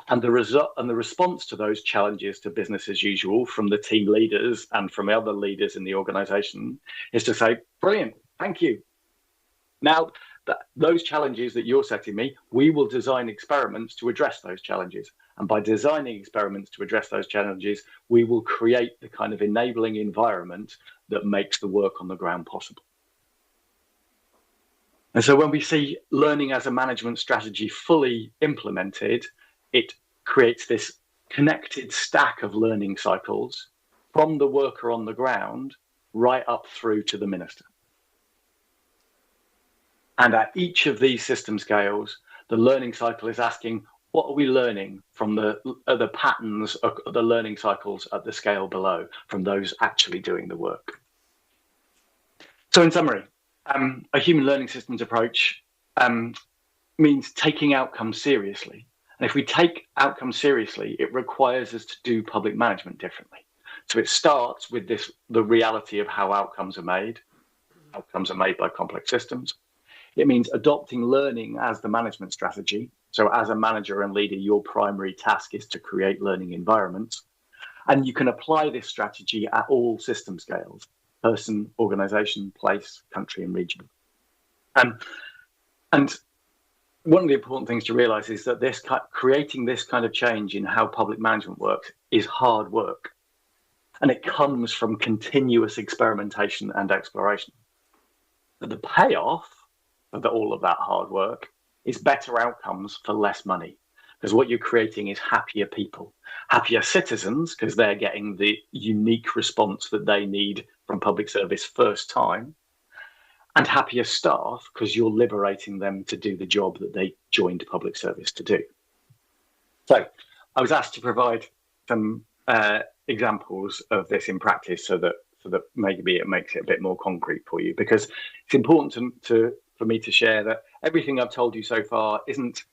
G: And the response to those challenges to business as usual from the team leaders and from other leaders in the organization is to say, brilliant, thank you. Now, those challenges that you're setting me, we will design experiments to address those challenges. And by designing experiments to address those challenges, we will create the kind of enabling environment that makes the work on the ground possible. And so when we see learning as a management strategy fully implemented, it creates this connected stack of learning cycles from the worker on the ground right up through to the minister. And at each of these system scales, the learning cycle is asking, what are we learning from the patterns of the learning cycles at the scale below, from those actually doing the work? So in summary, a human learning systems approach means taking outcomes seriously. And if we take outcomes seriously, it requires us to do public management differently. So it starts with the reality of how outcomes are made. Outcomes are made by complex systems. It means adopting learning as the management strategy. So as a manager and leader, your primary task is to create learning environments. And you can apply this strategy at all system scales: person, organization, place, country, and region. And one of the important things to realize is that creating this kind of change in how public management works is hard work. And it comes from continuous experimentation and exploration. But the payoff of all of that hard work is better outcomes for less money, because what you're creating is happier people, happier citizens, because they're getting the unique response that they need from public service first time, and happier staff, because you're liberating them to do the job that they joined public service to do. So I was asked to provide some examples of this in practice so that maybe it makes it a bit more concrete for you, because it's important for me to share that everything I've told you so far isn't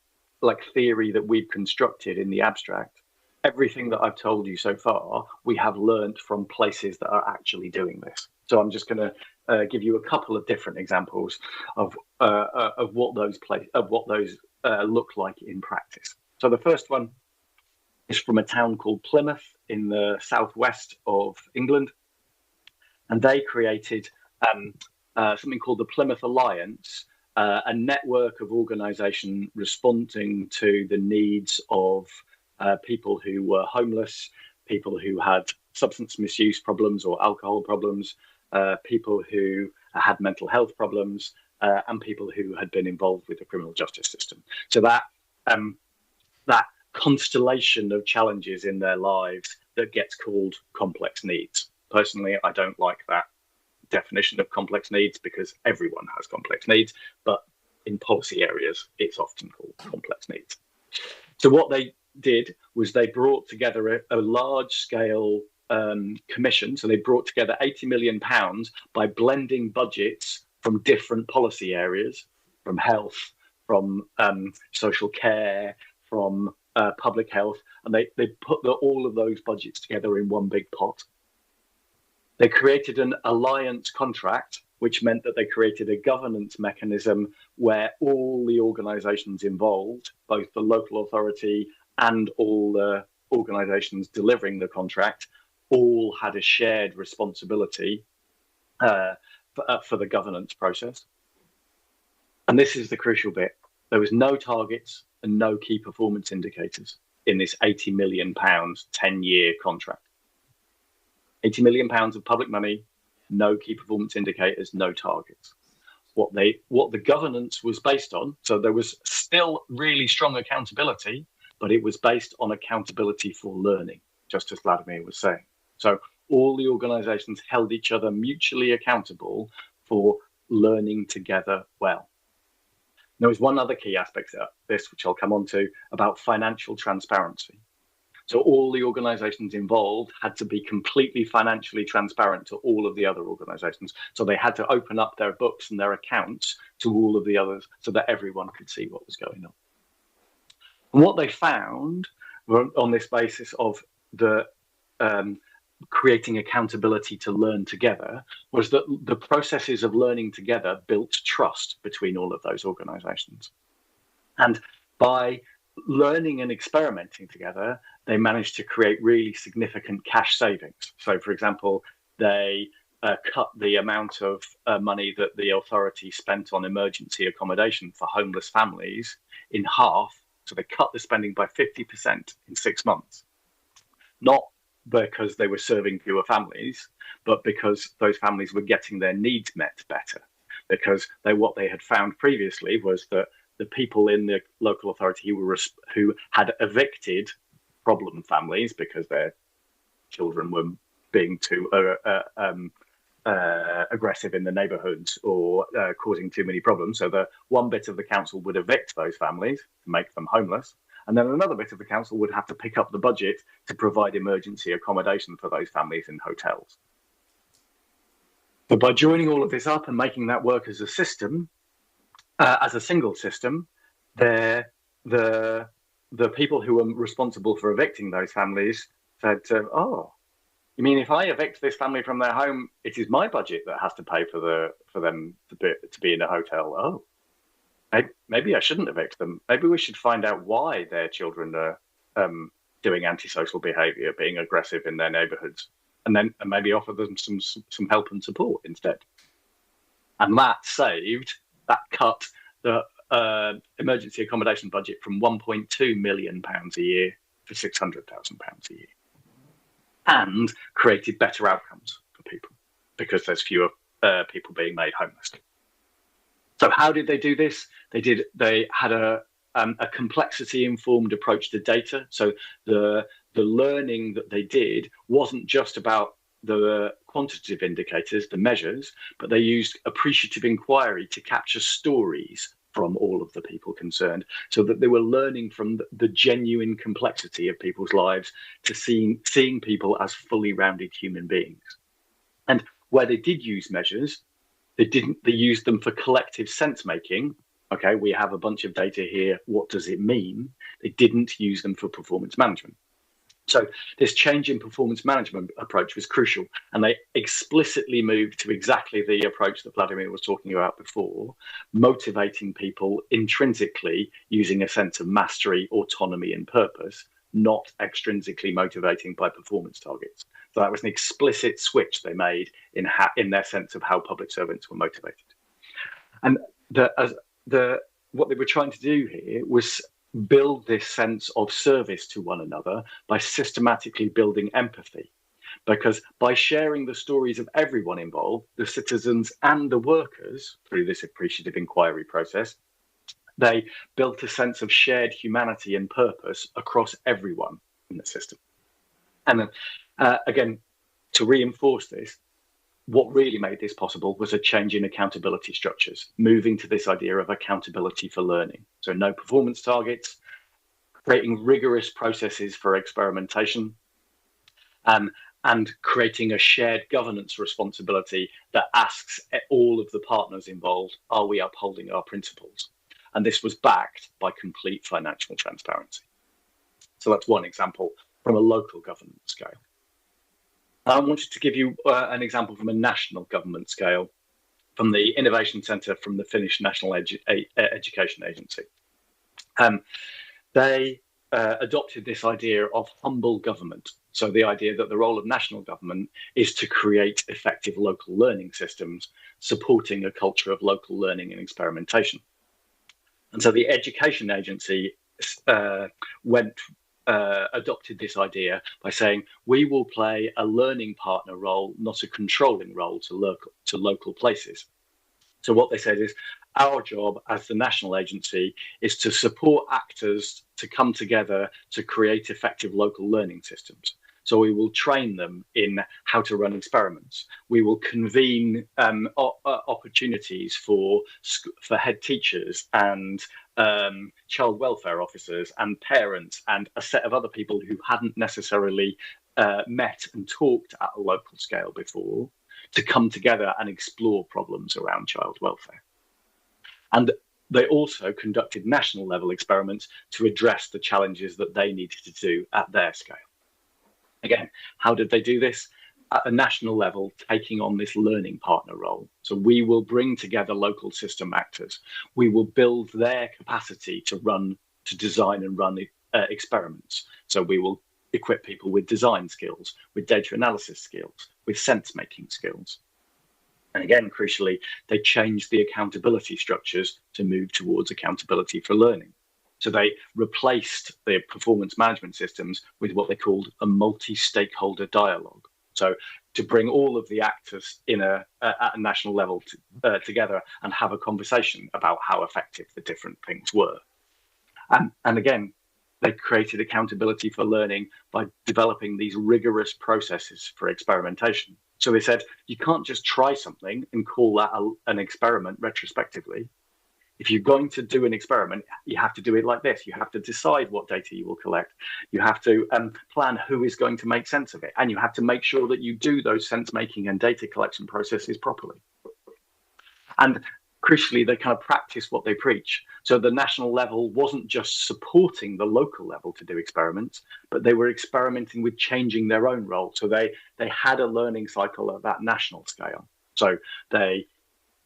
G: like theory that we've constructed in the abstract. Everything that I've told you so far, we have learned from places that are actually doing this. So I'm just going to give you a couple of different examples of what those look like in practice. So the first one is from a town called Plymouth in the southwest of England, and they created something called the Plymouth Alliance, a network of organisation responding to the needs of people who were homeless, people who had substance misuse problems or alcohol problems, people who had mental health problems, and people who had been involved with the criminal justice system. So that constellation of challenges in their lives that gets called complex needs. Personally, I don't like that definition of complex needs because everyone has complex needs, but in policy areas, it's often called complex needs. So what they did was they brought together a large-scale commission. So they brought together £80 million by blending budgets from different policy areas, from health, from social care, from public health, and they put all of those budgets together in one big pot. They created an alliance contract, which meant that they created a governance mechanism where all the organisations involved, both the local authority and all the organisations delivering the contract, all had a shared responsibility for the governance process. And this is the crucial bit. There was no targets and no key performance indicators in this £80 million 10-year contract. £80 million of public money, no key performance indicators, no targets. What the governance was based on, so there was still really strong accountability, but it was based on accountability for learning, just as Vladimír was saying. So all the organizations held each other mutually accountable for learning together well. There was one other key aspect of this, which I'll come on to, about financial transparency. So all the organizations involved had to be completely financially transparent to all of the other organizations. So they had to open up their books and their accounts to all of the others so that everyone could see what was going on. And what they found on this basis of the creating accountability to learn together was that the processes of learning together built trust between all of those organizations. And by learning and experimenting together, they managed to create really significant cash savings. So, for example, they cut the amount of money that the authority spent on emergency accommodation for homeless families in half. So they cut the spending by 50% in 6 months. Not because they were serving fewer families, but because those families were getting their needs met better. Because what they had found previously was that the people in the local authority who had evicted problem families because their children were being too aggressive in the neighbourhoods or causing too many problems. So the one bit of the council would evict those families to make them homeless. And then another bit of the council would have to pick up the budget to provide emergency accommodation for those families in hotels. But by joining all of this up and making that work as a system, as a single system, the people who were responsible for evicting those families said, "Oh, you mean if I evict this family from their home, it is my budget that has to pay for them to be in a hotel? Oh, maybe I shouldn't evict them. Maybe we should find out why their children are doing antisocial behaviour, being aggressive in their neighbourhoods, and maybe offer them some help and support instead." And that cut the emergency accommodation budget from £1.2 million a year to £600,000 a year, and created better outcomes for people because there's fewer people being made homeless. So how did they do this? They had a complexity-informed approach to data. So the learning that they did wasn't just about the quantitative indicators, the measures, but they used appreciative inquiry to capture stories from all of the people concerned, so that they were learning from the genuine complexity of people's lives to seeing people as fully rounded human beings. And where they did use measures, they used them for collective sense making. Okay, we have a bunch of data here. What does it mean? They didn't use them for performance management. So this change in performance management approach was crucial, and they explicitly moved to exactly the approach that Vladimír was talking about before, motivating people intrinsically using a sense of mastery, autonomy, and purpose, not extrinsically motivating by performance targets. So that was an explicit switch they made in their sense of how public servants were motivated. And what they were trying to do here was build this sense of service to one another by systematically building empathy. Because by sharing the stories of everyone involved, the citizens and the workers, through this appreciative inquiry process, they built a sense of shared humanity and purpose across everyone in the system. And again, to reinforce this, what really made this possible was a change in accountability structures, moving to this idea of accountability for learning. So no performance targets, creating rigorous processes for experimentation, and creating a shared governance responsibility that asks all of the partners involved, are we upholding our principles? And this was backed by complete financial transparency. So that's one example from a local government scale. I wanted to give you an example from a national government scale, from the Innovation Centre from the Finnish National Education Agency. They adopted this idea of humble government. So the idea that the role of national government is to create effective local learning systems, supporting a culture of local learning and experimentation. And so the Education Agency adopted this idea by saying, we will play a learning partner role, not a controlling role to local places. So what they said is, our job as the national agency is to support actors to come together to create effective local learning systems. So we will train them in how to run experiments. We will convene opportunities for head teachers and child welfare officers and parents and a set of other people who hadn't necessarily met and talked at a local scale before to come together and explore problems around child welfare. And they also conducted national level experiments to address the challenges that they needed to do at their scale. Again, how did they do this? At a national level, taking on this learning partner role. So we will bring together local system actors. We will build their capacity to design and run experiments. So we will equip people with design skills, with data analysis skills, with sense-making skills. And again, crucially, they changed the accountability structures to move towards accountability for learning. So they replaced the performance management systems with what they called a multi-stakeholder dialogue. So to bring all of the actors at a national level together and have a conversation about how effective the different things were. And again, they created accountability for learning by developing these rigorous processes for experimentation. So they said, you can't just try something and call that an experiment retrospectively. If you're going to do an experiment, you have to do it like this. You have to decide what data you will collect. You have to plan who is going to make sense of it. And you have to make sure that you do those sense-making and data collection processes properly. And crucially, they kind of practice what they preach. So the national level wasn't just supporting the local level to do experiments, but they were experimenting with changing their own role. So they had a learning cycle at that national scale. So they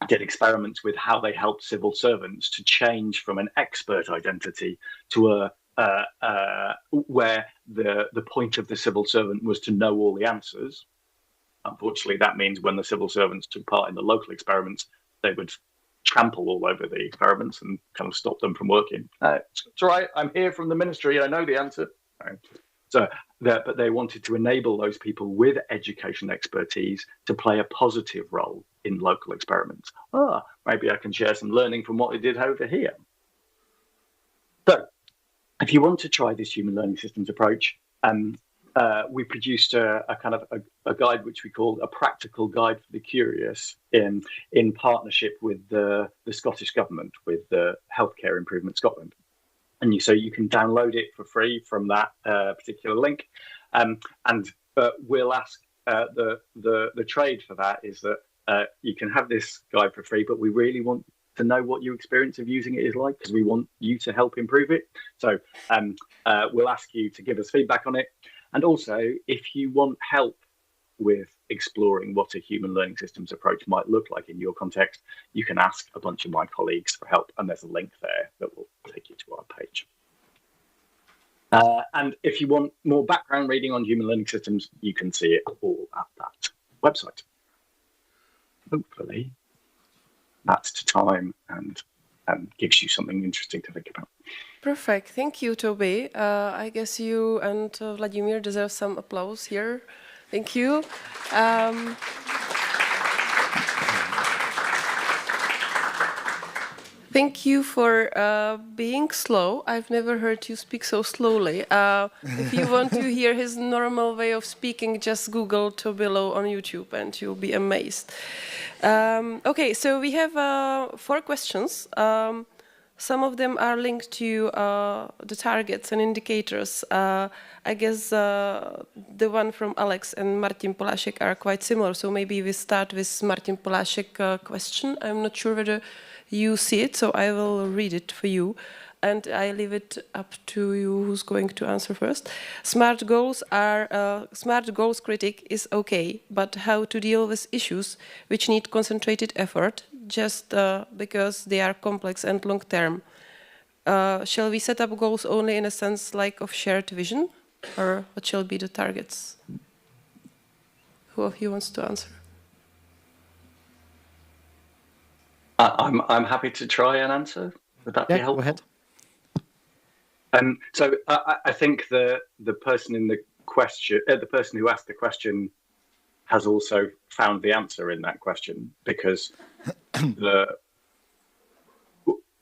G: did experiments with how they helped civil servants to change from an expert identity to where the point of the civil servant was to know all the answers. Unfortunately, that means when the civil servants took part in the local experiments, they would trample all over the experiments and kind of stop them from working. It's all right, I'm here from the ministry, I know the answer. Right. So, but they wanted to enable those people with education expertise to play a positive role in local experiments. Maybe I can share some learning from what they did over here. So, if you want to try this human learning systems approach, we produced a kind of a guide which we called a practical guide for the curious in partnership with the Scottish Government, with the Healthcare Improvement Scotland. And so you can download it for free from that particular link. And we'll ask the trade for that is that you can have this guide for free, but we really want to know what your experience of using it is like, because we want you to help improve it. So we'll ask you to give us feedback on it. And also, if you want help with exploring what a human learning systems approach might look like in your context, you can ask a bunch of my colleagues for help, and there's a link there that will take you to our page. And if you want more background reading on human learning systems, you can see it all at that website. Hopefully, that's to time and gives you something interesting to think about.
A: Perfect. Thank you, Toby. I guess you and Vladimír deserve some applause here. Thank you. Thank you for being slow. I've never heard you speak so slowly. If you want to hear his normal way of speaking, just Google Toby Lowe on YouTube and you'll be amazed. Okay, so we have 4 questions. Some of them are linked to the targets and indicators. I guess the one from Alex and Martin Polášek are quite similar. So maybe we start with Martin Polášek question. I'm not sure whether you see it, so I will read it for you. And I leave it up to you who's going to answer first. Smart goals critic is okay, but how to deal with issues which need concentrated effort just because they are complex and long term? Shall we set up goals only in a sense like of shared vision, or what shall be the targets? Who of you wants to answer?
G: I'm happy to try and answer. Would that be helpful?
D: Go ahead.
G: So I think the person in the question, the person who asked the question, has also found the answer in that question, because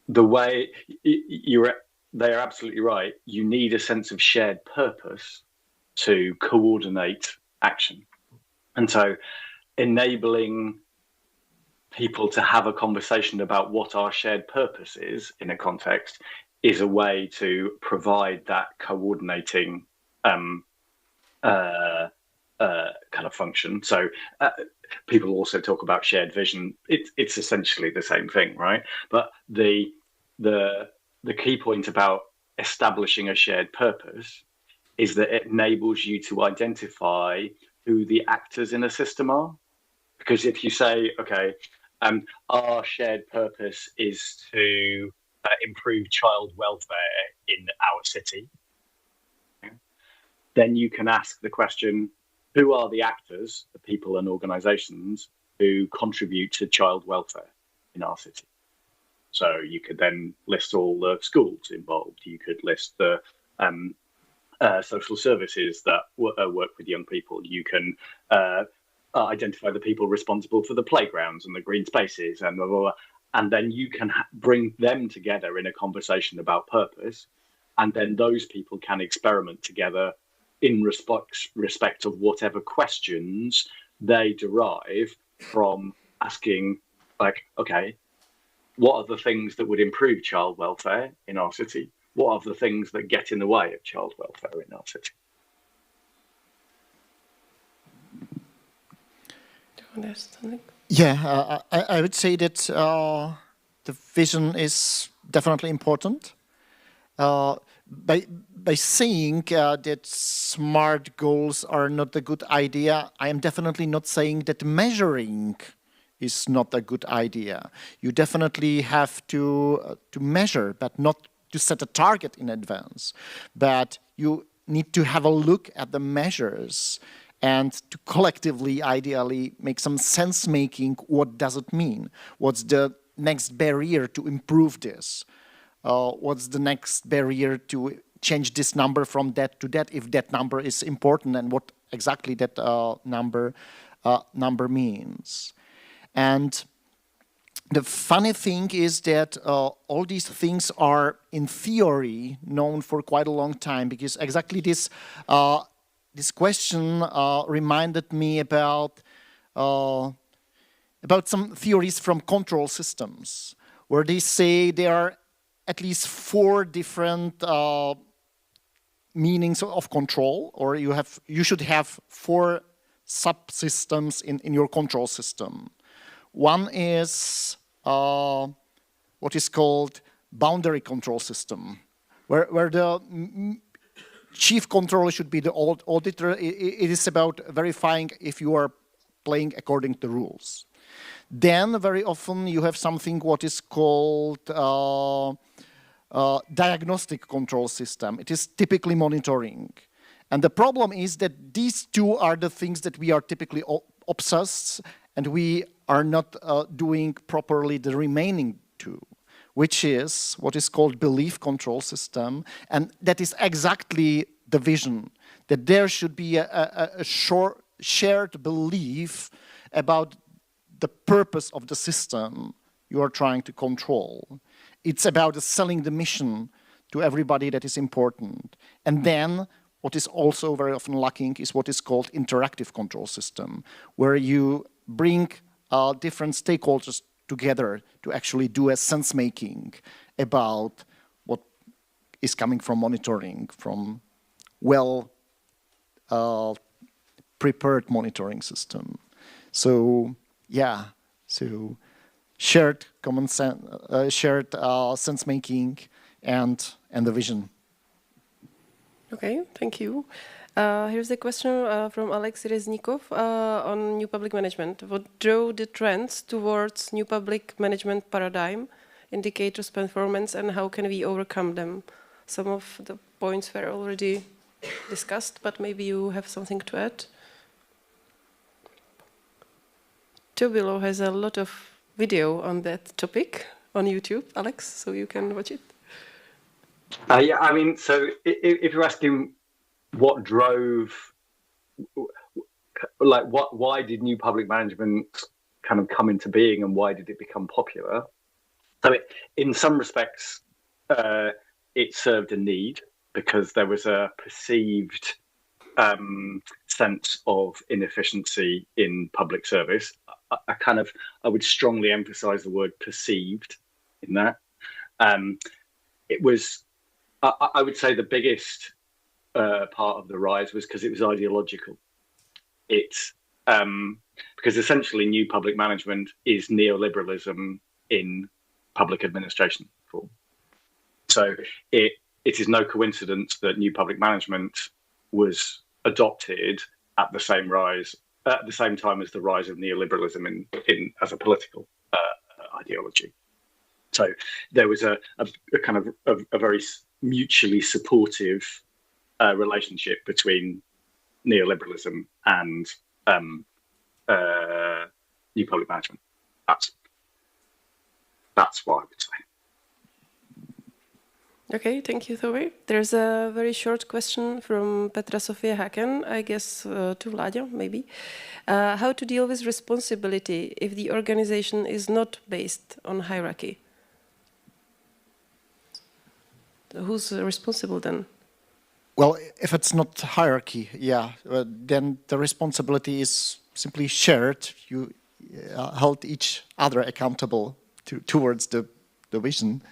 G: the way they are absolutely right. You need a sense of shared purpose to coordinate action, and so enabling people to have a conversation about what our shared purpose is in a context is a way to provide that coordinating kind of function. So people also talk about shared vision. It's essentially the same thing, right? But the key point about establishing a shared purpose is that it enables you to identify who the actors in a system are. Because if you say, okay, our shared purpose is to improve child welfare in our city, then you can ask the question, who are the actors, the people and organizations who contribute to child welfare in our city? So you could then list all the schools involved. You could list the social services that work with young people. You can identify the people responsible for the playgrounds and the green spaces and blah, blah, blah. And then you can bring them together in a conversation about purpose. And then those people can experiment together in respect of whatever questions they derive from asking, like, okay, what are the things that would improve child welfare in our city? What are the things that get in the way of child welfare in our city?
D: Yeah, I would say that the vision is definitely important. By saying that smart goals are not a good idea, I am definitely not saying that measuring is not a good idea. You definitely have to measure, but not to set a target in advance. But you need to have a look at the measures and to collectively, ideally, make some sense-making. What does it mean? What's the next barrier to improve this? What's the next barrier to change this number from that to that, if that number is important, and what exactly that number means? And the funny thing is that all these things are, in theory, known for quite a long time, because exactly this question reminded me about some theories from control systems, where they say there are at least 4 different meanings of control, or you should have 4 subsystems in your control system. One is what is called boundary control system, where the chief controller should be the auditor. It is about verifying if you are playing according to the rules. Then very often you have something what is called diagnostic control system. It is typically monitoring. And the problem is that these 2 are the things that we are typically obsessed, and we are not doing properly the remaining 2. which is what is called belief control system. And that is exactly the vision, that there should be a shared belief about the purpose of the system you are trying to control. It's about selling the mission to everybody that is important. And then what is also very often lacking is what is called interactive control system, where you bring different stakeholders together to actually do a sense making about what is coming from monitoring, from well prepared monitoring system. So yeah, so shared common sense, shared sense making, and the vision.
A: Okay, thank you. Here's a question from Alex Reznikov on new public management. What drove the trends towards new public management paradigm, indicators, performance, and how can we overcome them? Some of the points were already discussed, but maybe you have something to add. Toby Lowe has a lot of video on that topic on YouTube, Alex, so you can watch it.
G: Yeah, I mean, so if you're asking what drove, like, why did new public management kind of come into being and why did it become popular? So in some respects, it served a need because there was a perceived sense of inefficiency in public service. I would strongly emphasize the word perceived in that. It was, I would say the biggest part of the rise was because it was ideological. It's because essentially new public management is neoliberalism in public administration form. So it is no coincidence that new public management was adopted at the same time as the rise of neoliberalism in as a political ideology. So there was a kind of a very mutually supportive relationship between neoliberalism and new public management. That's what I would say.
A: Okay, thank you, Toby. There's a very short question from Petra Sofia Haken, I guess to Vlaďa, maybe. How to deal with responsibility if the organization is not based on hierarchy? Who's responsible then?
D: Well, if it's not hierarchy, yeah, then the responsibility is simply shared. You hold each other accountable towards the vision.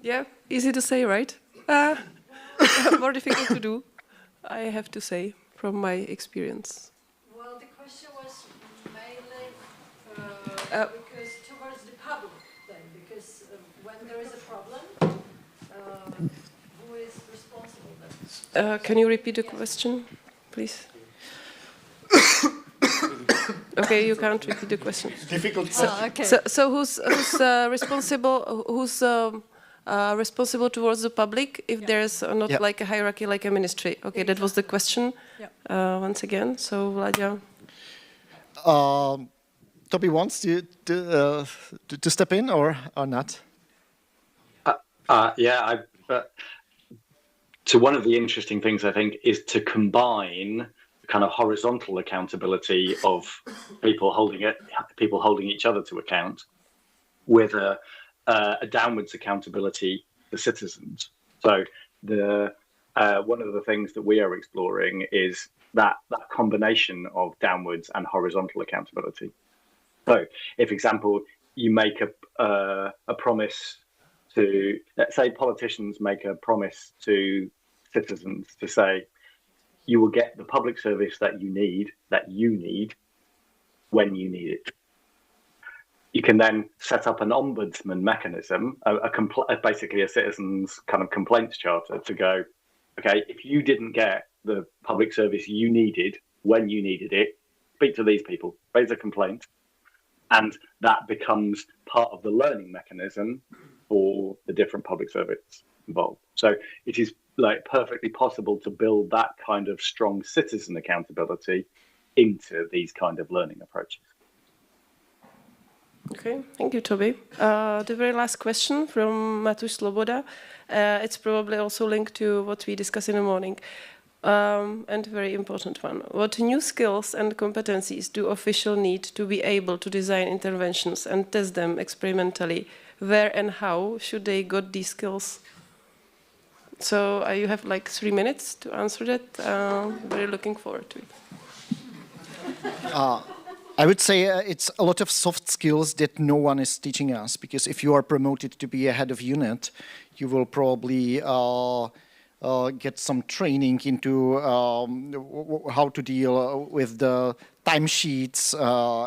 A: Yeah, easy to say, right? More difficult to do, I have to say, from my experience.
H: Well, the question was mainly because towards the public then, because when there is a problem, who is responsible then?
A: Can you repeat the question, please? Okay, you can't repeat the question.
D: Difficult.
H: Okay.
A: So who's responsible? Who's responsible towards the public if there's not like a hierarchy, like a ministry? Okay, that was the question. Once again, so Vlaďa.
D: Toby wants to step in or not?
G: So one of the interesting things I think is to combine kind of horizontal accountability of people holding each other to account with a downwards accountability for citizens. So one of the things that we are exploring is that combination of downwards and horizontal accountability. So, if example, you make a promise to, let's say, politicians make a promise to citizens to say, you will get the public service that you need when you need it. You can then set up an ombudsman mechanism, basically a citizen's kind of complaints charter to go, okay, if you didn't get the public service you needed when you needed it, speak to these people, raise a complaint. And that becomes part of the learning mechanism for the different public service involved. So it is like perfectly possible to build that kind of strong citizen accountability into these kind of learning approaches.
A: Okay, thank you, Toby. The very last question from Matuš Sloboda. It's probably also linked to what we discussed in the morning. And a very important one. What new skills and competencies do officials need to be able to design interventions and test them experimentally? Where and how should they get these skills? So you have like 3 minutes to answer that. Very looking forward to it.
D: I would say it's a lot of soft skills that no one is teaching us, because if you are promoted to be a head of unit, you will probably get some training into how to deal with the timesheets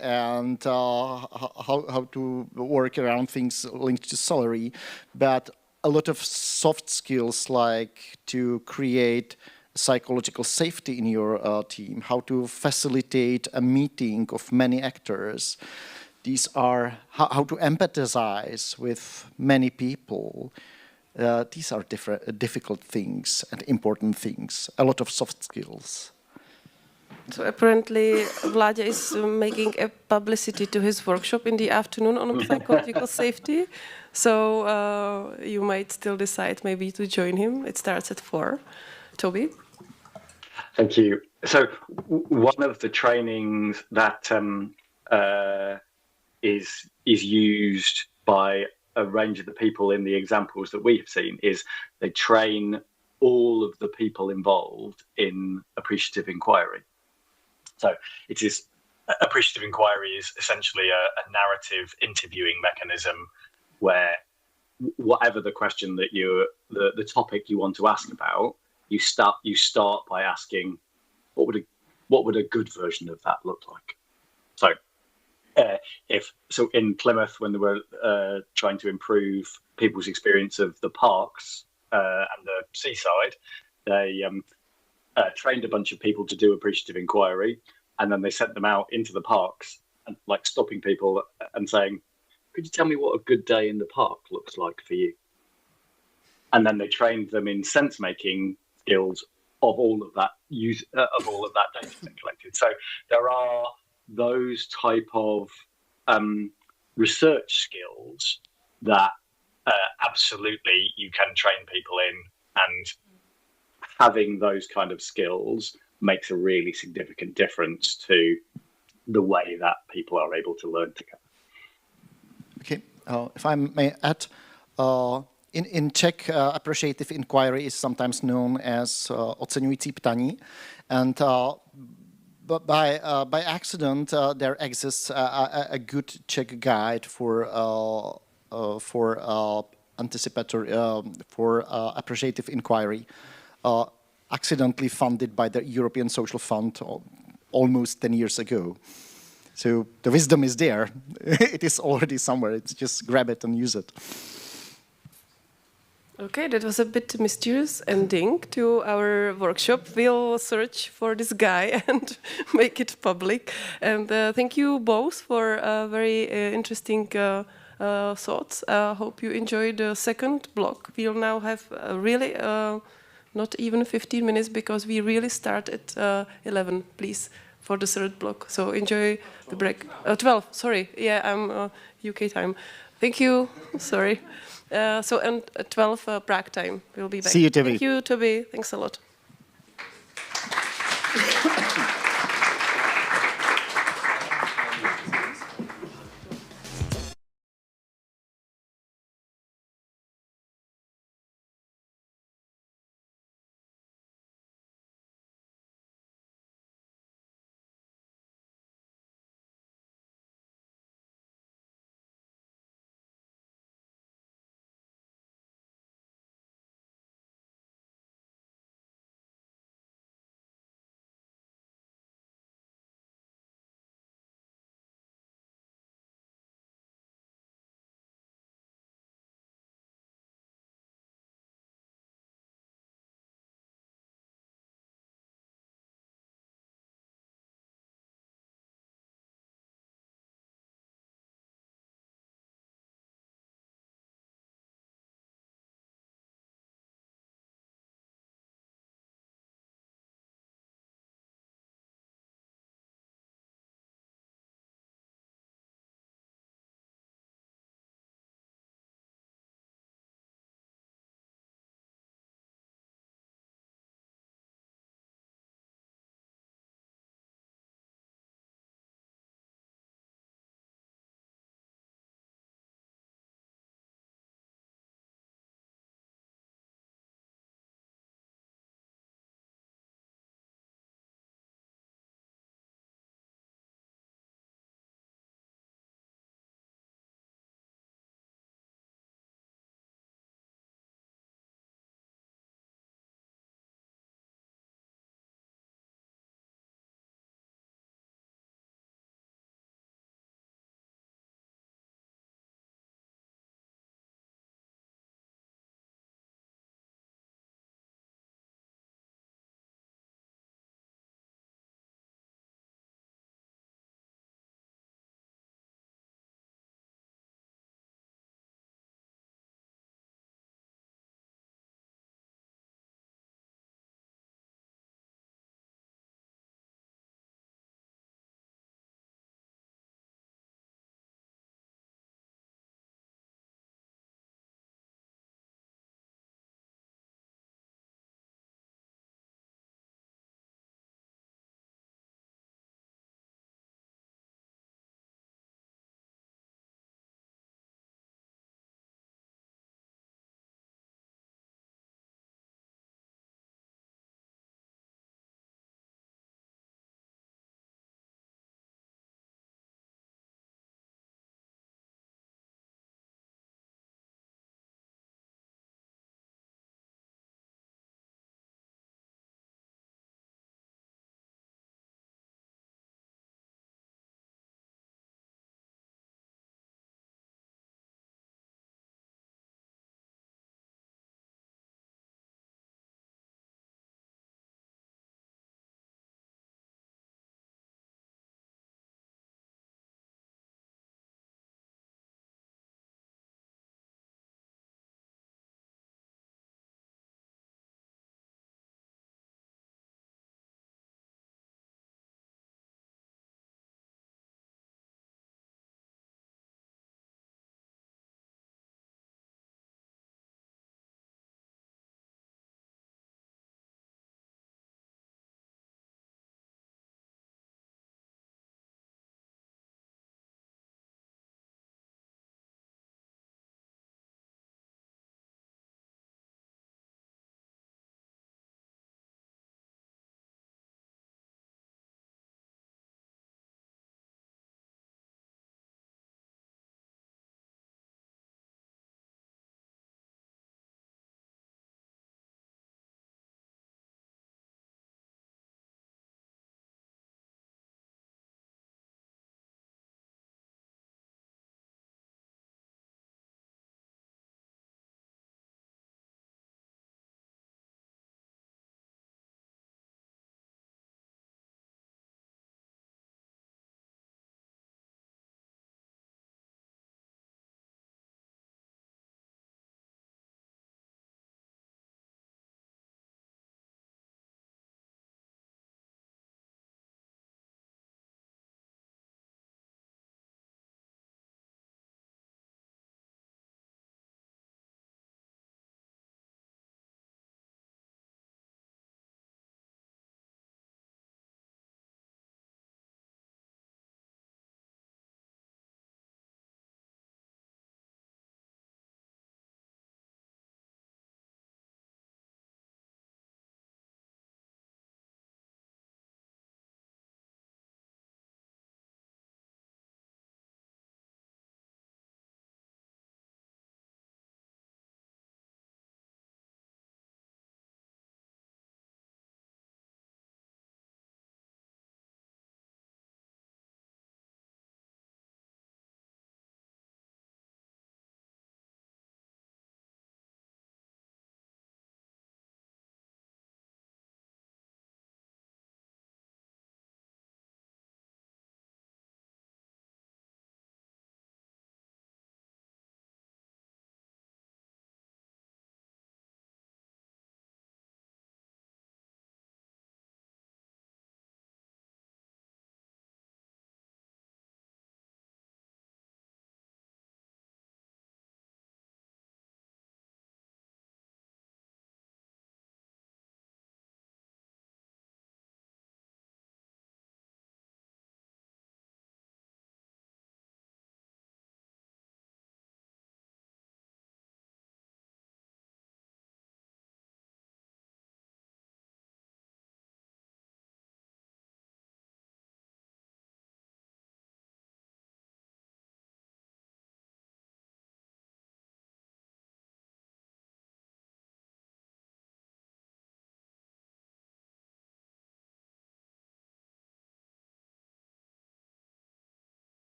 D: and how to work around things linked to salary. But a lot of soft skills, like to create psychological safety in your team, how to facilitate a meeting of many actors. These are how to empathize with many people. These are difficult things and important things, a lot of soft skills.
A: So apparently Vláďa is making a publicity to his workshop in the afternoon on psychological safety. So you might still decide maybe to join him. It starts at 4. Toby?
G: Thank you. So one of the trainings that is used by a range of the people in the examples that we have seen is they train all of the people involved in appreciative inquiry. So it is appreciative inquiry is essentially a narrative interviewing mechanism where whatever the question that the topic you want to ask about, you start by asking what would a good version of that look like. So so in Plymouth, when they were trying to improve people's experience of the parks and the seaside, they trained a bunch of people to do appreciative inquiry, and then they sent them out into the parks and like stopping people and saying, "Could you tell me what a good day in the park looks like for you?" And then they trained them in sense-making skills of all of that data they collected. So there are those type of research skills that absolutely you can train people in, and having those kind of skills makes a really significant difference to the way that people are able to learn together.
D: Okay, if I may add, in Czech, appreciative inquiry is sometimes known as oceňující ptaní, and but by accident there exists a good Czech guide for anticipatory for appreciative inquiry, accidentally funded by the European Social Fund almost 10 years ago. So the wisdom is there. It is already somewhere. It's just grab it and use it.
A: Okay, that was a bit mysterious ending to our workshop. We'll search for this guy and make it public. And thank you both for very interesting thoughts. Hope you enjoyed the second block. We'll now have really not even 15 minutes, because we really start at 11, please, for the third block. So enjoy the break. 12, sorry. Yeah, I'm UK time. Thank you. Sorry. So and at 12 Prague time, we'll be back.
D: See you, Toby.
A: Thank you, Toby. Thanks a lot.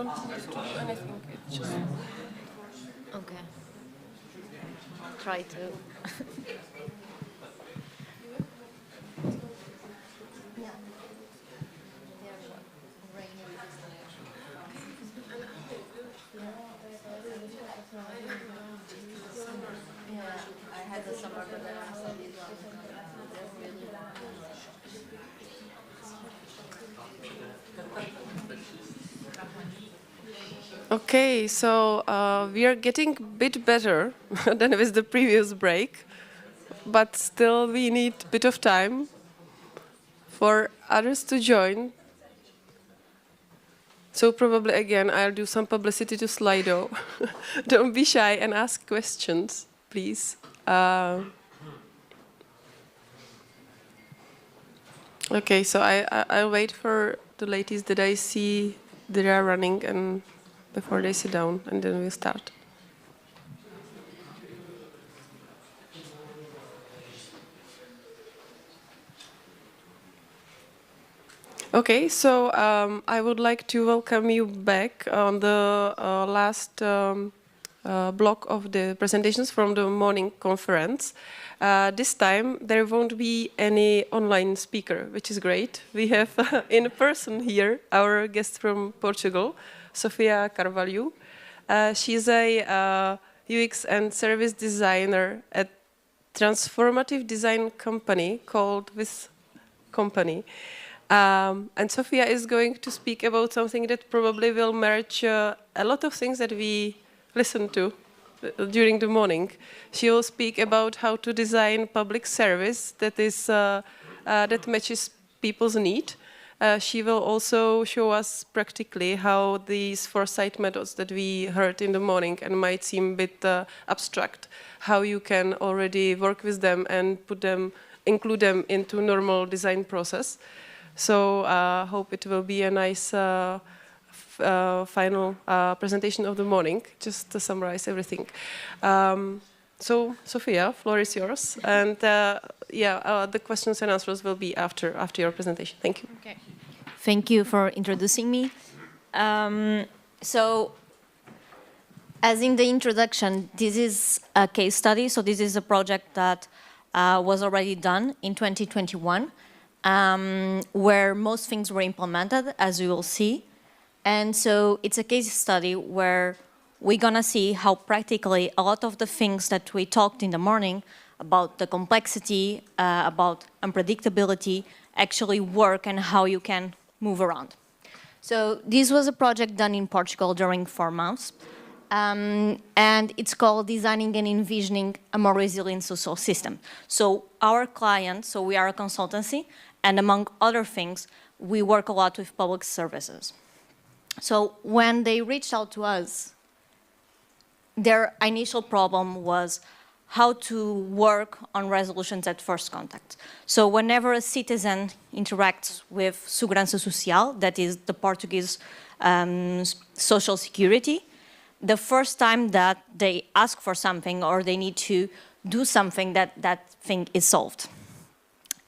A: don't need to do anything. It's just...
I: Okay. Try to. I had the summer, but then I saw these ones.
A: Okay, so we are getting a bit better than with the previous break, but still we need a bit of time for others to join. So probably again, I'll do some publicity to Slido. Don't be shy and ask questions, please. Okay, so I'll wait for the ladies that I see that are running and before they sit down, and then we'll start. Okay, so I would like to welcome you back on the last block of the presentations from the morning conference. This time there won't be any online speaker, which is great. We have in person here our guest from Portugal, Sofia Carvalho. She's a UX and service designer at transformative design company called This Company. And Sofia is going to speak about something that probably will merge a lot of things that we listen to during the morning. She will speak about how to design public service that is that matches people's need. She will also show us practically how these foresight methods that we heard in the morning and might seem a bit abstract, how you can already work with them and include them into normal design process. So I hope it will be a nice final presentation of the morning, just to summarize everything. So, Sofia, floor is yours. And the questions and answers will be after your presentation. Thank you.
I: Okay. Thank you for introducing me. So, as in the introduction, this is a case study. So this is a project that was already done in 2021, where most things were implemented, as you will see. And so it's a case study where we're gonna see how practically a lot of the things that we talked in the morning about the complexity, about unpredictability, actually work and how you can move around. So this was a project done in Portugal during 4 months. And it's called Designing and Envisioning a More Resilient Social System. So our client, so we are a consultancy, and among other things, we work a lot with public services. So when they reached out to us, their initial problem was how to work on resolutions at first contact. So whenever a citizen interacts with Segurança Social, that is the Portuguese social security, the first time that they ask for something or they need to do something, that thing is solved.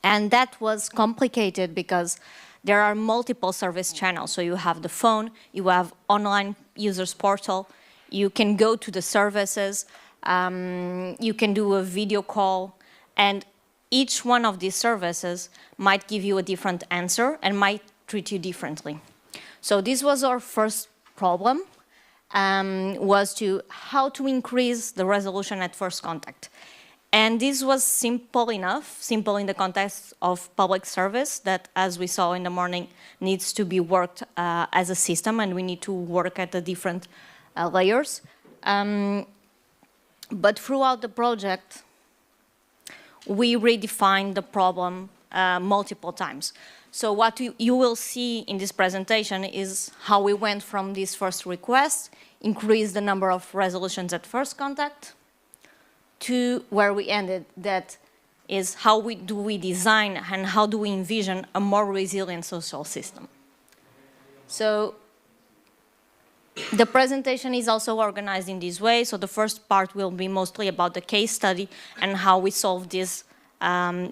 I: And that was complicated because there are multiple service channels. So you have the phone, you have online users portal, you can go to the services, you can do a video call, and each one of these services might give you a different answer and might treat you differently. So this was our first problem, was how to increase the resolution at first contact. And this was simple enough, simple in the context of public service that, as we saw in the morning, needs to be worked as a system, and we need to work at the different layers. But throughout the project, we redefined the problem multiple times. So what you will see in this presentation is how we went from this first request, increased the number of resolutions at first contact, to where we ended, that is how do we design and how do we envision a more resilient social system. So the presentation is also organized in this way. So the first part will be mostly about the case study and how we solved this,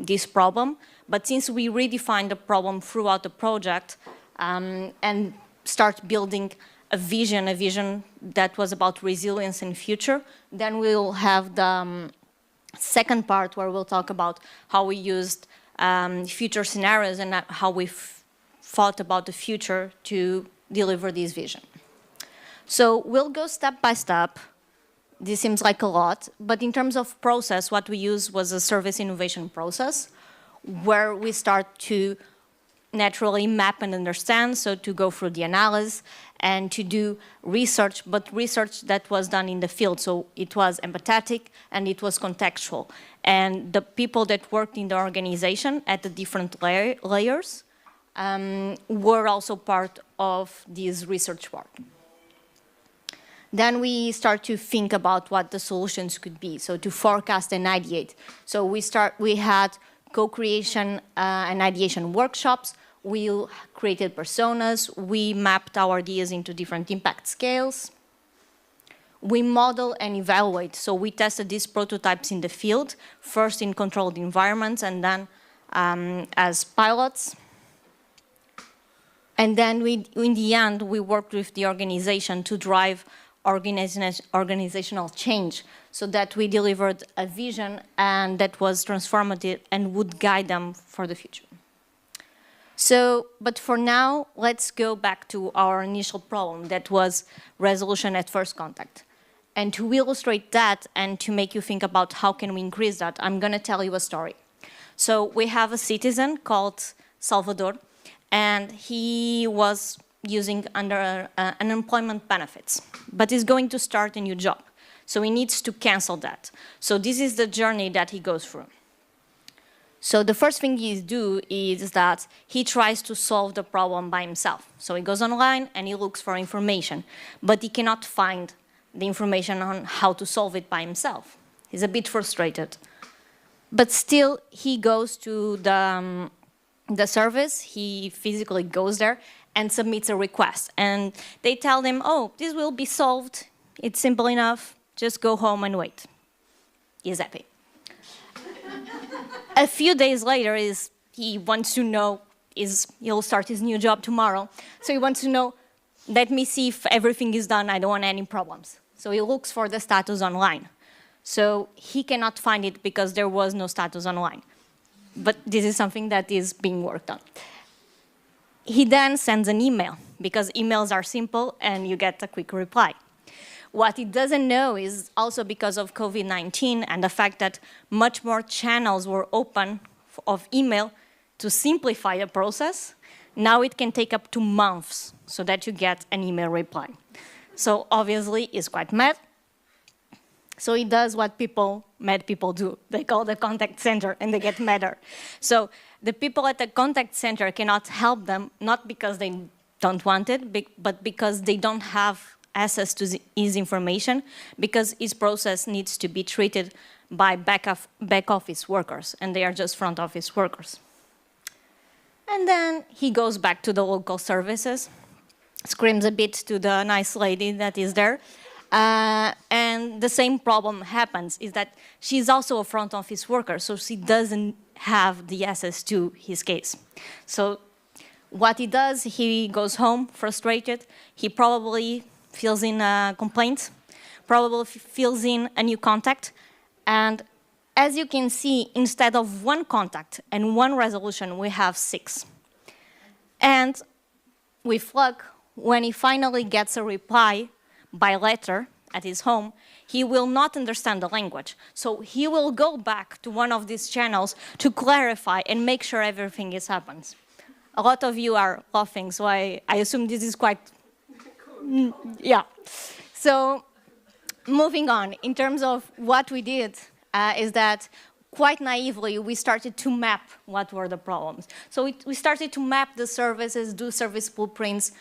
I: this problem. But since we redefined the problem throughout the project and start building a vision that was about resilience in future. Then we'll have the second part where we'll talk about how we used future scenarios and how we thought about the future to deliver this vision. So we'll go step by step. This seems like a lot, but in terms of process, what we used was a service innovation process where we start to naturally map and understand, so to go through the analysis and to do research, but research that was done in the field. So it was empathetic and it was contextual. And the people that worked in the organization at the different layers were also part of this research work. Then we start to think about what the solutions could be, so to forecast and ideate. So we had co-creation and ideation workshops. We created personas. We mapped our ideas into different impact scales. We model and evaluate. So we tested these prototypes in the field, first in controlled environments and then as pilots. And then in the end, we worked with the organization to drive organizational change so that we delivered a vision and that was transformative and would guide them for the future. So, but for now, let's go back to our initial problem that was resolution at first contact. And to illustrate that and to make you think about how can we increase that, I'm going to tell you a story. So we have a citizen called Salvador, and he was using under unemployment benefits, but is going to start a new job. So he needs to cancel that. So this is the journey that he goes through. So the first thing he does is that he tries to solve the problem by himself. So he goes online and he looks for information, but he cannot find the information on how to solve it by himself. He's a bit frustrated. But still, he goes to the service, he physically goes there and submits a request. And they tell him, oh, this will be solved. It's simple enough. Just go home and wait. He's happy. A few days later, he wants to know, he'll start his new job tomorrow. So he wants to know, let me see if everything is done. I don't want any problems. So he looks for the status online. So he cannot find it because there was no status online. But this is something that is being worked on. He then sends an email, because emails are simple and you get a quick reply. What he doesn't know is also because of COVID-19 and the fact that much more channels were open of email to simplify the process, now it can take up to months so that you get an email reply. So obviously he's quite mad. So he does what mad people do. They call the contact center and they get madder. So the people at the contact center cannot help them, not because they don't want it, but because they don't have access to his information, because his process needs to be treated by back office workers, and they are just front office workers. And then he goes back to the local services, screams a bit to the nice lady that is there, and the same problem happens, is that she's also a front office worker, so she doesn't have the access to his case. So what he does, he goes home frustrated, he probably fills in a complaint, probably fills in a new contact, and as you can see, instead of one contact and one resolution, we have 6. And with luck, when he finally gets a reply by letter at his home, he will not understand the language. So he will go back to one of these channels to clarify and make sure everything happens. A lot of you are laughing, so I assume this is quite, yeah. So moving on, in terms of what we did, is that quite naively, we started to map what were the problems. So we started to map the services, do service blueprints,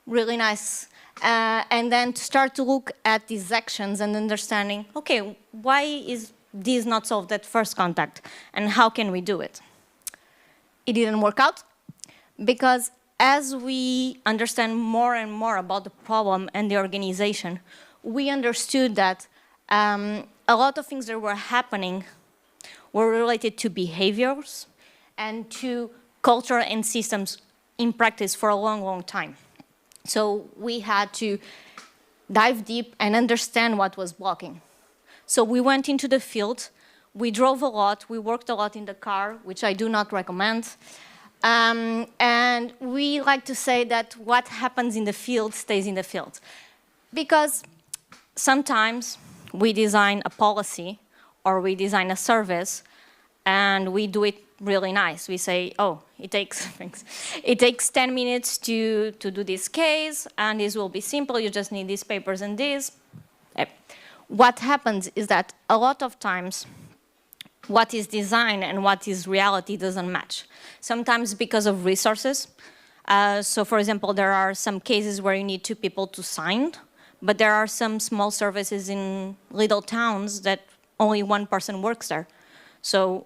I: really nice, and then to start to look at these actions and understanding, okay, why is this not solved at first contact, and how can we do it? It didn't work out, because as we understand more and more about the problem and the organization, we understood that a lot of things that were happening were related to behaviors and to culture and systems in practice for a long, long time. So we had to dive deep and understand what was blocking. So we went into the field, we drove a lot, we worked a lot in the car, which I do not recommend. And we like to say that what happens in the field stays in the field. Because sometimes we design a policy or we design a service and we do it really nice. We say, oh, it takes 10 minutes to do this case, and this will be simple. You just need these papers and this. What happens is that a lot of times what is design and what is reality doesn't match. Sometimes because of resources. So for example, there are some cases where you need 2 people to sign, but there are some small services in little towns that only 1 person works there. So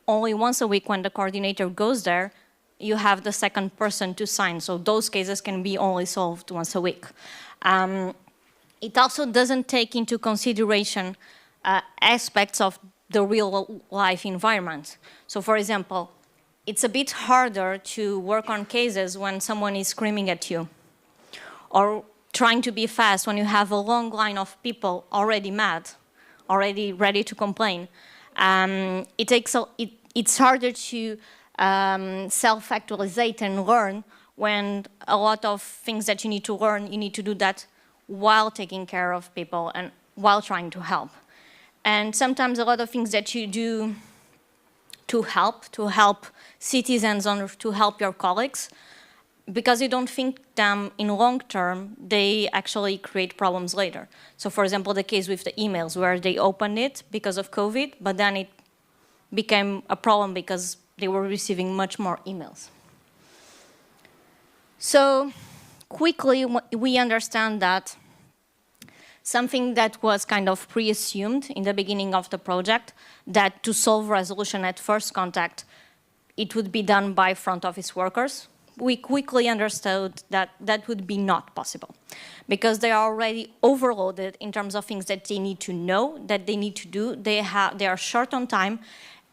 I: only once a week when the coordinator goes there, you have the 2nd person to sign. So those cases can be only solved once a week. It also doesn't take into consideration aspects of the real life environment. So for example, it's a bit harder to work on cases when someone is screaming at you, or trying to be fast when you have a long line of people already mad, already ready to complain. It's harder to self-actualize and learn when a lot of things that you need to learn, you need to do that while taking care of people and while trying to help. And sometimes a lot of things that you do to help citizens or to help your colleagues, because you don't think them in long term, they actually create problems later. So for example, the case with the emails where they opened it because of COVID, but then it became a problem because they were receiving much more emails. So quickly, we understand that something that was kind of pre-assumed in the beginning of the project, that to solve resolution at first contact, it would be done by front office workers. We quickly understood that that would be not possible because they are already overloaded in terms of things that they need to know, that they need to do. They are short on time.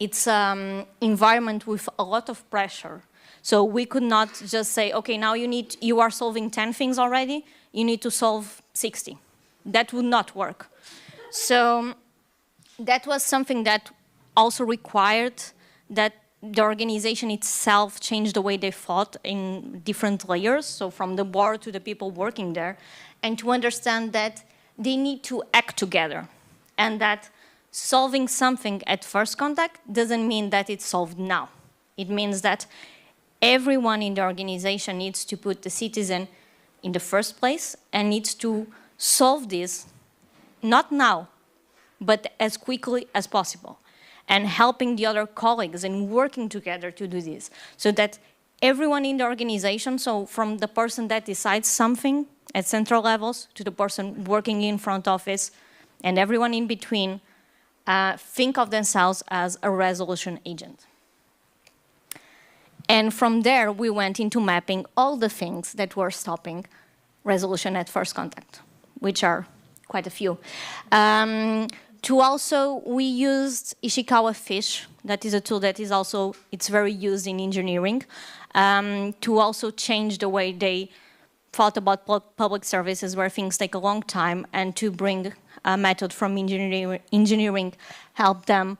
I: It's an environment with a lot of pressure. So we could not just say, okay, now you are solving 10 things already, you need to solve 60. That would not work. So that was something that also required that the organization itself changed the way they thought in different layers, so from the board to the people working there, and to understand that they need to act together, and that solving something at first contact doesn't mean that it's solved now. It means that everyone in the organization needs to put the citizen in the first place and needs to solve this, not now, but as quickly as possible, and helping the other colleagues and working together to do this, so that everyone in the organization, so from the person that decides something at central levels to the person working in front office and everyone in between, think of themselves as a resolution agent. And from there, we went into mapping all the things that were stopping resolution at first contact, which are quite a few. We used Ishikawa fish. That is a tool that is also, it's very used in engineering, to also change the way they thought about public services where things take a long time, and to bring a method from engineering help them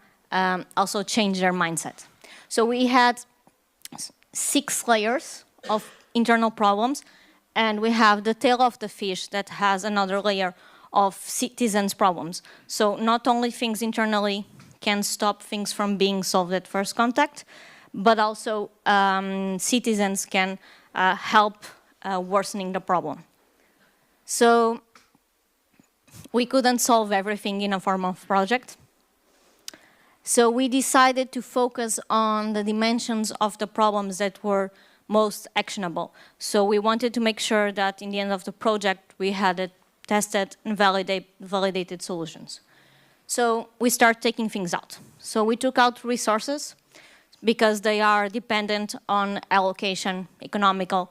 I: also change their mindset. So we had 6 layers of internal problems, and we have the tail of the fish that has another layer of citizens' problems. So not only things internally can stop things from being solved at first contact, but also citizens can help worsening the problem. So we couldn't solve everything in a form of project. So we decided to focus on the dimensions of the problems that were most actionable. So we wanted to make sure that in the end of the project, we had tested and validated solutions. So we start taking things out. So we took out resources because they are dependent on allocation, economical,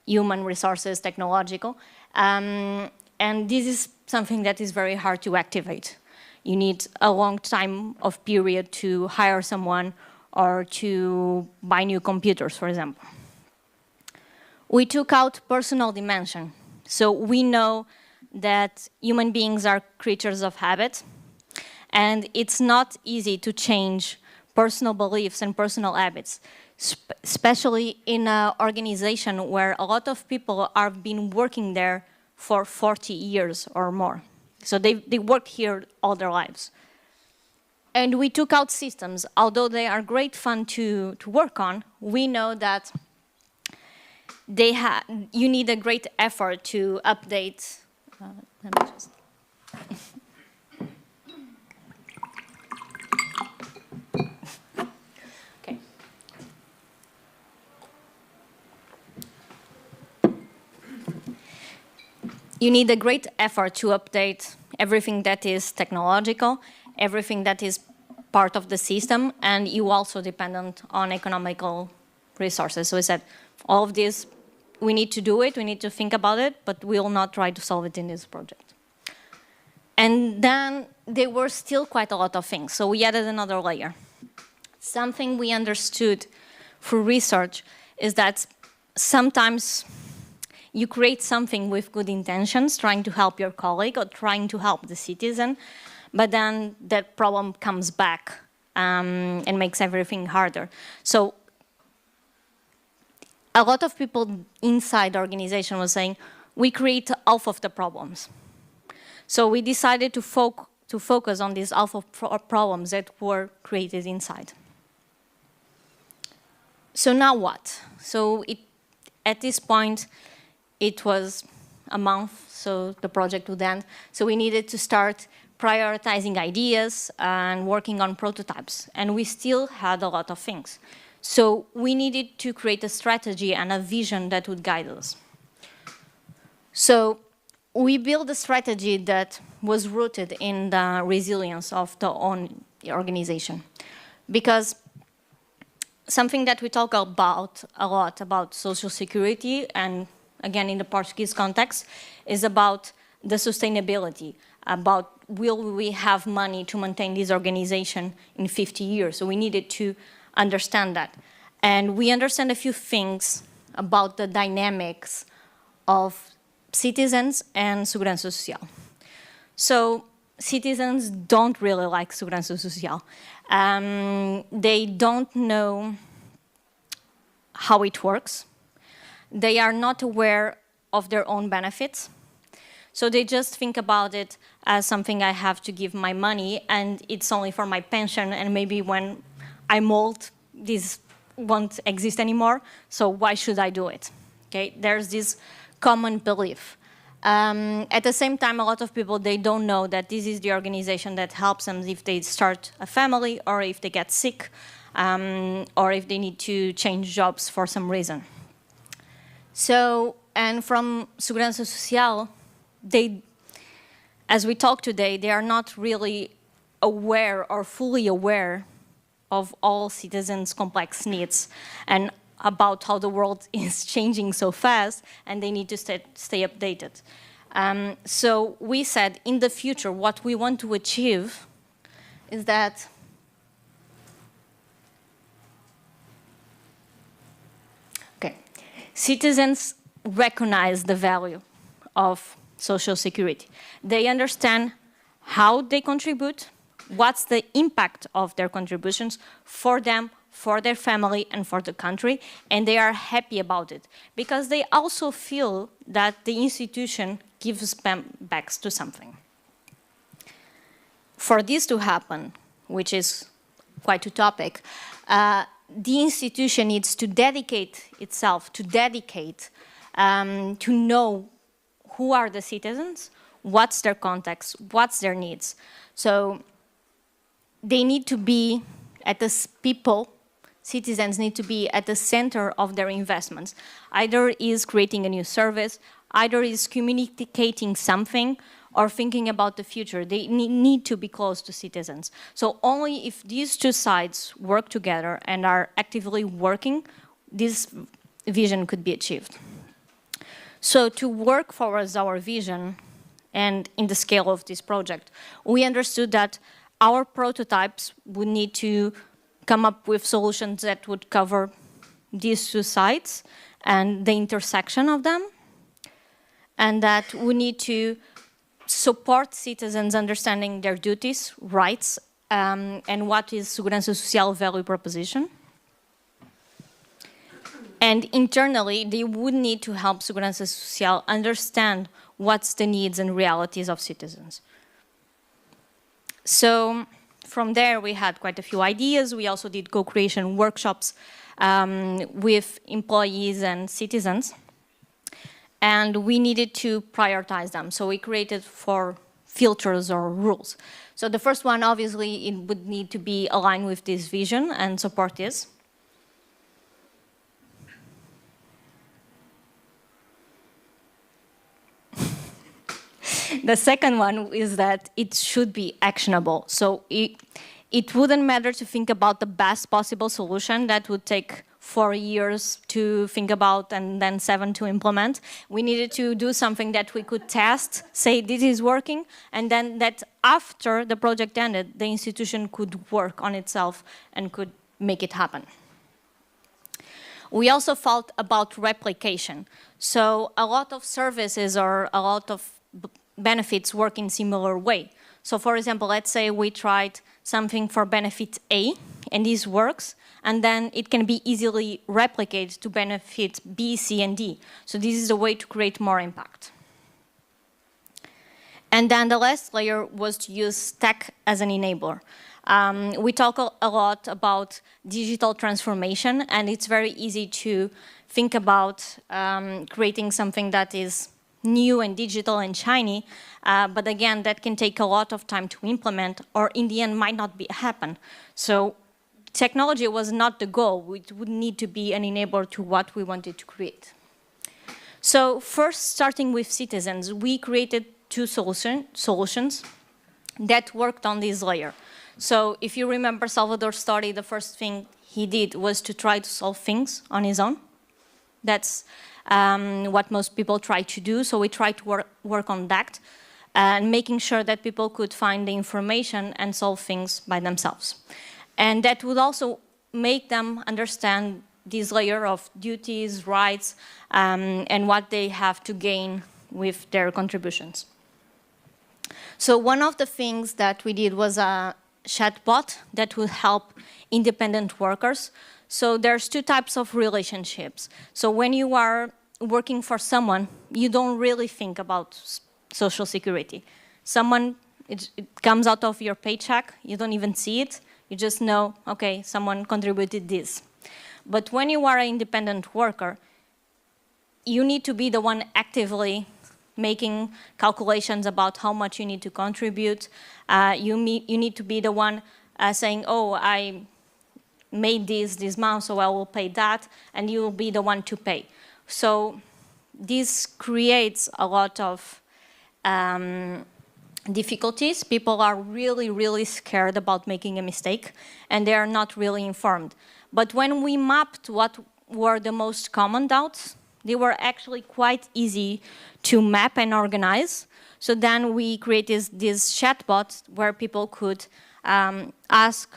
I: human resources, technological. And this is something that is very hard to activate. You need a long time of period to hire someone or to buy new computers, for example. We took out personal dimension. So we know that human beings are creatures of habit, and it's not easy to change personal beliefs and personal habits, especially in an organization where a lot of people have been working there for 40 years or more. So they worked here all their lives. And we took out systems. Although they are great fun to work on, we know that you need a great effort to update. Let me just. Okay. You need a great effort to update everything that is technological, everything that is part of the system, and you also dependent on economical resources. So I said, all of this, we need to do it, we need to think about it, but we will not try to solve it in this project. And then there were still quite a lot of things, so we added another layer. Something we understood through research is that sometimes you create something with good intentions, trying to help your colleague or trying to help the citizen, but then that problem comes back and makes everything harder. So a lot of people inside the organization were saying, we create half of the problems. So we decided to focus on these half of problems that were created inside. So now what? So at this point, it was a month, so the project would end. So we needed to start prioritizing ideas and working on prototypes. And we still had a lot of things. So we needed to create a strategy and a vision that would guide us. So we built a strategy that was rooted in the resilience of the own organization. Because something that we talk about a lot about social security, and again in the Portuguese context, is about the sustainability, about will we have money to maintain this organization in 50 years. So we needed to understand that. And we understand a few things about the dynamics of citizens and segurança social. So citizens don't really like segurança social. They don't know how it works. They are not aware of their own benefits. So they just think about it as something I have to give my money, and it's only for my pension, and maybe when I'm old, this won't exist anymore, so why should I do it? Okay, there's this common belief. At the same time, a lot of people, they don't know that this is the organization that helps them if they start a family, or if they get sick, or if they need to change jobs for some reason. So, and from segurança social, as we talk today, they are not really aware or fully aware of all citizens' complex needs and about how the world is changing so fast, and they need to stay updated. So we said, in the future, what we want to achieve is that citizens recognize the value of social security. They understand how they contribute, what's the impact of their contributions for them, for their family, and for the country, and they are happy about it because they also feel that the institution gives them back to something. For this to happen, which is quite utopic, the institution needs to dedicate itself, to know who are the citizens, what's their context, what's their needs. So they need to be citizens need to be at the center of their investments. Either is creating a new service, either is communicating something, or thinking about the future. They need to be close to citizens. So only if these two sides work together and are actively working, this vision could be achieved. So to work towards our vision and in the scale of this project, we understood that our prototypes would need to come up with solutions that would cover these two sides and the intersection of them, and that we need to support citizens understanding their duties, rights, and what is Segurança Social value proposition. And internally, they would need to help Segurança Social understand what's the needs and realities of citizens. So from there, we had quite a few ideas. We also did co-creation workshops with employees and citizens. And we needed to prioritize them. So we created 4 filters or rules. So the first one, obviously, it would need to be aligned with this vision and support this. The second one is that it should be actionable. So it wouldn't matter to think about the best possible solution that would take 4 years to think about and then 7 to implement. We needed to do something that we could test, say this is working, and then that after the project ended, the institution could work on itself and could make it happen. We also thought about replication. So a lot of services or a lot of benefits work in similar way. So for example, let's say we tried something for benefit A, and this works, and then it can be easily replicated to benefit B, C, and D. So this is a way to create more impact. And then the last layer was to use tech as an enabler. We talk a lot about digital transformation, and it's very easy to think about creating something that is new and digital and shiny, but again, that can take a lot of time to implement, or in the end might not happen. So technology was not the goal. It would need to be an enabler to what we wanted to create. So first, starting with citizens, we created 2 solutions that worked on this layer. So if you remember Salvador's story, the first thing he did was to try to solve things on his own. That's what most people try to do. So we tried to work on that and making sure that people could find the information and solve things by themselves. And that would also make them understand this layer of duties, rights, and what they have to gain with their contributions. So one of the things that we did was a chatbot that will help independent workers. So there's 2 types of relationships. So when you are working for someone, you don't really think about social security. It comes out of your paycheck, you don't even see it, you just know, okay, someone contributed this. But when you are an independent worker, you need to be the one actively making calculations about how much you need to contribute. You need to be the one saying, oh, I made this month, so I will pay that, and you will be the one to pay. So this creates a lot of difficulties. People are really, really scared about making a mistake, and they are not really informed. But when we mapped what were the most common doubts, they were actually quite easy to map and organize. So then we created this chatbot where people could ask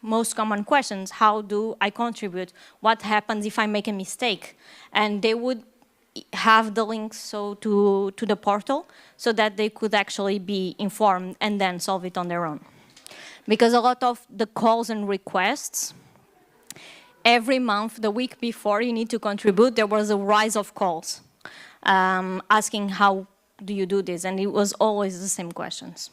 I: most common questions. How do I contribute? What happens if I make a mistake? And they would have the links to the portal so that they could actually be informed and then solve it on their own. Because a lot of the calls and requests, every month, the week before you need to contribute, there was a rise of calls asking how do you do this, and it was always the same questions.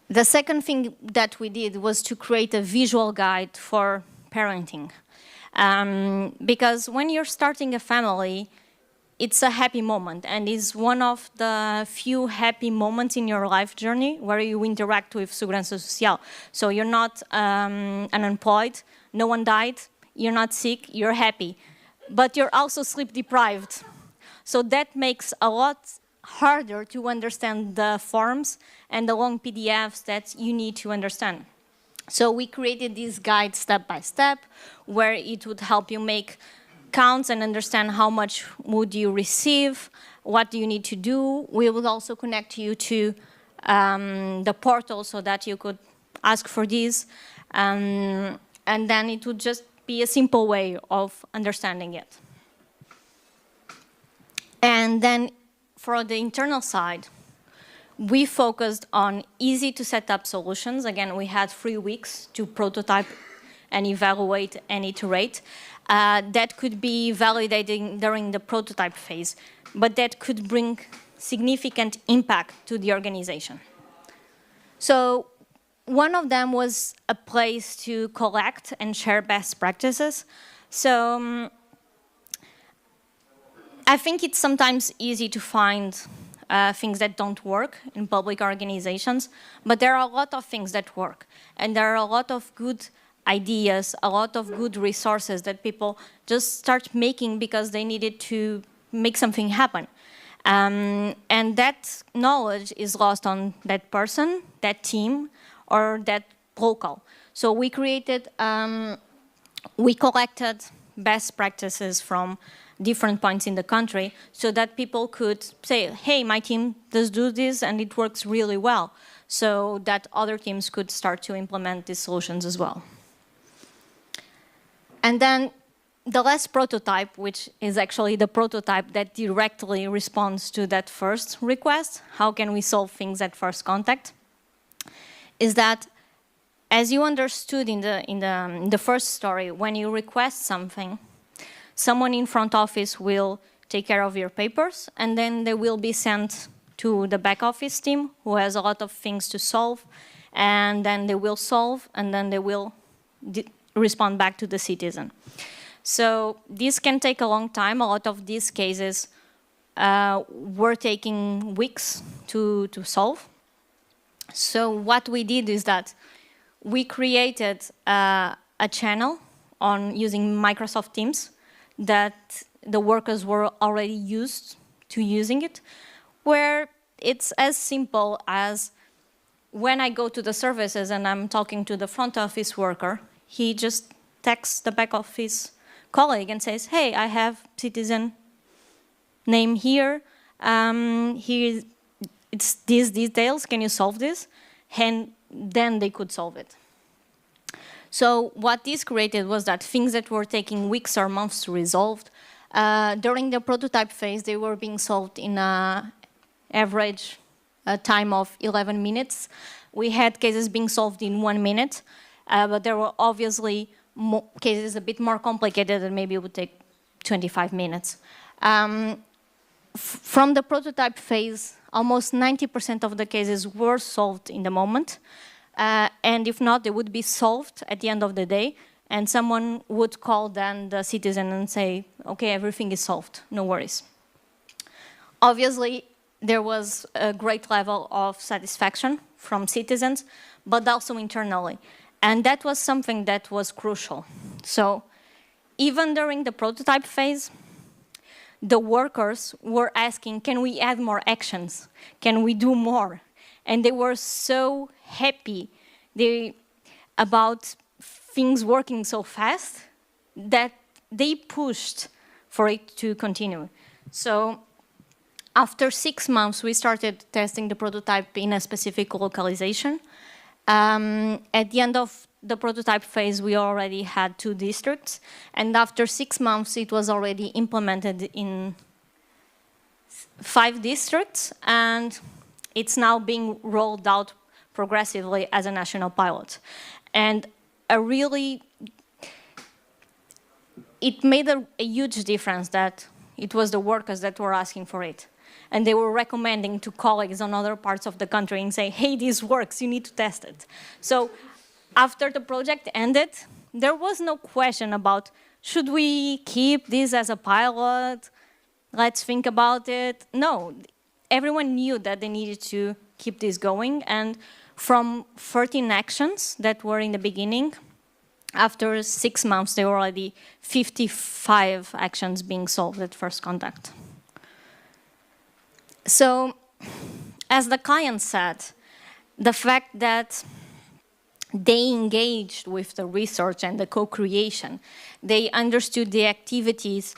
I: The second thing that we did was to create a visual guide for parenting. Because when you're starting a family, it's a happy moment, and it's one of the few happy moments in your life journey where you interact with Segurança Social. So you're not unemployed, no one died, you're not sick, you're happy. But you're also sleep deprived. So that makes a lot harder to understand the forms and the long PDFs that you need to understand. So we created this guide step by step where it would help you make counts and understand how much would you receive, what do you need to do. We would also connect you to the portal so that you could ask for these. And then it would just be a simple way of understanding it. And then for the internal side, we focused on easy to set up solutions. Again, we had 3 weeks to prototype and evaluate and iterate. That could be validating during the prototype phase, but that could bring significant impact to the organization. So one of them was a place to collect and share best practices. So I think it's sometimes easy to find things that don't work in public organizations, but there are a lot of things that work. And there are a lot of good ideas, a lot of good resources that people just start making because they needed to make something happen. And that knowledge is lost on that person, that team, or that local. So we created, we collected best practices from different points in the country so that people could say, hey, my team does do this and it works really well, so that other teams could start to implement these solutions as well. And then the last prototype, which is actually the prototype that directly responds to that first request, how can we solve things at first contact, is that, as you understood in the first story, when you request something, someone in front office will take care of your papers, and then they will be sent to the back office team who has a lot of things to solve, and then they will solve, and then they will respond back to the citizen. So this can take a long time. A lot of these cases were taking weeks to solve. So what we did is that we created a channel on using Microsoft Teams that the workers were already used to using it, where it's as simple as when I go to the services and I'm talking to the front office worker, he just texts the back office colleague and says, hey, I have citizen name here, it's these details, can you solve this? And then they could solve it. So what this created was that things that were taking weeks or months to resolve, during the prototype phase, they were being solved in an average time of 11 minutes. We had cases being solved in 1 minute, but there were obviously cases a bit more complicated and maybe it would take 25 minutes. From the prototype phase, almost 90% of the cases were solved in the moment. And if not, they would be solved at the end of the day, and someone would call then the citizen and say, okay, everything is solved, no worries. Obviously, there was a great level of satisfaction from citizens, but also internally. And that was something that was crucial. So even during the prototype phase, the workers were asking, can we add more actions? Can we do more? And they were so happy about things working so fast that they pushed for it to continue. So after 6 months, we started testing the prototype in a specific localization. At the end of the prototype phase, we already had 2 districts. And after 6 months, it was already implemented in 5 districts. And it's now being rolled out progressively as a national pilot. And it made a huge difference that it was the workers that were asking for it. And they were recommending to colleagues on other parts of the country and say, hey, this works, you need to test it. So after the project ended, there was no question about, should we keep this as a pilot? Let's think about it. No, everyone knew that they needed to keep this going. And from 13 actions that were in the beginning, after 6 months, there were already 55 actions being solved at first contact. So, as the client said, the fact that they engaged with the research and the co-creation, they understood the activities,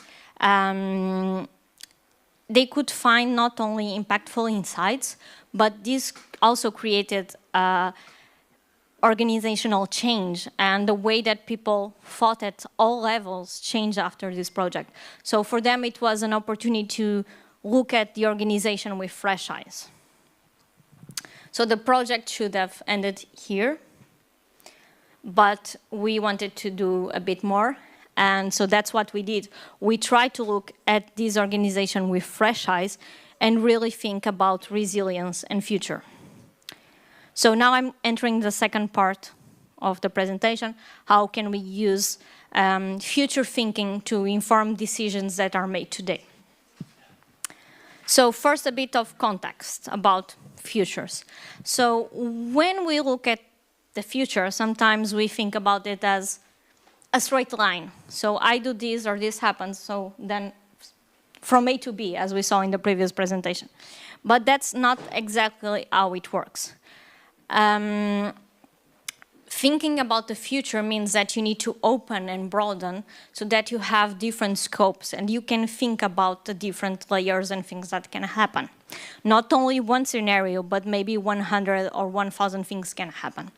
I: they could find not only impactful insights, but this also created organizational change and the way that people fought at all levels changed after this project. So for them, it was an opportunity to look at the organization with fresh eyes. So the project should have ended here, but we wanted to do a bit more. And so that's what we did. We tried to look at this organization with fresh eyes and really think about resilience and future. So now I'm entering the second part of the presentation. How can we use future thinking to inform decisions that are made today? So first, a bit of context about futures. So when we look at the future, sometimes we think about it as a straight line. So I do this or this happens, so then from A to B, as we saw in the previous presentation. But that's not exactly how it works. Thinking about the future means that you need to open and broaden so that you have different scopes and you can think about the different layers and things that can happen. Not only one scenario, but maybe 100 or 1,000 things can happen.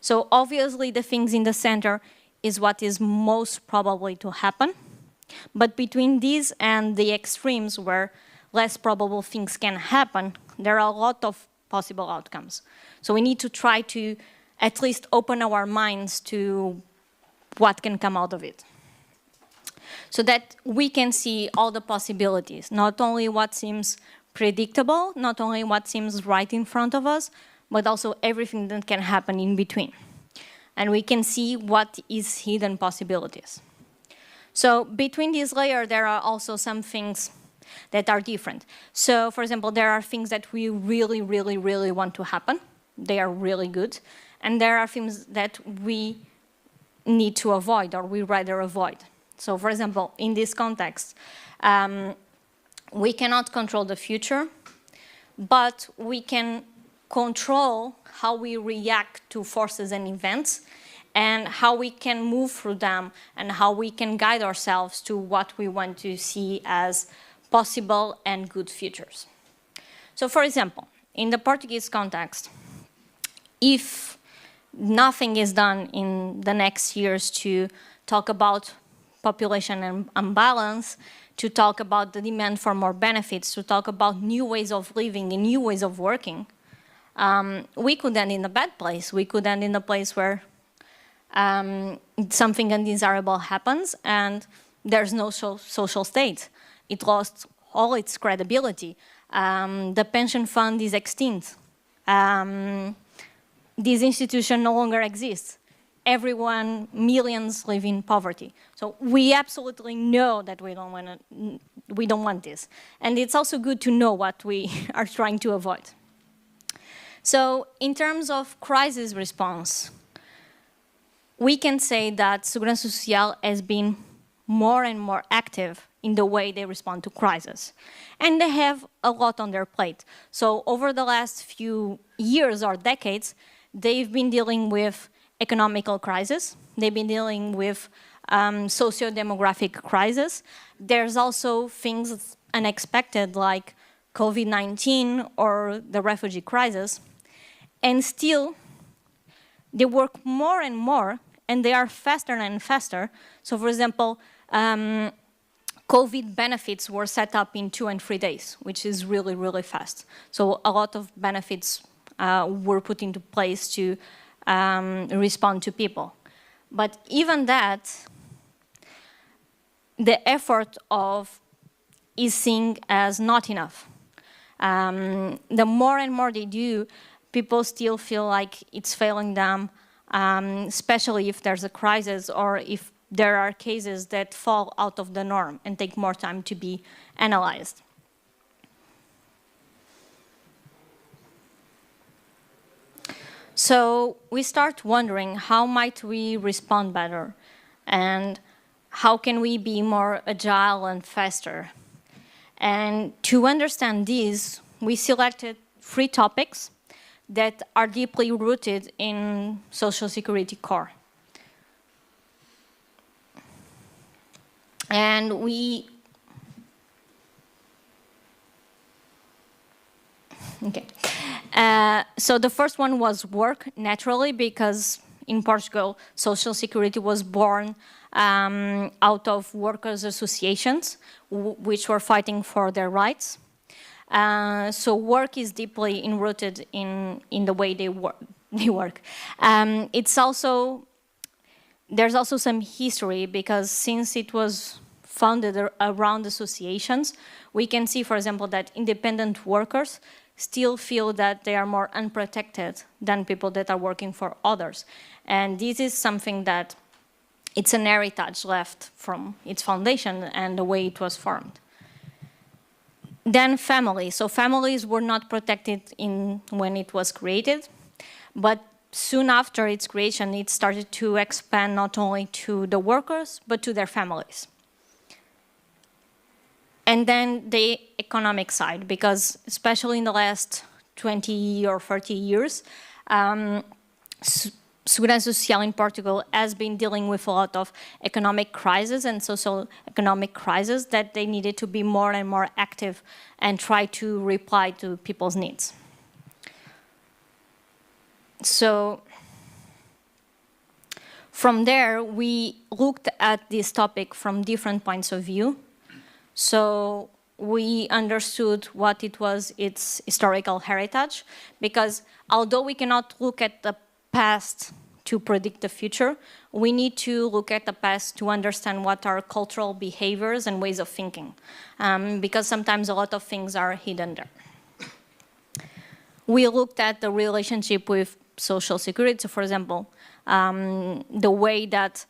I: So obviously the things in the center is what is most probably to happen. But between these and the extremes where less probable things can happen, there are a lot of possible outcomes. So we need to try to at least open our minds to what can come out of it. So that we can see all the possibilities, not only what seems predictable, not only what seems right in front of us, but also everything that can happen in between. And we can see what is hidden possibilities. So between these layers, there are also some things that are different. So for example, there are things that we really, really, really want to happen. They are really good. And there are things that we need to avoid or we rather avoid. So for example, in this context, we cannot control the future, but we can control how we react to forces and events and how we can move through them and how we can guide ourselves to what we want to see as possible and good futures. So for example, in the Portuguese context, if nothing is done in the next years to talk about population imbalance, to talk about the demand for more benefits, to talk about new ways of living and new ways of working, we could end in a bad place. We could end in a place where something undesirable happens and there's no social state. It lost all its credibility. The pension fund is extinct. This institution no longer exists. Everyone, millions live in poverty. So we absolutely know that we don't want this. And it's also good to know what we are trying to avoid. So in terms of crisis response, we can say that Segurança Social has been more and more active in the way they respond to crisis. And they have a lot on their plate. So over the last few years or decades, they've been dealing with economical crisis. They've been dealing with socio-demographic crisis. There's also things unexpected like COVID-19 or the refugee crisis. And still, they work more and more, and they are faster and faster. So for example, COVID benefits were set up in 2 and 3 days, which is really, really fast. So a lot of benefits were put into place to respond to people. But even that, the effort is seen as not enough. The more and more they do, people still feel like it's failing them, especially if there's a crisis or if there are cases that fall out of the norm and take more time to be analyzed. So we start wondering, how might we respond better? And how can we be more agile and faster? And to understand these, we selected 3 topics that are deeply rooted in social security core. And So the first one was work, naturally, because in Portugal, social security was born out of workers' associations, which were fighting for their rights. So work is deeply enrooted in the way they work. There's also some history, because since it was founded around associations, we can see, for example, that independent workers still feel that they are more unprotected than people that are working for others. And this is something that it's an heritage left from its foundation and the way it was formed. Then family. So families were not protected when it was created, but soon after its creation, it started to expand not only to the workers, but to their families. And then the economic side, because especially in the last 20 or 30 years, Segurança Social in Portugal has been dealing with a lot of economic crises and social economic crises that they needed to be more and more active and try to reply to people's needs. So from there, we looked at this topic from different points of view. So we understood what it was, its historical heritage, because although we cannot look at the past to predict the future, we need to look at the past to understand what are cultural behaviors and ways of thinking, because sometimes a lot of things are hidden there. We looked at the relationship with social security, so for example, the way that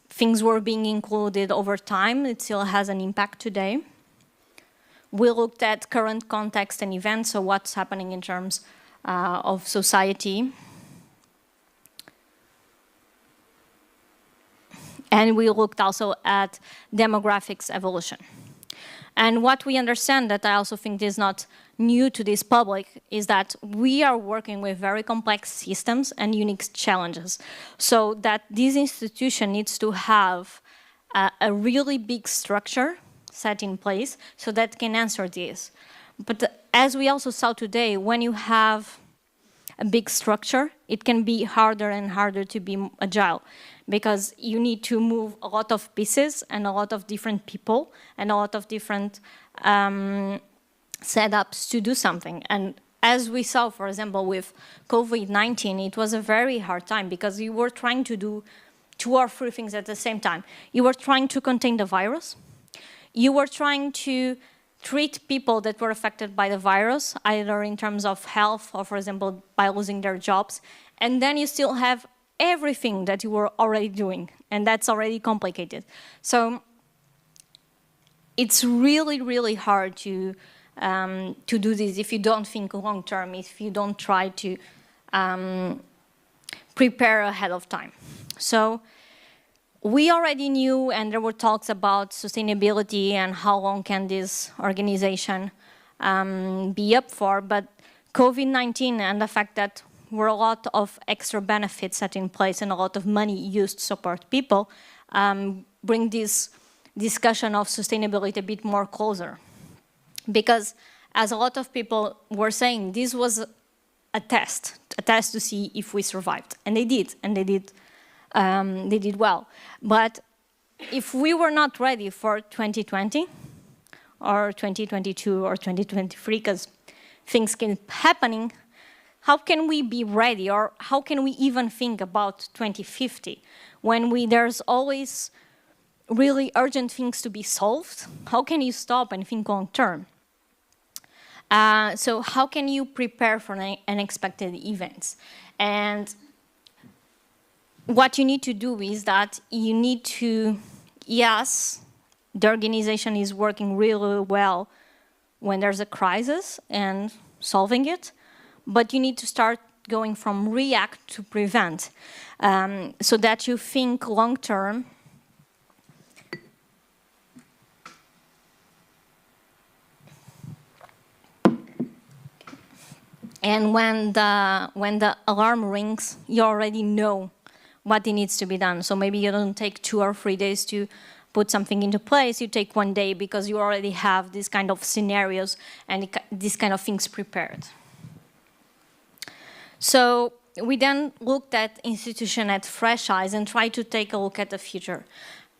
I: things were being included over time, it still has an impact today. We looked at current context and events, so what's happening in terms of society. And we looked also at demographics evolution. And what we understand, that I also think is not new to this public, is that we are working with very complex systems and unique challenges. So that this institution needs to have a really big structure set in place so that can answer this. But as we also saw today, when you have a big structure, it can be harder and harder to be agile, because you need to move a lot of pieces and a lot of different people and a lot of different setups to do something. And as we saw, for example, with COVID-19, it was a very hard time, because you were trying to do 2 or 3 things at the same time. You were trying to contain the virus. You were trying to treat people that were affected by the virus, either in terms of health or, for example, by losing their jobs. And then you still have everything that you were already doing, and that's already complicated. So it's really, really hard to do this if you don't think long-term, if you don't try to prepare ahead of time. So we already knew, and there were talks about sustainability and how long can this organization be up for, but COVID-19 and the fact that were a lot of extra benefits set in place and a lot of money used to support people, bring this discussion of sustainability a bit more closer. Because as a lot of people were saying, this was a test to see if we survived. And they did, and they did well. But if we were not ready for 2020 or 2022 or 2023, because things keep happening, how can we be ready, or how can we even think about 2050 when there's always really urgent things to be solved? How can you stop and think long term? So how can you prepare for unexpected events? And what you need to do is that you need to, yes, the organization is working really well when there's a crisis and solving it, but you need to start going from react to prevent, so that you think long term. And when the alarm rings, you already know what needs to be done. So maybe you don't take 2 or 3 days to put something into place. You take 1 day because you already have these kind of scenarios and these kind of things prepared. So we then looked at institution at fresh eyes and tried to take a look at the future.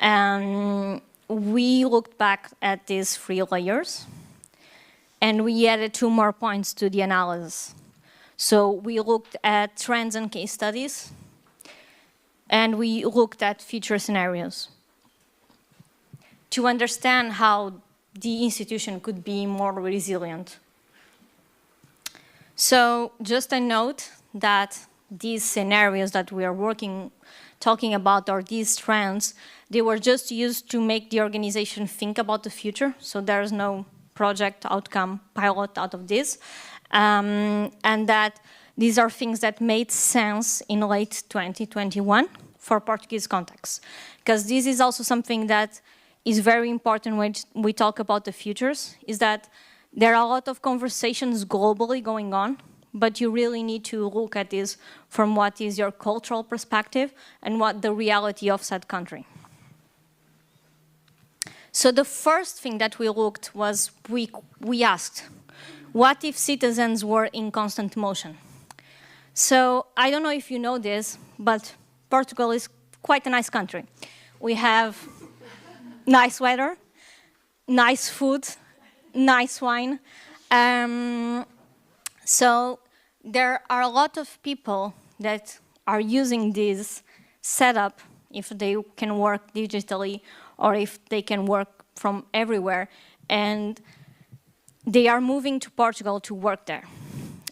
I: And we looked back at these 3 layers, and we added 2 more points to the analysis. So we looked at trends and case studies, and we looked at future scenarios to understand how the institution could be more resilient. So just a note that these scenarios that we are talking about, or these trends, they were just used to make the organization think about the future. So there's no project outcome pilot out of this. And that these are things that made sense in late 2021 for Portuguese context. Because this is also something that is very important when we talk about the futures, is that there are a lot of conversations globally going on, but you really need to look at this from what is your cultural perspective and what the reality of said country. So the first thing that we looked was we asked, what if citizens were in constant motion? So I don't know if you know this, but Portugal is quite a nice country. We have nice weather, nice food, nice wine. So there are a lot of people that are using this setup if they can work digitally or if they can work from everywhere. And they are moving to Portugal to work there.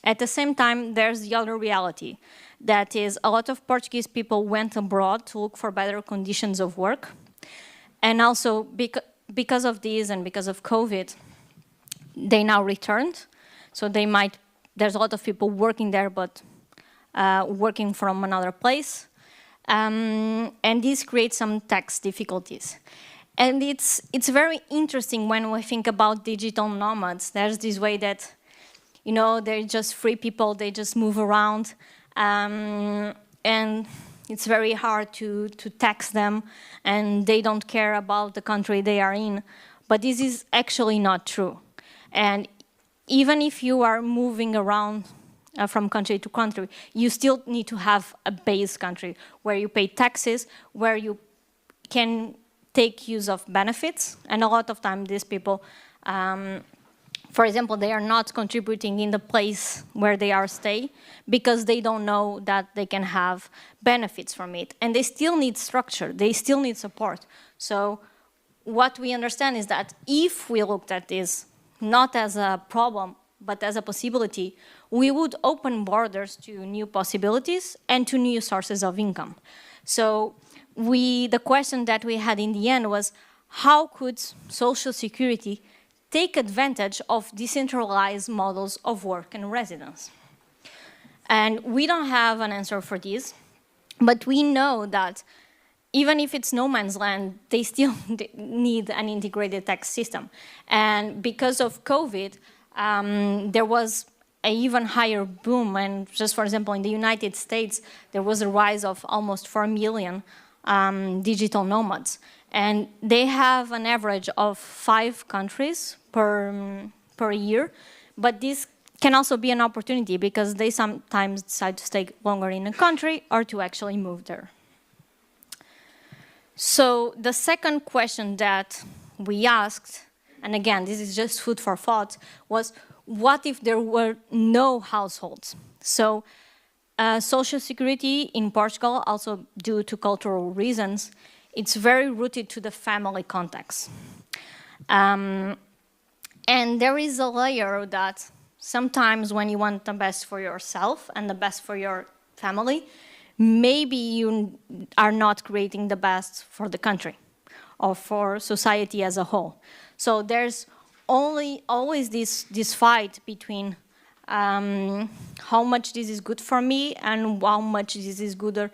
I: At the same time, there's the other reality. That is, a lot of Portuguese people went abroad to look for better conditions of work. And also, because of this and because of COVID, they now returned. So there's a lot of people working there, but working from another place. And this creates some tax difficulties. And it's very interesting when we think about digital nomads. There's this way that, they're just free people, they just move around. And it's very hard to tax them, and they don't care about the country they are in. But this is actually not true. And even if you are moving around from country to country, you still need to have a base country where you pay taxes, where you can take use of benefits. And a lot of time these people, for example, they are not contributing in the place where they are staying because they don't know that they can have benefits from it. And they still need structure, they still need support. So what we understand is that if we looked at this not as a problem, but as a possibility, we would open borders to new possibilities and to new sources of income. So the question that we had in the end was, how could Social Security take advantage of decentralized models of work and residence? And we don't have an answer for this, but we know that even if it's no man's land, they still need an integrated tax system. And because of COVID, there was an even higher boom. And just for example, in the United States, there was a rise of almost 4 million digital nomads. And they have an average of 5 countries per year. But this can also be an opportunity because they sometimes decide to stay longer in a country or to actually move there. So the second question that we asked, and again, this is just food for thought, was what if there were no households? So Social Security in Portugal, also due to cultural reasons, it's very rooted to the family context. And there is a layer that sometimes when you want the best for yourself and the best for your family, maybe you are not creating the best for the country or for society as a whole. So there's always this fight between how much this is good for me and how much this is good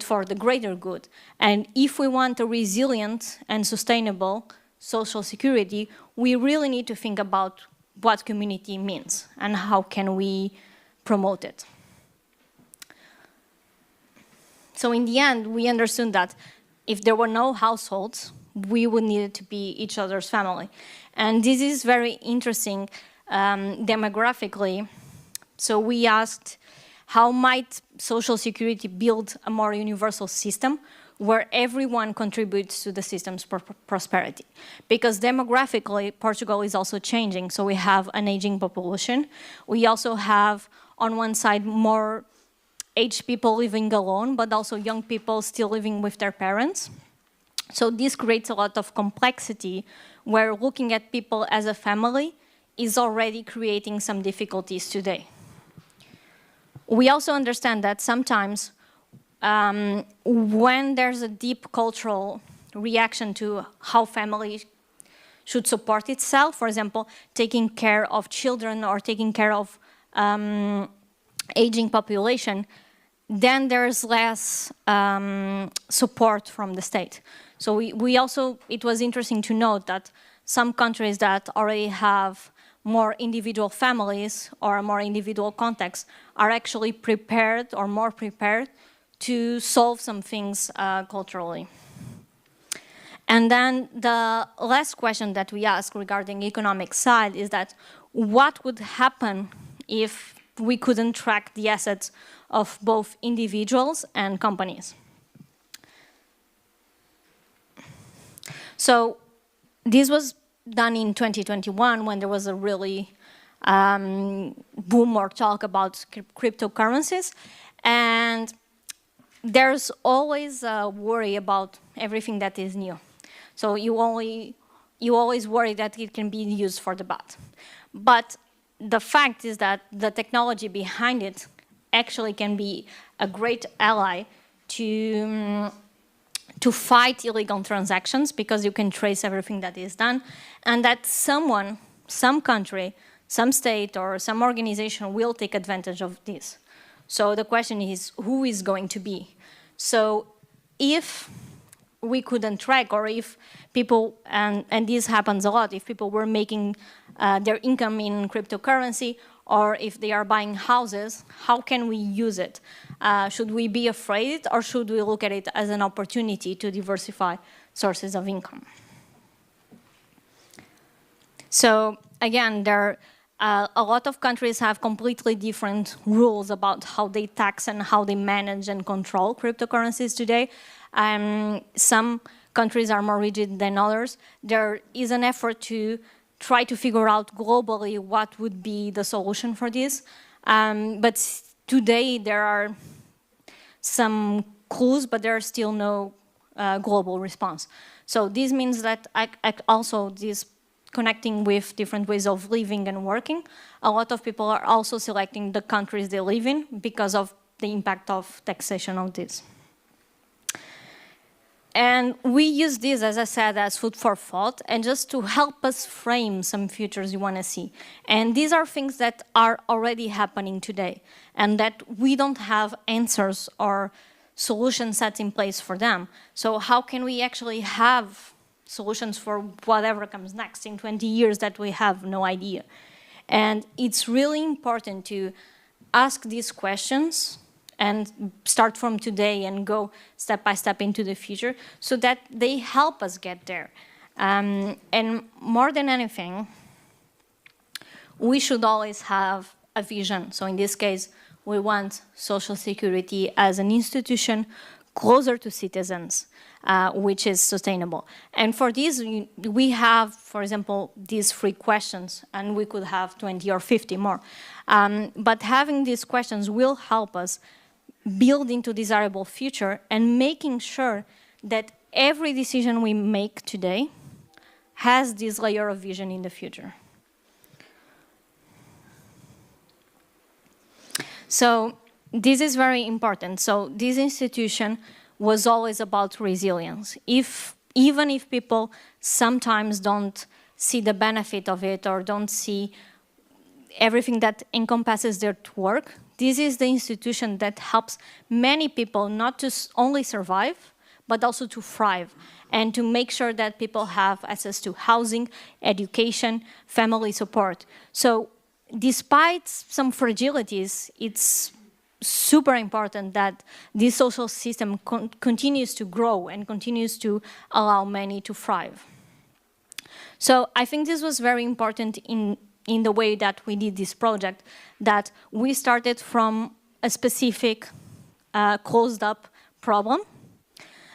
I: for the greater good. And if we want a resilient and sustainable social security, we really need to think about what community means and how can we promote it. So in the end, we understood that if there were no households, we would need to be each other's family. And this is very interesting demographically. So we asked how might social security build a more universal system where everyone contributes to the system's prosperity. Because demographically, Portugal is also changing. So we have an aging population. We also have, on one side, more aged people living alone, but also young people still living with their parents. So this creates a lot of complexity where looking at people as a family is already creating some difficulties today. We also understand that sometimes when there's a deep cultural reaction to how family should support itself, for example, taking care of children or taking care of aging population, then there's less support from the state. So we also, it was interesting to note that some countries that already have more individual families or a more individual context are actually prepared or more prepared to solve some things culturally. And then the last question that we ask regarding economic side is that what would happen if we couldn't track the assets of both individuals and companies? So this was done in 2021 when there was a really boom or talk about cryptocurrencies. And there's always a worry about everything that is new. So you always worry that it can be used for the bad. But the fact is that the technology behind it actually can be a great ally to fight illegal transactions, because you can trace everything that is done, and that someone, some country, some state, or some organization will take advantage of this. So the question is, who is going to be? So if we couldn't track, or if people, and this happens a lot, if people were making their income in cryptocurrency, or if they are buying houses, how can we use it? Should we be afraid, or should we look at it as an opportunity to diversify sources of income? So again, a lot of countries have completely different rules about how they tax and how they manage and control cryptocurrencies today. Some countries are more rigid than others. There is an effort to try to figure out globally what would be the solution for this. But today there are some clues, but there are still no global response. So this means that also this connecting with different ways of living and working, a lot of people are also selecting the countries they live in because of the impact of taxation on this. And we use this, as I said, as food for thought, and just to help us frame some futures you want to see. And these are things that are already happening today, and that we don't have answers or solution sets in place for them. So how can we actually have solutions for whatever comes next in 20 years that we have no idea? And it's really important to ask these questions and start from today and go step by step into the future so that they help us get there. And more than anything, we should always have a vision. So in this case, we want Social Security as an institution closer to citizens, which is sustainable. And for this, we have, for example, these 3 questions, and we could have 20 or 50 more. But having these questions will help us build into desirable future and making sure that every decision we make today has this layer of vision in the future. So this is very important. So this institution was always about resilience. Even if people sometimes don't see the benefit of it or don't see everything that encompasses their work, this is the institution that helps many people not to only survive, but also to thrive, and to make sure that people have access to housing, education, family support. So despite some fragilities, it's super important that this social system continues to grow and continues to allow many to thrive. So I think this was very important in the way that we did this project, that we started from a specific closed-up problem.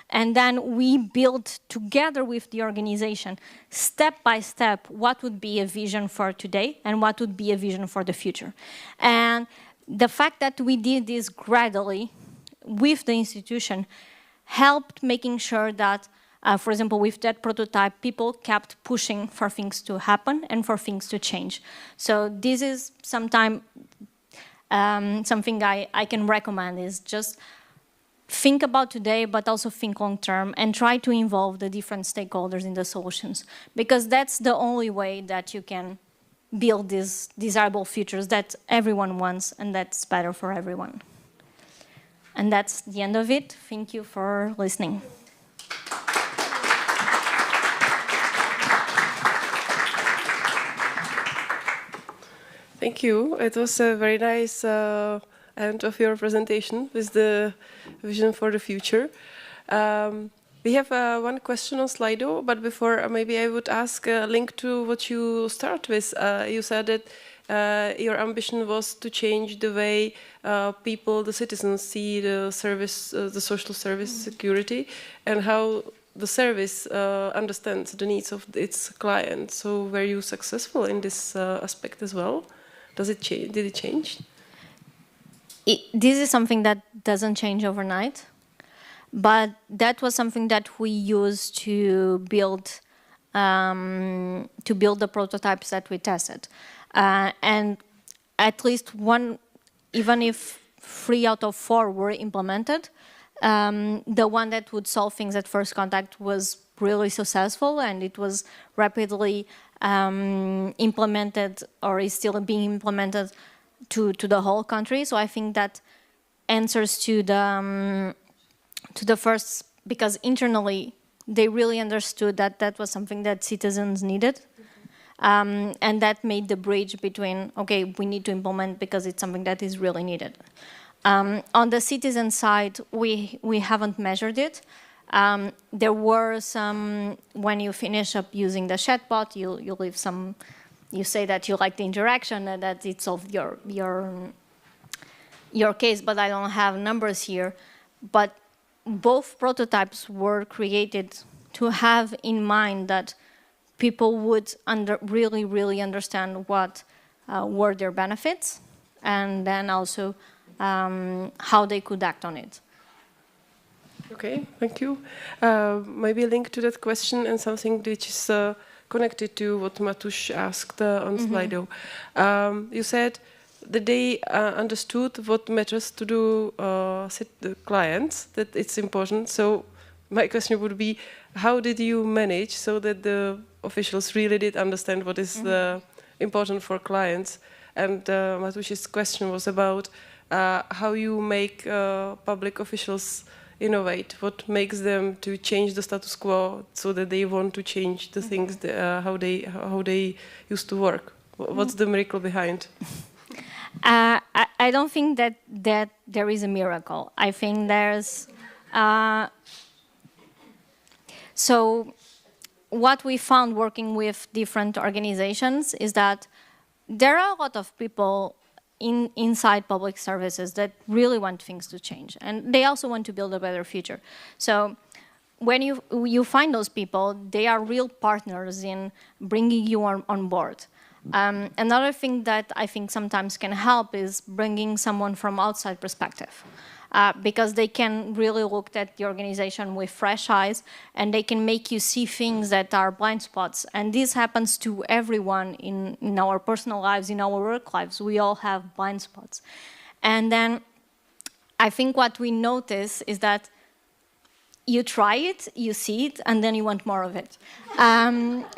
I: And then we built together with the organization, step by step, what would be a vision for today and what would be a vision for the future. And the fact that we did this gradually with the institution helped making sure that, for example, with that prototype, people kept pushing for things to happen and for things to change. So this is something I can recommend is just think about today, but also think long term and try to involve the different stakeholders in the solutions, because that's the only way that you can build these desirable futures that everyone wants and that's better for everyone. And that's the end of it. Thank you for listening.
A: Thank you. It was a very nice end of your presentation with the vision for the future. We have one question on Slido, but before maybe I would ask a link to what you start with. You said that your ambition was to change the way people, the citizens, see the service, the social service security, and how the service understands the needs of its clients. So were you successful in this aspect as well? Does it change? Did it change?
I: This is something that doesn't change overnight, but that was something that we used to build the prototypes that we tested. And at least one, even if 3 out of 4 were implemented, the one that would solve things at first contact was really successful, and it was rapidly implemented, or is still being implemented to the whole country. So I think that answers to the first, because internally they really understood that that was something that citizens needed. And that made the bridge between, okay, we need to implement because it's something that is really needed. On the citizen side, we haven't measured it. There were some, when you finish up using the chatbot, you leave some, you say that you like the interaction and that it solved your case, but I don't have numbers here. But both prototypes were created to have in mind that people would really understand what were their benefits, and then also how they could act on it.
A: Okay, thank you. Maybe a link to that question and something which is connected to what Matuš asked on Slido. You said that they understood what matters to the clients, that it's important. So my question would be, how did you manage so that the officials really did understand what is important for clients? And Matuš's question was about how you make public officials innovate, what makes them to change the status quo so that they want to change the things, how they used to work. What's the miracle behind?
I: I don't think that there is a miracle. I think there's... So what we found working with different organizations is that there are a lot of people inside public services that really want things to change, and they also want to build a better future. So when you find those people, they are real partners in bringing you on board. Another thing that I think sometimes can help is bringing someone from outside perspective. Because they can really look at the organization with fresh eyes, and they can make you see things that are blind spots. And this happens to everyone in our personal lives, in our work lives. We all have blind spots. And then I think what we notice is that you try it, you see it, and then you want more of it.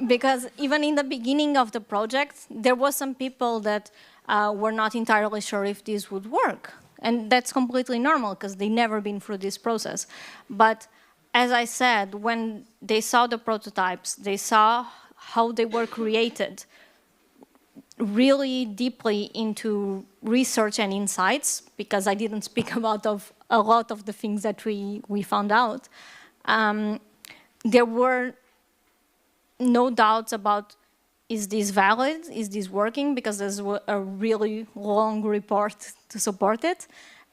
I: Because even in the beginning of the project, there were some people that were not entirely sure if this would work. And that's completely normal because they've never been through this process. But as I said, when they saw the prototypes, they saw how they were created really deeply into research and insights, because I didn't speak about a lot of the things that we found out. There were no doubts about, is this valid? Is this working? Because there's a really long report to support it.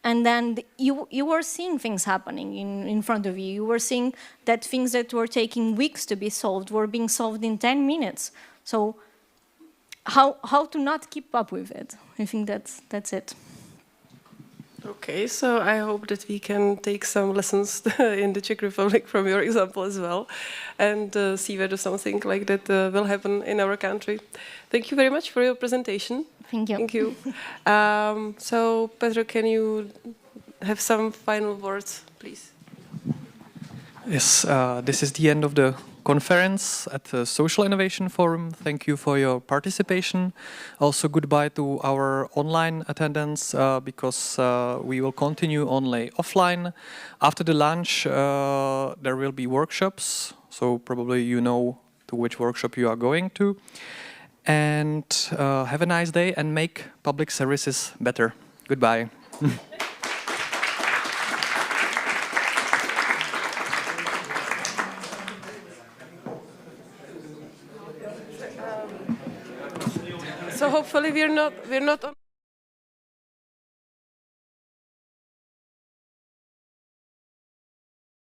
I: And then you were seeing things happening in front of you. You were seeing that things that were taking weeks to be solved were being solved in 10 minutes. So how to not keep up with it? I think that's it.
A: Okay, so I hope that we can take some lessons in the Czech Republic from your example as well, and see whether something like that will happen in our country. Thank you very much for your presentation.
I: Thank you.
A: Thank you. So, Petr, can you have some final words, please?
B: Yes, this is the end of the conference at the Social Innovation Forum. Thank you for your participation. Also goodbye to our online attendants because we will continue only offline. After the lunch there will be workshops, so probably you know to which workshop you are going to. And have a nice day and make public services better. Goodbye.
A: So hopefully we're not on